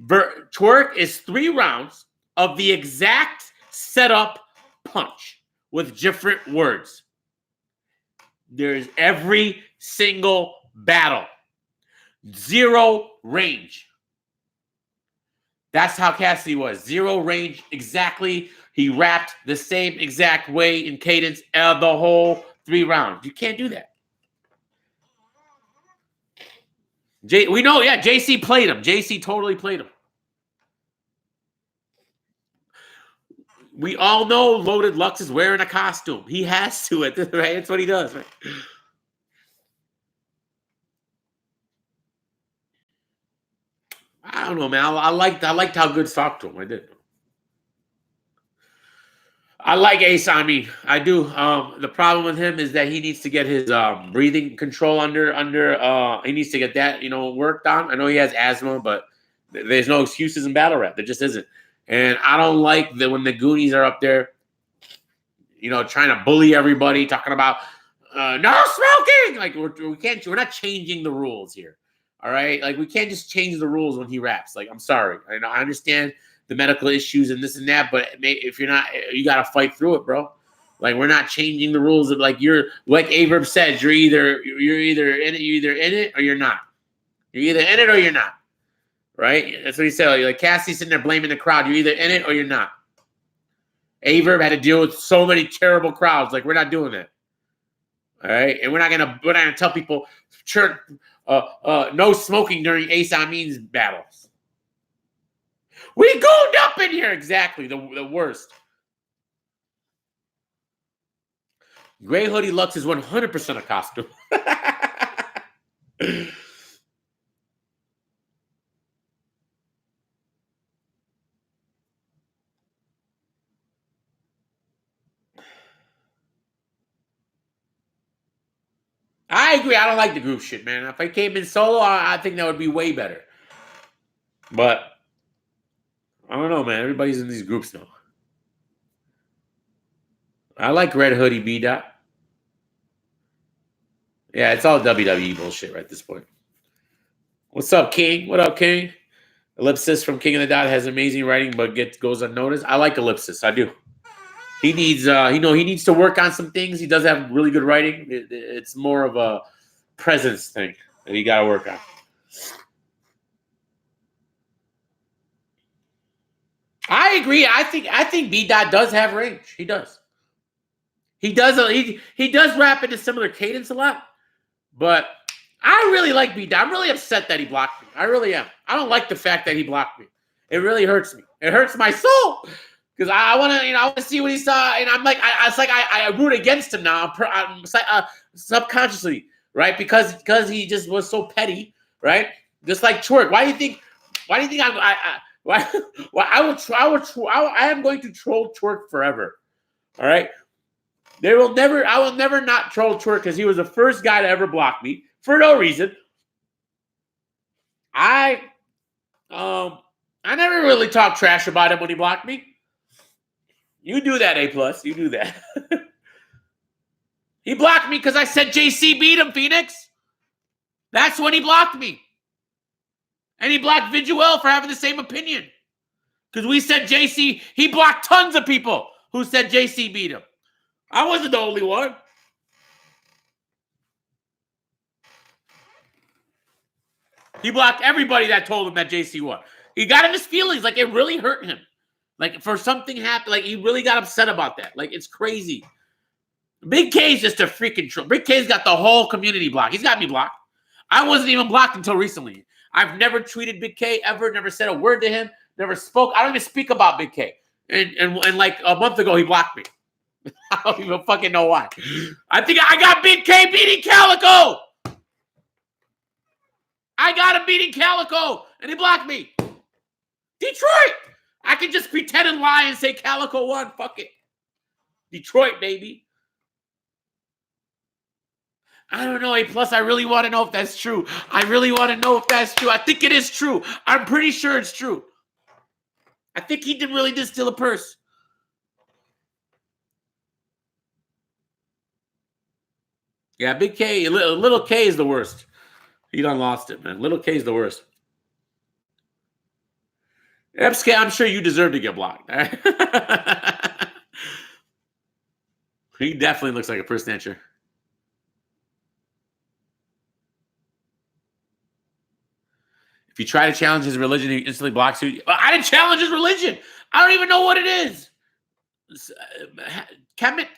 Twerk is 3 rounds of the exact setup punch with different words. There's every single battle. 0 range. That's how Cassidy was. 0 range exactly. He rapped the same exact way in cadence the whole 3 rounds. You can't do that. We know, yeah, JC played him. JC totally played him. We all know Loaded Lux is wearing a costume. He has to, right? That's what he does, right? I don't know, man. I liked how good talked to him. I did. I like Ace. I mean, I do. The problem with him is that he needs to get his breathing control under. He needs to get that, worked on. I know he has asthma, but there's no excuses in battle rap. There just isn't. And I don't like that when the Goonies are up there, trying to bully everybody, talking about no smoking. Like we're not changing the rules here. All right, like we can't just change the rules when he raps. Like, I'm sorry, I understand the medical issues and this and that. But if you're not, you got to fight through it, bro. Like, we're not changing the rules of, like, you're, like Averb said, you're either in it or you're not. You're either in it or you're not. Right? That's what he said. Like, Cassie's sitting there blaming the crowd. You're either in it or you're not. Averb had to deal with so many terrible crowds. Like, we're not doing that. All right? And we're not gonna tell people no smoking during Ace Amin's battles. We gooned up in here. Exactly. The worst. Gray Hoodie Lux is 100% a costume. I agree. I don't like the group shit, man. If I came in solo, I think that would be way better. But I don't know, man. Everybody's in these groups now. I like Red Hoodie B-Dot. Yeah, it's all WWE bullshit right at this point. What's up, King? What up, King? Ellipsis from King of the Dot has amazing writing, but goes unnoticed. I like Ellipsis. I do. He needs, he needs to work on some things. He does have really good writing. It's more of a presence thing that he got to work on. I agree. I think B-Dot does have range. He does. He does rap in a similar cadence a lot, but I really like B-Dot. I'm really upset that he blocked me. I really am. I don't like the fact that he blocked me. It really hurts me. It hurts my soul. Because I want to see what he saw, and I'm like, I root against him now, subconsciously, right? Because he just was so petty, right? Just like Twerk. Why do you think I am going to troll Twerk forever? All right, I will never not troll Twerk because he was the first guy to ever block me for no reason. I never really talked trash about him when he blocked me. You do that, A+. You do that. He blocked me because I said JC beat him, Phoenix. That's when he blocked me. And he blocked Viduel for having the same opinion. Because we said JC, he blocked tons of people who said JC beat him. I wasn't the only one. He blocked everybody that told him that JC won. He got in his feelings. Like, it really hurt him. Like, for something happened, like, he really got upset about that. Like, it's crazy. Big K's just a freaking troll. Big K's got the whole community blocked. He's got me blocked. I wasn't even blocked until recently. I've never tweeted Big K ever, never said a word to him, never spoke. I don't even speak about Big K. And like a month ago, he blocked me. I don't even fucking know why. I think I got Big K beating Calico. I got him beating Calico, and he blocked me. Detroit. I can just pretend and lie and say Calico won. Fuck it. Detroit, baby. I don't know, A+. I really want to know if that's true. I think it is true. I'm pretty sure it's true. I think he really did steal a purse. Yeah, Big K, Little K is the worst. He done lost it, man. Little K is the worst. Epske, I'm sure you deserve to get blocked. He definitely looks like a purse snatcher. If you try to challenge his religion, he instantly blocks you. I didn't challenge his religion. I don't even know what it is. Kemet.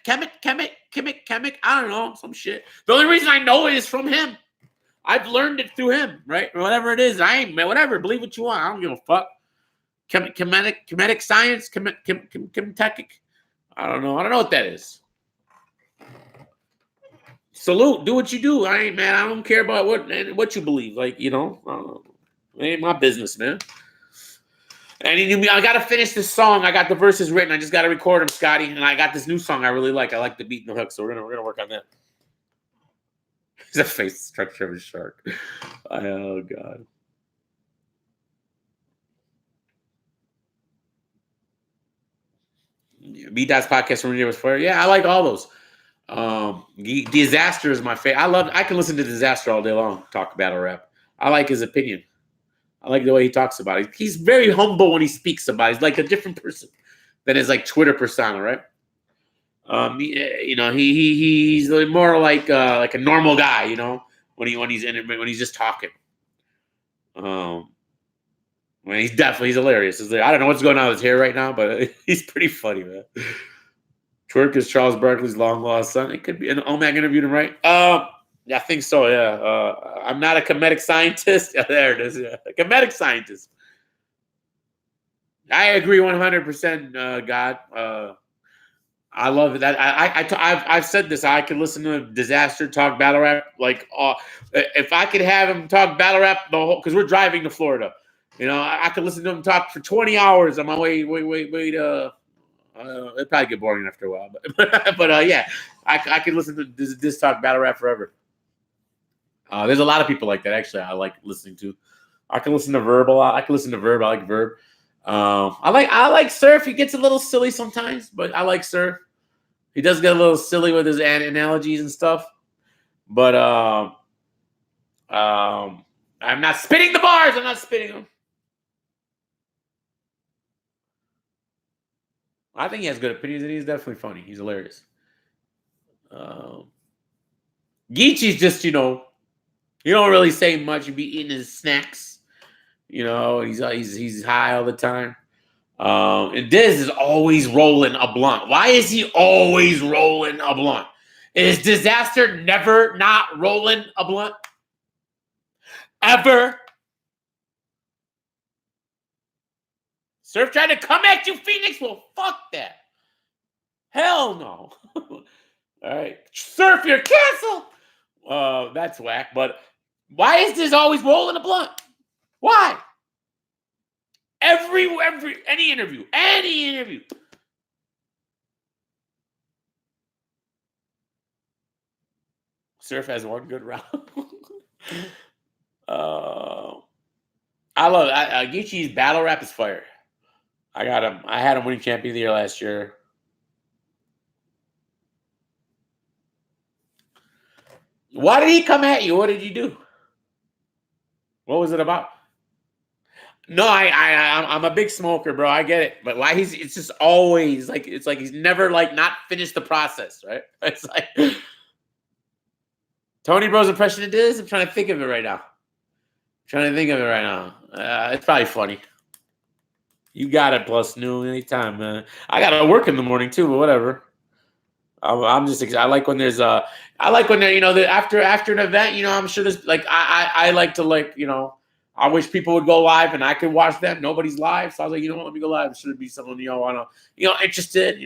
I don't know, some shit. The only reason I know it is from him. I've learned it through him, right? Whatever it is, whatever. Believe what you want. I don't give a fuck. Kemetic science, chemetic. I don't know. I don't know what that is. Salute. Do what you do. I don't care about what you believe. Like, I don't know. It ain't my business, man. And I got to finish this song. I got the verses written. I just got to record them, Scotty. And I got this new song I really like. I like the beat and the hook, so we're gonna work on that. He's a face structure of a shark. Oh God. B-Dot's podcast from was Fire. Yeah, I like all those. Disaster is my favorite. I can listen to Disaster all day long. Talk battle rap. I like his opinion. I like the way he talks about it. He's very humble when he speaks about it. He's like a different person than his like Twitter persona, right? He's more like a normal guy, when he's in it, when he's just talking. He's hilarious. I don't know what's going on with his hair right now, but he's pretty funny, man. Twerk is Charles Barkley's long lost son. It could be. And Omac interviewed him, right? Yeah, I think so. Yeah. I'm not a comedic scientist. Yeah, there it is. Yeah, a comedic scientist. I agree 100%. God. I love that. I've said this. I could listen to Disaster talk battle rap. Like, if I could have him talk battle rap the whole, because we're driving to Florida. I could listen to him talk for 20 hours on my way. It'd probably get boring after a while, but yeah, I could listen to this talk battle rap forever. There's a lot of people like that. Actually, I like listening to. I can listen to Verb a lot. I can listen to Verb. I like Verb. I like Surf. He gets a little silly sometimes, but I like Surf. He does get a little silly with his analogies and stuff. But I'm not spitting the bars. I'm not spitting them. I think he has good opinions, and he's definitely funny. He's hilarious. Geechee's just, you don't really say much. You be eating his snacks. He's high all the time. And Diz is always rolling a blunt. Why is he always rolling a blunt? Is Disaster never not rolling a blunt? Ever? Surf trying to come at you, Phoenix? Well, fuck that. Hell no. All right. Surf, you're canceled. That's whack. But why is Diz always rolling a blunt? Why? Any interview. Surf has one good round. I love it. Geechee's battle rap is fire. I got him. I had him winning champion of the year last year. Why did he come at you? What did you do? What was it about? No, I'm a big smoker, bro. I get it, but why it's just always like it's like he's never like not finished the process, right? It's like Tony Bro's impression of this. I'm trying to think of it right now. It's probably funny. You got it, plus noon anytime, man. I gotta work in the morning too, but whatever. I'm just I like when there's I like when there after an event, I'm sure there's like I like to I wish people would go live and I could watch them. Nobody's live, so I was like, let me go live. Should it be someone interested,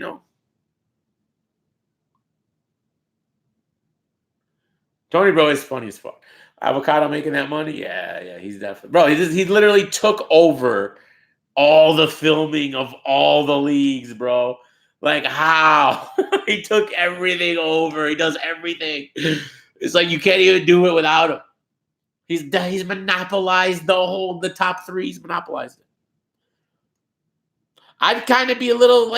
Tony Bro is funny as fuck. Avocado making that money, yeah, he's definitely bro. He literally took over all the filming of all the leagues, bro. Like how he took everything over. He does everything. It's like you can't even do it without him. He's monopolized the top three. He's monopolized it. I'd kind of be a little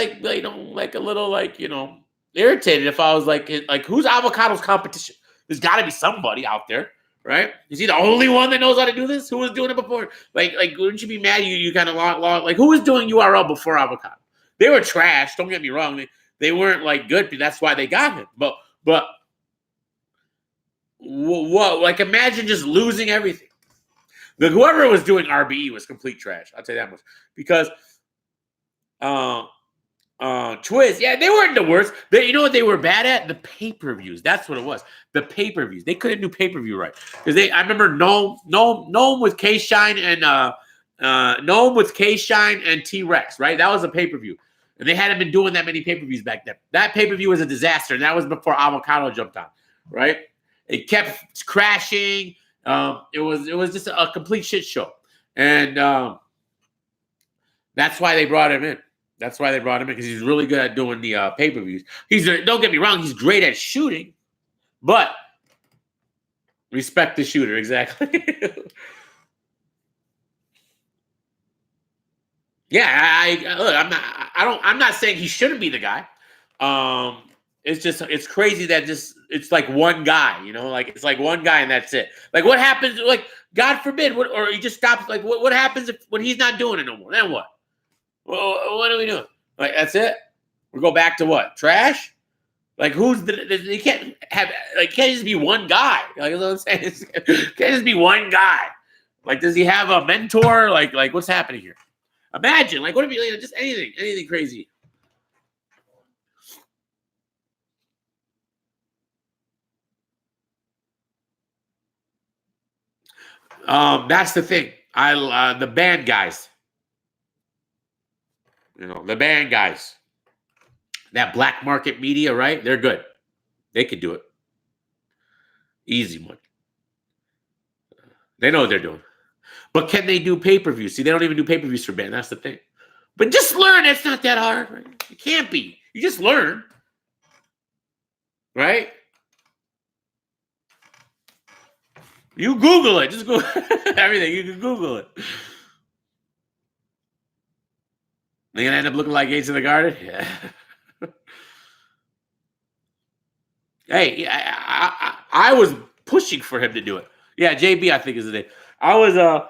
irritated if I was like who's Avocado's competition? There's got to be somebody out there, right? Is he the only one that knows how to do this? Who was doing it before? Like wouldn't you be mad? You kind of like who was doing URL before Avocado? They were trash. Don't get me wrong. They weren't like good. That's why they got him. But what? Like imagine just losing everything. Whoever was doing RBE was complete trash. I'll tell you that much. Because Twiz, yeah, they weren't the worst. You know what they were bad at? The pay-per-views. That's what it was. The pay-per-views. They couldn't do pay-per-view right. Because I remember Gnome with K-Shine and T-Rex, right? That was a pay-per-view. And they hadn't been doing that many pay-per-views back then. That pay-per-view was a disaster. And that was before Avocado jumped on, right? It kept crashing. It was just a complete shit show. And that's why they brought him in. Because he's really good at doing the pay-per-views. Don't get me wrong, he's great at shooting, but respect the shooter, exactly. Yeah, I'm not saying he shouldn't be the guy. it's crazy that it's like one guy, you know, like it's like one guy and that's it. Like what happens? Like God forbid, or he just stops. Like what happens when he's not doing it no more? Then what? Well, what are we doing? Like that's it. We go back to what? Trash? Like you can't have like can't just be one guy. Like you know what I'm saying? It can't just be one guy. Like does he have a mentor? Like what's happening here? Imagine like what if you just anything crazy. That's the thing. The band guys. You know, the band guys. That black market media, right? They're good. They could do it. Easy one. They know what they're doing. But can they do pay-per-views? See, they don't even do pay-per-views for band. That's the thing. But just learn. It's not that hard. Right? It can't be. You just learn. Right? You Google it. Just go everything. You can Google it. They're going to end up looking like Gates of the Garden? Yeah. Hey, I was pushing for him to do it. Yeah, JB, I think is the name. I was a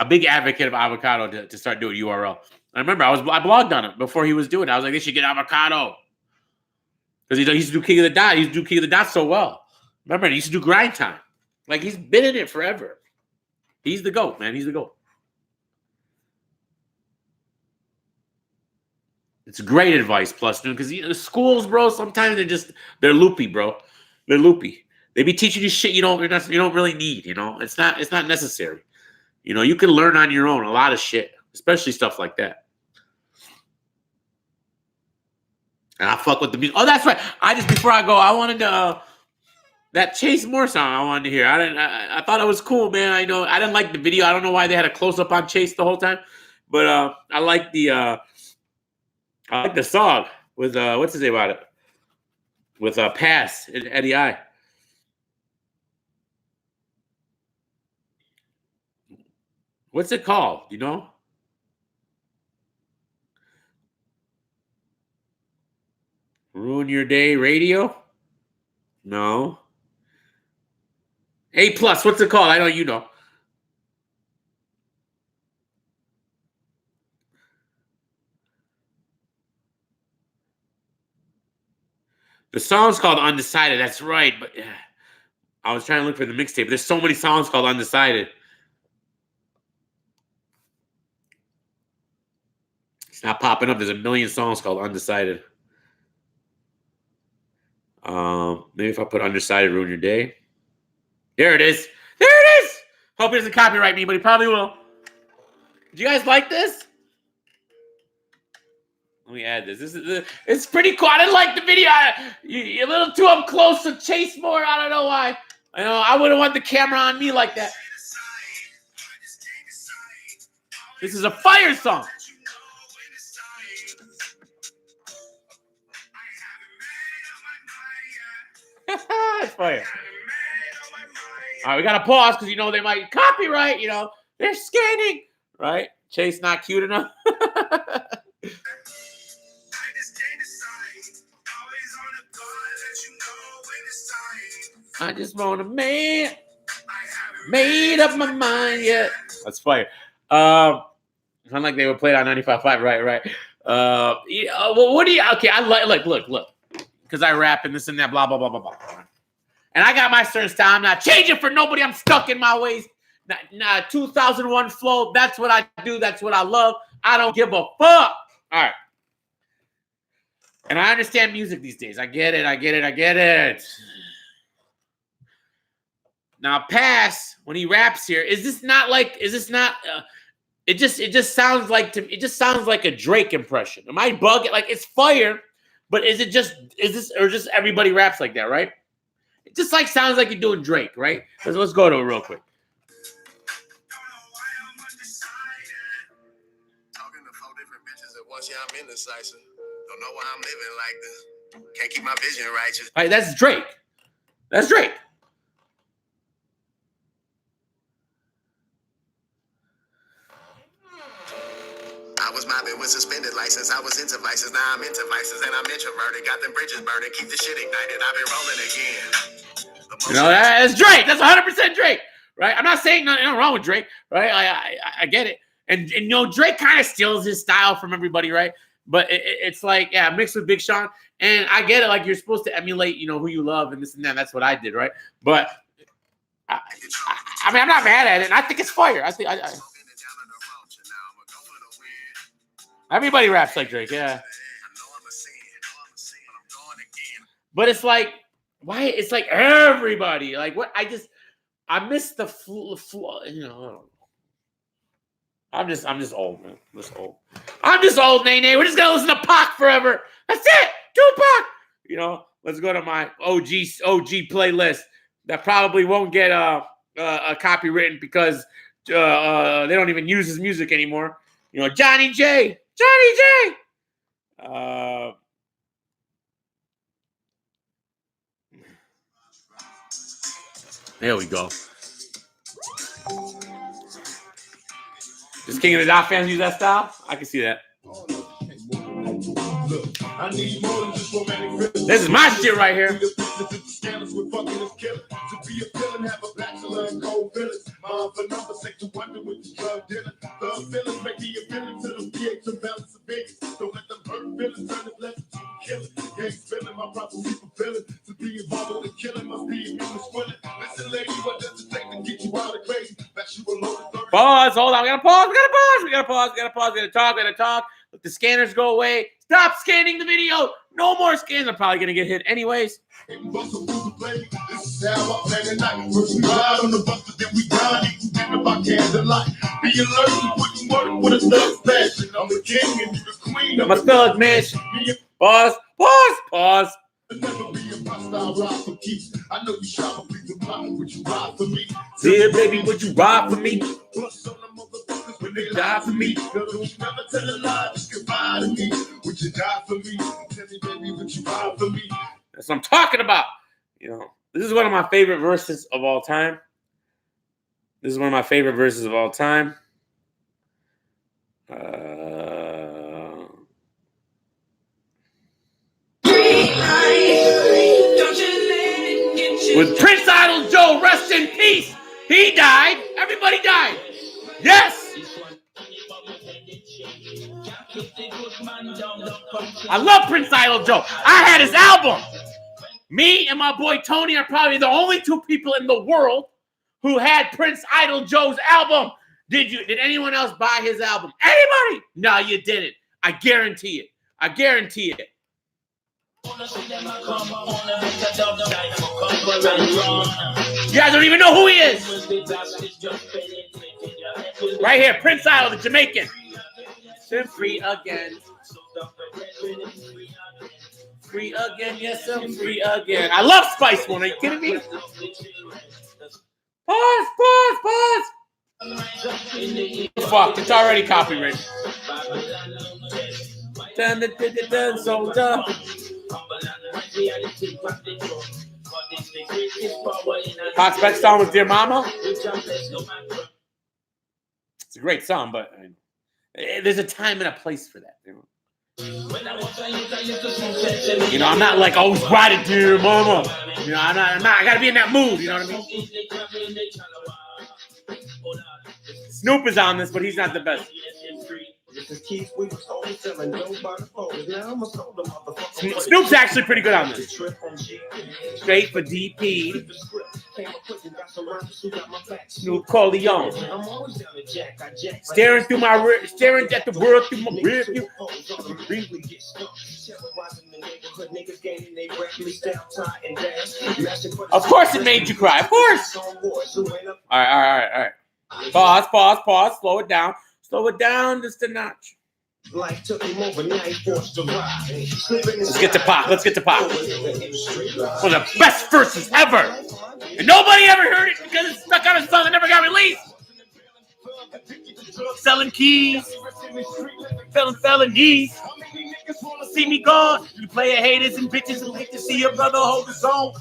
big advocate of avocado to start doing URL. I remember I blogged on it before he was doing it. I was like, they should get avocado. Because he used to do King of the Dot. He used to do King of the Dot so well. Remember, he used to do Grind Time. Like, he's been in it forever. He's the GOAT, man. He's the GOAT. It's great advice, plus, dude, because the schools, bro, sometimes they're loopy, bro. They're loopy. They be teaching you shit you don't really need, you know? It's not necessary. You know, you can learn on your own a lot of shit, especially stuff like that. And I fuck with the music. Oh, that's right. Before I go, I wanted to that Chase Moore song I wanted to hear. I thought it was cool, man. I didn't like the video. I don't know why they had a close up on Chase the whole time, but I like the song with what's his name about it? With Pass and Eddie I. What's it called? You know? Ruin Your Day Radio? No. A plus, what's it called? I know you know. The song's called Undecided. That's right, but I was trying to look for the mixtape. There's so many songs called Undecided. It's not popping up. There's a million songs called Undecided. Maybe if I put Undecided, Ruin Your Day. There it is. There it is. Hope he doesn't copyright me, but he probably will. Do you guys like this? Let me add this. It's pretty cool. I didn't like the video. You're a little too up close to Chase Moore. I don't know why. I wouldn't want the camera on me like that. This is a fire song. It's fire. All right, we gotta pause because they might copyright. They're scanning, right? Chase not cute enough. I just want a man. Made up my mind yet. That's fire. Sound like they would play it on 95.5. Right. Well, what do you? Okay, I look. Because I rap and this and that, blah blah blah blah blah. And I got my certain style. I'm not changing for nobody. I'm stuck in my ways. 2001 flow. That's what I do. That's what I love. I don't give a fuck. All right. And I understand music these days. I get it. Now, Pass, when he raps here, it just sounds like a Drake impression. Am I bugging? Like, it's fire, but is this everybody raps like that, right? It just sounds like you're doing Drake, right? Let's go to it real quick. Talking to 4 different bitches at once, yeah, I'm indecisive. Don't know why I'm living like this. Can't keep my vision righteous. All right, that's Drake. I was mobbing with suspended license. I was into vices, now I'm into vices, and I'm introverted. Got them bridges burning, keep the shit ignited. I've been rolling again. You know, that's Drake. That's 100% Drake, right? I'm not saying nothing wrong with Drake, right? I get it. And you know, Drake kind of steals his style from everybody, right? But it's like, yeah, mixed with Big Sean. And I get it. Like, you're supposed to emulate, you know, who you love and this and that. That's what I did, right? But, I mean, I'm not mad at it. And I think it's fire. I think everybody raps like Drake, yeah. But it's like, why? It's like everybody. Like, what? I miss the flow, you know. I'm just old, man. I'm just old, Nene. We're just gonna listen to Pac forever. That's it, Tupac. You know, let's go to my OG playlist that probably won't get a copywritten because they don't even use his music anymore. You know, Johnny J. There we go. Does King of the Dot fans use that style? I can see that. This is my shit right here. Pause. Hold on. We gotta pause. We gotta talk. Let the scanners go away. Stop scanning the video. No more scans. I'm probably gonna get hit anyways. I'm a thug, man. Pause. I know you shop for people, would you ride for me? Yeah, baby, would you ride for me? When they die for me, girl, don't never tell a lie, just goodbye to me. Would you die for me? Tell me, baby, would you ride for me? That's what I'm talking about. You know, this is one of my favorite verses of all time. With Prince Idol Joe, rest in peace. He died. Everybody died. Yes. I love Prince Idol Joe. I had his album. Me and my boy Tony are probably the only two people in the world who had Prince Idol Joe's album. Did anyone else buy his album? Anybody? No, you didn't. I guarantee it. You guys don't even know who he is. Right here, Prince Idol, the Jamaican. I'm free again. Free again, yes, I'm free again. I love Spice One. Are you kidding me? Pause. Fuck, it's already copyrighted. Dun, soldier. Pac's best song was Dear Mama. It's a great song, but there's a time and a place for that. You know, I'm not like always riding Dear Mama. You know, I'm not. I gotta be in that mood. You know what I mean? Snoop is on this, but he's not the best. Snoop's actually pretty good on this. Straight for DP. Snoop Corleone. Staring at the world through my rear view. Of course it made you cry. Of course. All right. Pause. Slow it down just a notch. Let's get to Pac. One of the best verses ever. And nobody ever heard it because it's stuck on a song that never got released. Selling keys. Felonies. See me gone. You play haters and bitches and hate to see your brother hold his own.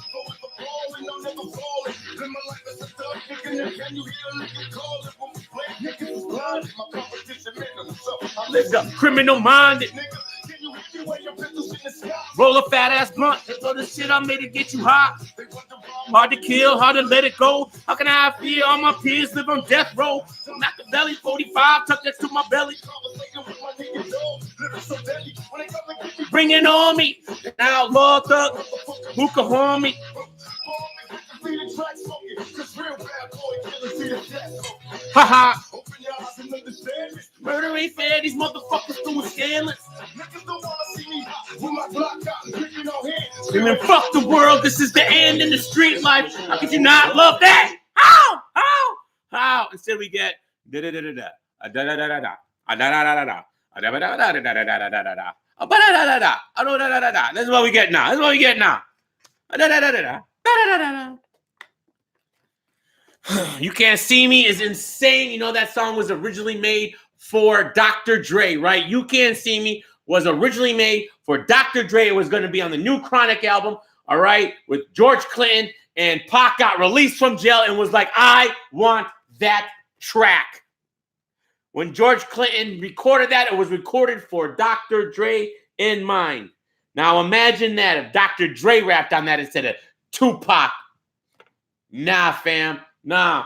I lived up criminal minded. Roll a fat ass blunt. So the shit I made to get you hot. Hard to kill, hard to let it go. How can I feel all my peers live on death row? Machiavelli 45 tucked next to my belly. Bring it on me. Now Lord Thug, who can harm me? Haha. Murder ain't fair, these motherfuckers doing scandalous. Screaming, fuck the world, this is the end in the street life. How could you not love that? How? Instead we get da-da-da-da-da, da-da-da-da-da, da-da-da-da-da, da-da-da-da-da-da-da-da-da-da. This is what we get now. You Can't See Me is insane. You know that song was originally made for Dr. Dre, right? You Can't See Me was originally made for Dr. Dre. It was going to be on the new Chronic album, all right, with George Clinton, and Pac got released from jail and was like, I want that track. When George Clinton recorded that, it was recorded for Dr. Dre in mind. Now imagine that if Dr. Dre rapped on that instead of Tupac. Nah, fam. No.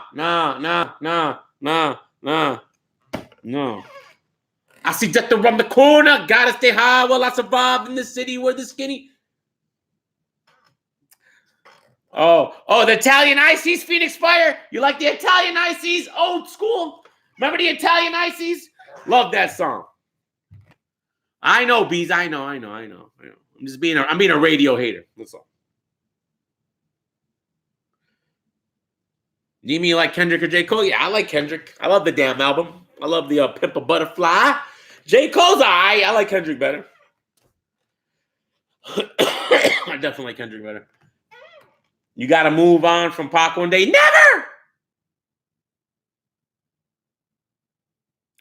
I see death around the corner. Gotta stay high while I survive in the city where the skinny. Oh, the Italian Ices, Phoenix Fire. You like the Italian Ices? Old school. Remember the Italian Ices? Love that song. I know, Bees. I know. I'm being a radio hater. That's all. You mean you like Kendrick or J. Cole? Yeah, I like Kendrick. I love the damn album. I love the Pimp a Butterfly. J. Cole's I like Kendrick better. I definitely like Kendrick better. You got to move on from Pac one day. Never!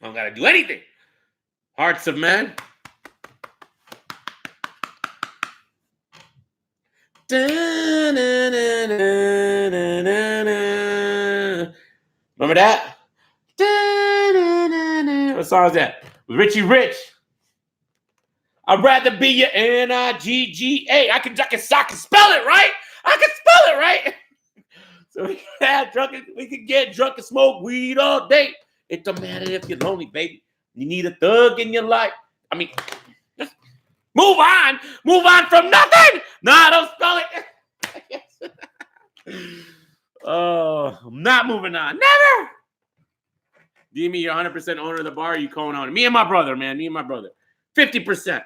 I don't got to do anything. Hearts of Man. Remember that? What song is that? With Richie Rich. I'd rather be your N-I-G-G-A. I can spell it right. So we can get drunk and smoke weed all day. It don't matter if you're lonely, baby. You need a thug in your life. I mean, just move on. Move on from nothing. No, don't spell it. Oh, I'm not moving on. Never. Jimmy, you're 100% owner of the bar. You co-owner. Me and my brother, man. 50%.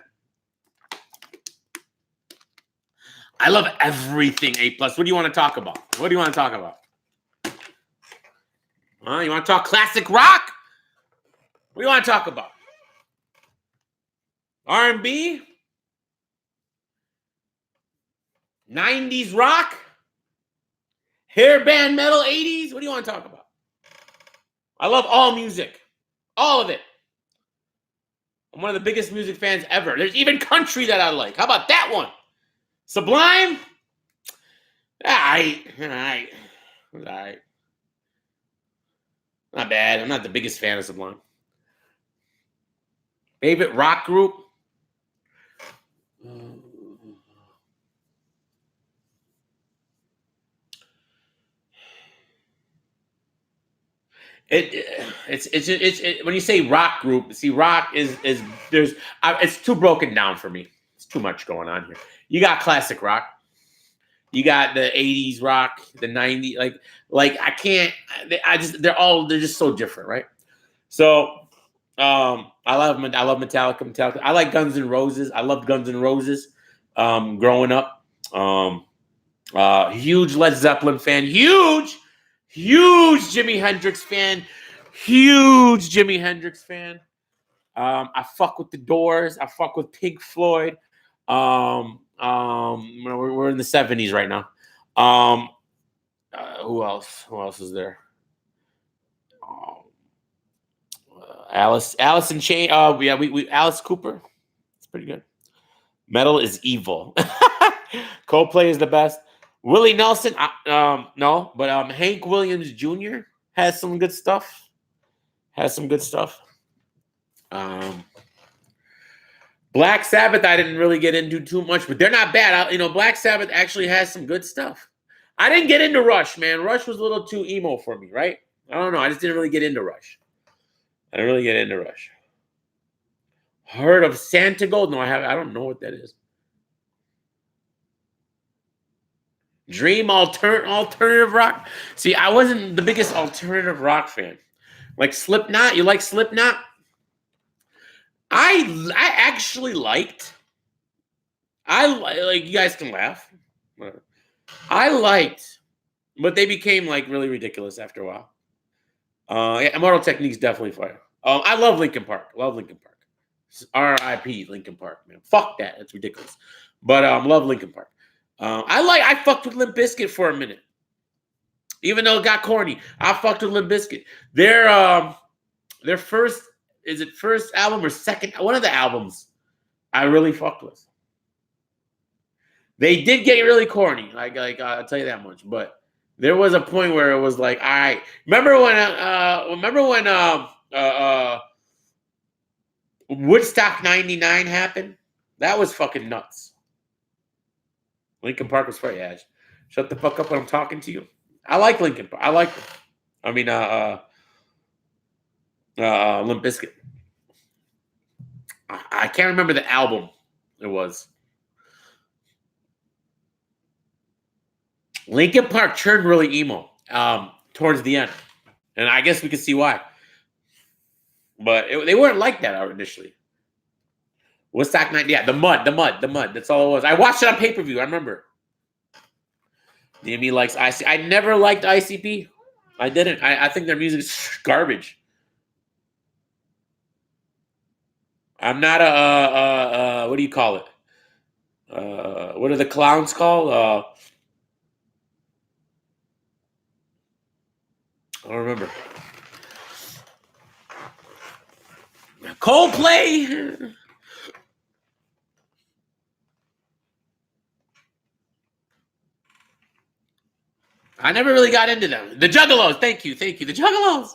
I love everything A+. What do you want to talk about? You want to talk classic rock? What do you want to talk about? R&B? 90s rock? Hairband metal 80s? What do you want to talk about? I love all music. All of it. I'm one of the biggest music fans ever. There's even country that I like. How about that one? Sublime? All right. Not bad. I'm not the biggest fan of Sublime. Favorite rock group? It's when you say rock group, see, rock is it's too broken down for me. It's too much going on here. You got classic rock. You got the 80s rock, the 90s, like I can't. They're just so different, right? So I love Metallica. I like Guns N' Roses. I loved Guns N' Roses growing up. Huge Led Zeppelin fan. Huge Jimi Hendrix fan. I fuck with the Doors. I fuck with Pink Floyd. We're in the 70s right now. Who else? Who else is there? Alice in Chains. We Alice Cooper. It's pretty good. Metal is evil. Coldplay is the best. Willie Nelson. No, but Hank Williams Jr. has some good stuff. has some good stuff. Black Sabbath, I didn't really get into too much, but they're not bad. Black Sabbath actually has some good stuff. I didn't get into Rush, man. Rush was a little too emo for me, right? I don't know. I just didn't really get into Rush. I didn't really get into Rush. Heard of Santa Gold? No, I haven't. I don't know what that is. Dream alternative rock. See, I wasn't the biggest alternative rock fan. Like Slipknot. You like Slipknot? I actually liked. You guys can laugh. I liked, but they became like really ridiculous after a while. Immortal Technique's definitely fire. I love Linkin Park. R.I.P. Linkin Park, man. Fuck that. That's ridiculous. But love Linkin Park. I fucked with Limp Bizkit for a minute. Even though it got corny, I fucked with Limp Bizkit. Their first album or second, one of the albums I really fucked with. They did get really corny, like I'll tell you that much. But there was a point where it was like, all right. Remember when Woodstock '99 happened? That was fucking nuts. Linkin Park was fire. Yeah, shut the fuck up when I'm talking to you. I like Linkin Park. I like them. I mean, Limp Bizkit. I can't remember the album it was. Linkin Park turned really emo towards the end. And I guess we can see why. But they weren't like that initially. Woodstock 90, yeah, the mud. That's all it was. I watched it on pay-per-view. I remember. DME likes ICP. I never liked ICP. I didn't. I think their music is garbage. I'm not what do you call it? What are the clowns called? I don't remember. Coldplay. I never really got into them. The Juggalos. Thank you. The Juggalos.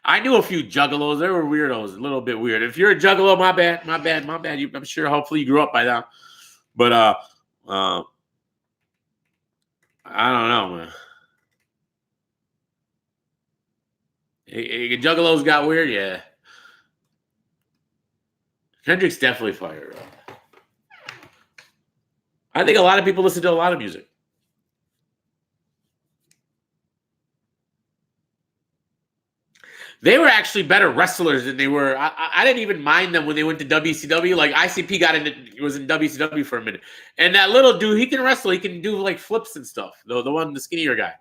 I knew a few Juggalos. They were weirdos. A little bit weird. If you're a Juggalo, my bad. I'm sure hopefully you grew up by now. But I don't know, man. Juggalos got weird, yeah. Kendrick's definitely fire. I think a lot of people listen to a lot of music. They were actually better wrestlers than they were. I didn't even mind them when they went to WCW. Like ICP was in WCW for a minute, and that little dude, he can wrestle. He can do like flips and stuff. The skinnier guy.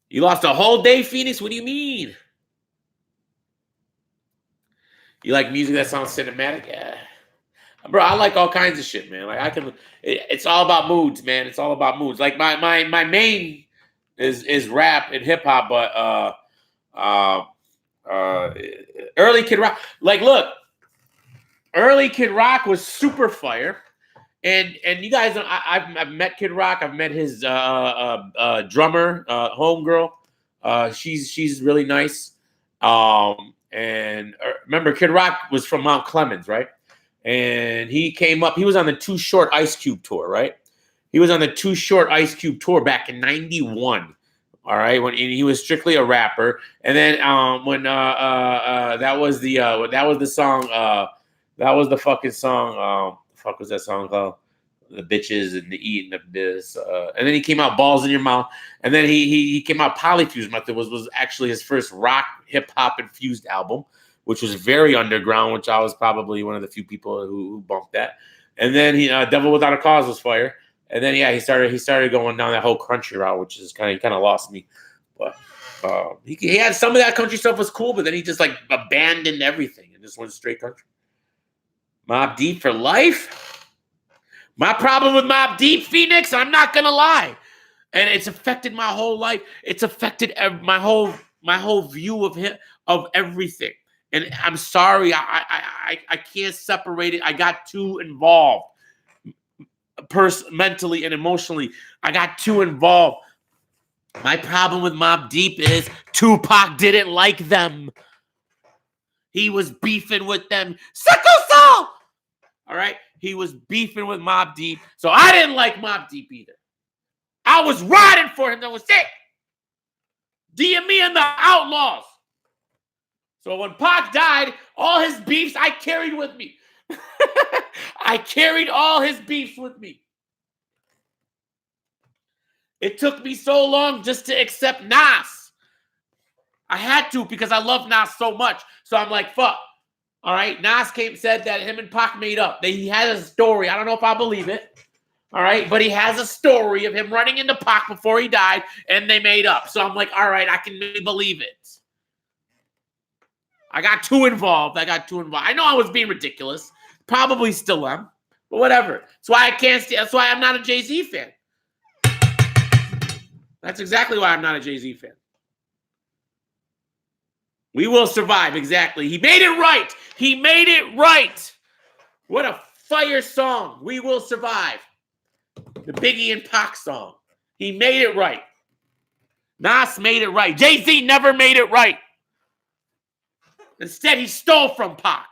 You lost a whole day, Phoenix. What do you mean? You like music that sounds cinematic? Yeah, bro. I like all kinds of shit, man. Like it's all about moods, man. It's all about moods. Like my main is rap and hip hop, but early Kid Rock. Like, look, early Kid Rock was super fire, and you guys, I've met Kid Rock. I've met his drummer, homegirl. She's really nice. And remember, Kid Rock was from Mount Clemens, right? And he came up. He was on the Too Short Ice Cube tour, right? He was on the Too Short Ice Cube tour back in '91. All right, when he was strictly a rapper, and then when that was the song, that was the fucking song. Fuck was that song called? The bitches and the eating of this, and then he came out Balls in Your Mouth, and then he came out Polyfuse Method was actually his first rock hip hop infused album, which was very underground, which I was probably one of the few people who bumped that, and then Devil Without a Cause was fire. And then he started going down that whole country route, which is kind of lost me. But he had some of that country stuff was cool, but then he just like abandoned everything and just went straight country. Mobb Deep for life. My problem with Mobb Deep, Phoenix, I'm not gonna lie, and it's affected my whole life. It's affected my whole view of him, of everything. And I'm sorry, I can't separate it. I got too involved. Mentally and emotionally, I got too involved. My problem with Mobb Deep is Tupac didn't like them. He was beefing with them. Sickle Cell! All right? He was beefing with Mobb Deep. So I didn't like Mobb Deep either. I was riding for him. That was it. DME and the Outlaws. So when Pac died, all his beefs I carried with me. I carried all his beefs with me. It took me so long just to accept Nas. I had to because I love Nas so much. So I'm like, fuck. All right. Nas said that him and Pac made up. He had a story. I don't know if I believe it. All right. But he has a story of him running into Pac before he died and they made up. So I'm like, all right, I can maybe believe it. I got too involved. I know I was being ridiculous. Probably still am. But whatever. That's why I can't stay. That's why I'm not a Jay-Z fan. That's exactly why I'm not a Jay-Z fan. We will survive. Exactly. He made it right. He made it right. What a fire song. We will survive. The Biggie and Pac song. He made it right. Nas made it right. Jay-Z never made it right. Instead, he stole from Pac.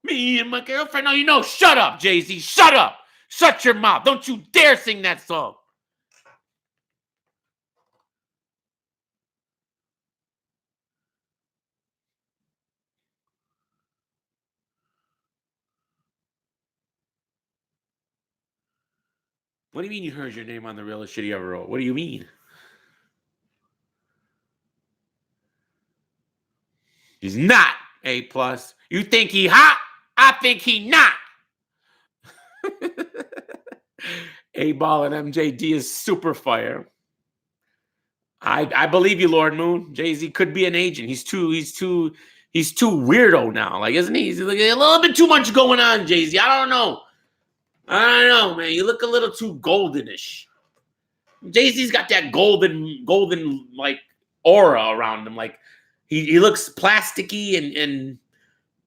Me and my girlfriend. No, you know, shut up, Jay-Z. Shut up. Shut your mouth. Don't you dare sing that song. What do you mean you heard your name on the realest shit you ever wrote? What do you mean? He's not A+. You think he hot? I think he not. A-Ball and MJD is super fire. I believe you, Lord Moon. Jay-Z could be an agent. He's too weirdo now. Like, isn't he? He's like a little bit too much going on, Jay-Z. I don't know, man. You look a little too goldenish. Jay-Z's got that golden like aura around him. Like he looks plasticky and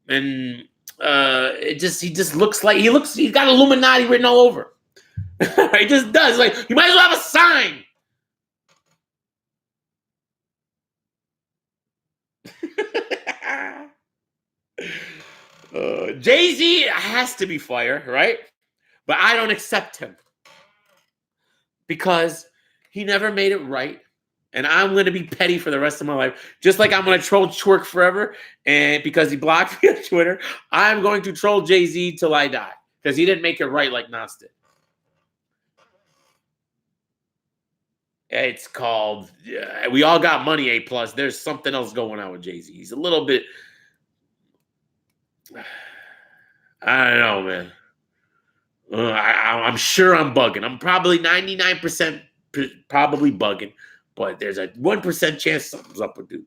he just looks like he's got Illuminati written all over. He just does. Like, you might as well have a sign. Jay-Z has to be fire, right? But I don't accept him because he never made it right. And I'm going to be petty for the rest of my life. Just like I'm going to troll Twerk forever. And because he blocked me on Twitter, I'm going to troll Jay-Z till I die. Because he didn't make it right like Nas did. It's called, We All Got Money, A+. There's something else going on with Jay-Z. He's a little bit, I don't know, man. I'm sure I'm bugging. I'm probably 99% probably bugging. But there's a 1% chance something's up with dude.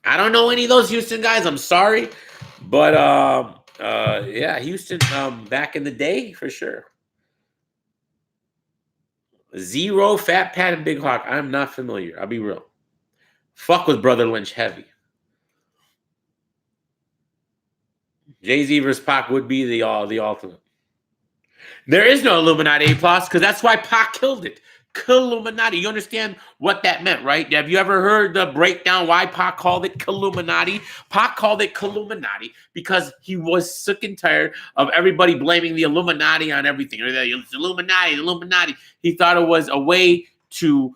I don't know any of those Houston guys. I'm sorry. But, yeah, Houston, back in the day, for sure. Zero, Fat Pat, and Big Hawk. I'm not familiar. I'll be real. Fuck with Brother Lynch heavy. Jay-Z versus Pac would be the ultimate. There is no Illuminati A+, because that's why Pac killed it. Illuminati. You understand what that meant, right? Have you ever heard the breakdown why Pac called it Illuminati? Pac called it Illuminati because he was sick and tired of everybody blaming the Illuminati on everything. It's Illuminati. He thought it was a way to,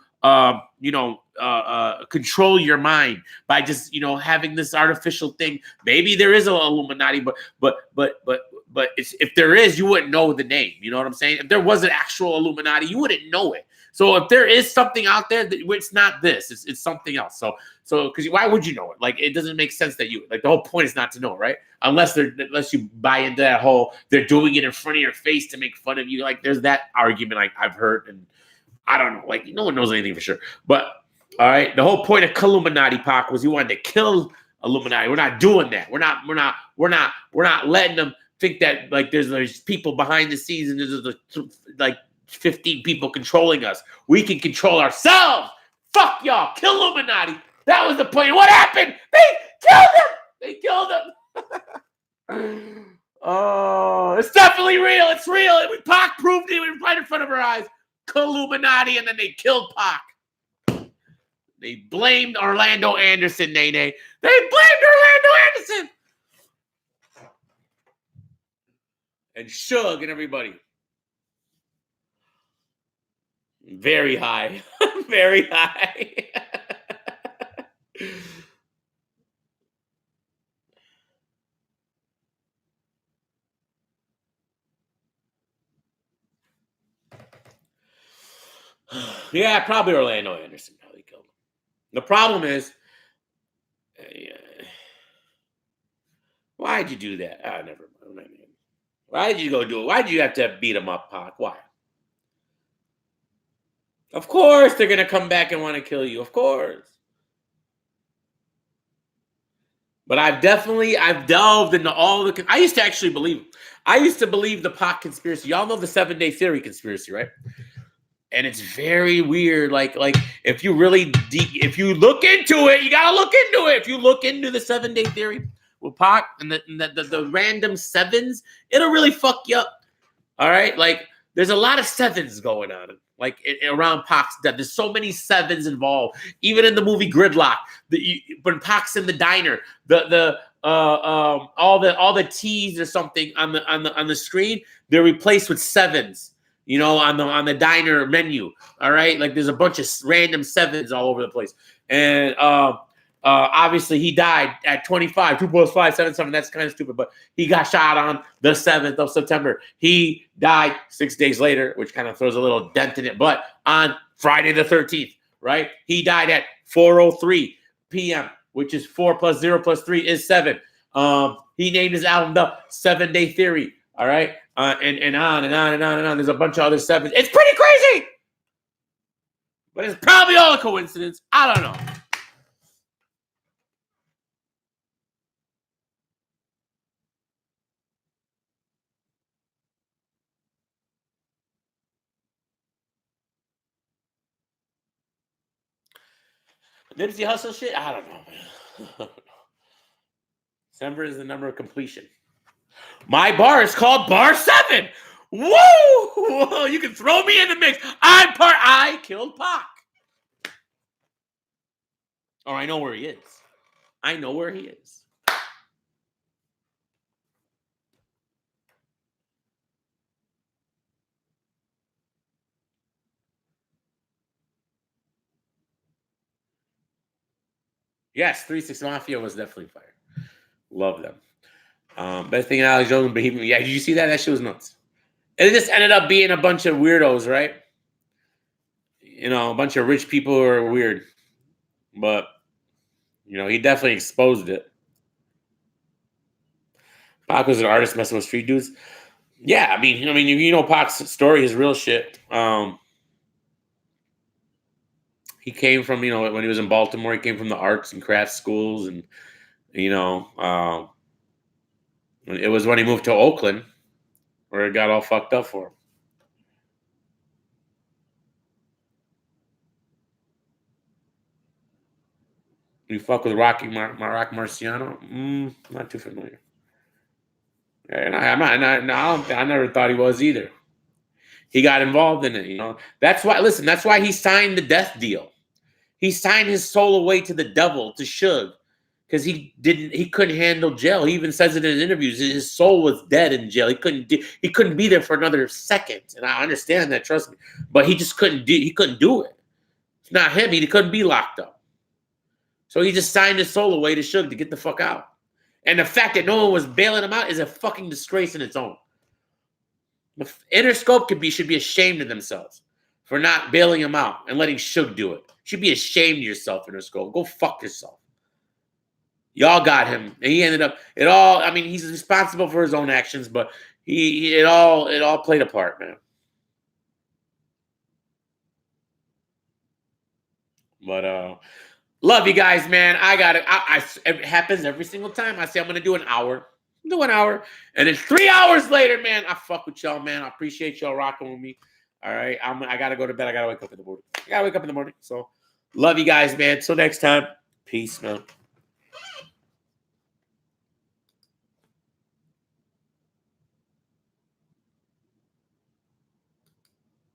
control your mind by just, having this artificial thing. Maybe there is an Illuminati, but if there is, you wouldn't know the name. You know what I'm saying? If there was an actual Illuminati, you wouldn't know it. So if there is something out there, it's not this. It's something else. So because why would you know it? Like, it doesn't make sense that the whole point is not to know, right? Unless you buy into that whole they're doing it in front of your face to make fun of you. Like, there's that argument I've heard, and I don't know. Like, no one knows anything for sure. But all right, the whole point of Illuminati, Pac, was he wanted to kill Illuminati. We're not doing that. We're not letting them think that like there's people behind the scenes and there's like 15 people controlling us. We can control ourselves. Fuck y'all. Kill Illuminati. That was the point. What happened? They killed him. Oh, It's definitely real. It's real. Pac proved it right in front of our eyes. Illuminati, and then they killed Pac. They blamed Orlando Anderson, Nene. They blamed Orlando Anderson. And Suge and everybody. Very high. Very high. Yeah, probably Orlando Anderson probably killed him. The problem is, why'd you do that? Never mind. Why did you go do it? Why did you have to beat him up, Pac? Why? Of course they're going to come back and want to kill you. Of course. But I've delved into all the... I used to believe the Pac conspiracy. Y'all know the 7-Day Theory conspiracy, right? And it's very weird. Like if you really if you look into it, you gotta look into it. If you look into the 7-Day Theory with Pac and the random sevens, it'll really fuck you up. All right, like there's a lot of sevens going on, like around Pac's death. There's so many sevens involved. Even in the movie Gridlock, when Pac's in the diner, all the T's or something on the screen, they're replaced with sevens. You know, on the diner menu. All right, like there's a bunch of random sevens all over the place. And obviously he died at 25. 2 + 5, 7, 7. That's kind of stupid, but he got shot on the 7th of September. He died 6 days later, which kind of throws a little dent in it. But on Friday the 13th, right? He died at 4:03 p.m., which is 4 + 0 + 3 is 7. He named his album The 7-Day Theory. All right. And on and on and on and on. There's a bunch of other sevens. It's pretty crazy. But it's probably all a coincidence. I don't know. Nipsey Hussle shit? I don't know. December is the number of completion. My bar is called Bar 7. Woo! You can throw me in the mix. I killed Pac. Or I know where he is. I know where he is. Yes, 3-6 Mafia was definitely fire. Love them. Best thing in Alex Jones, but yeah, did you see that? That shit was nuts. It just ended up being a bunch of weirdos, right? You know, a bunch of rich people who are weird. But, you know, he definitely exposed it. Pac was an artist messing with street dudes. Yeah, I mean, you know Pac's story, his real shit. He came from, you know, when he was in Baltimore, he came from the arts and crafts schools, and you know, it was when he moved to Oakland where it got all fucked up for him. You fuck with Rocky Marciano? Not too familiar. And I never thought he was either. He got involved in it, you know. That's why he signed the death deal. He signed his soul away to the devil, to Suge, because he couldn't handle jail. He even says it in interviews. His soul was dead in jail. He couldn't be there for another second. And I understand that, trust me. But he just couldn't do it. It's not him. He couldn't be locked up. So he just signed his soul away to Suge to get the fuck out. And the fact that no one was bailing him out is a fucking disgrace in its own. The Interscope should be ashamed of themselves for not bailing him out and letting Suge do it. You should be ashamed of yourself, Interscope. Go fuck yourself. Y'all got him, and he ended up he's responsible for his own actions, but it all played a part, man. But love you guys, man. I got it. It happens every single time. I say I'm gonna do an hour. Do an hour, and it's 3 hours later, man. I fuck with y'all, man. I appreciate y'all rocking with me. All right, I gotta go to bed. I gotta wake up in the morning. So love you guys, man. Till next time, peace, man.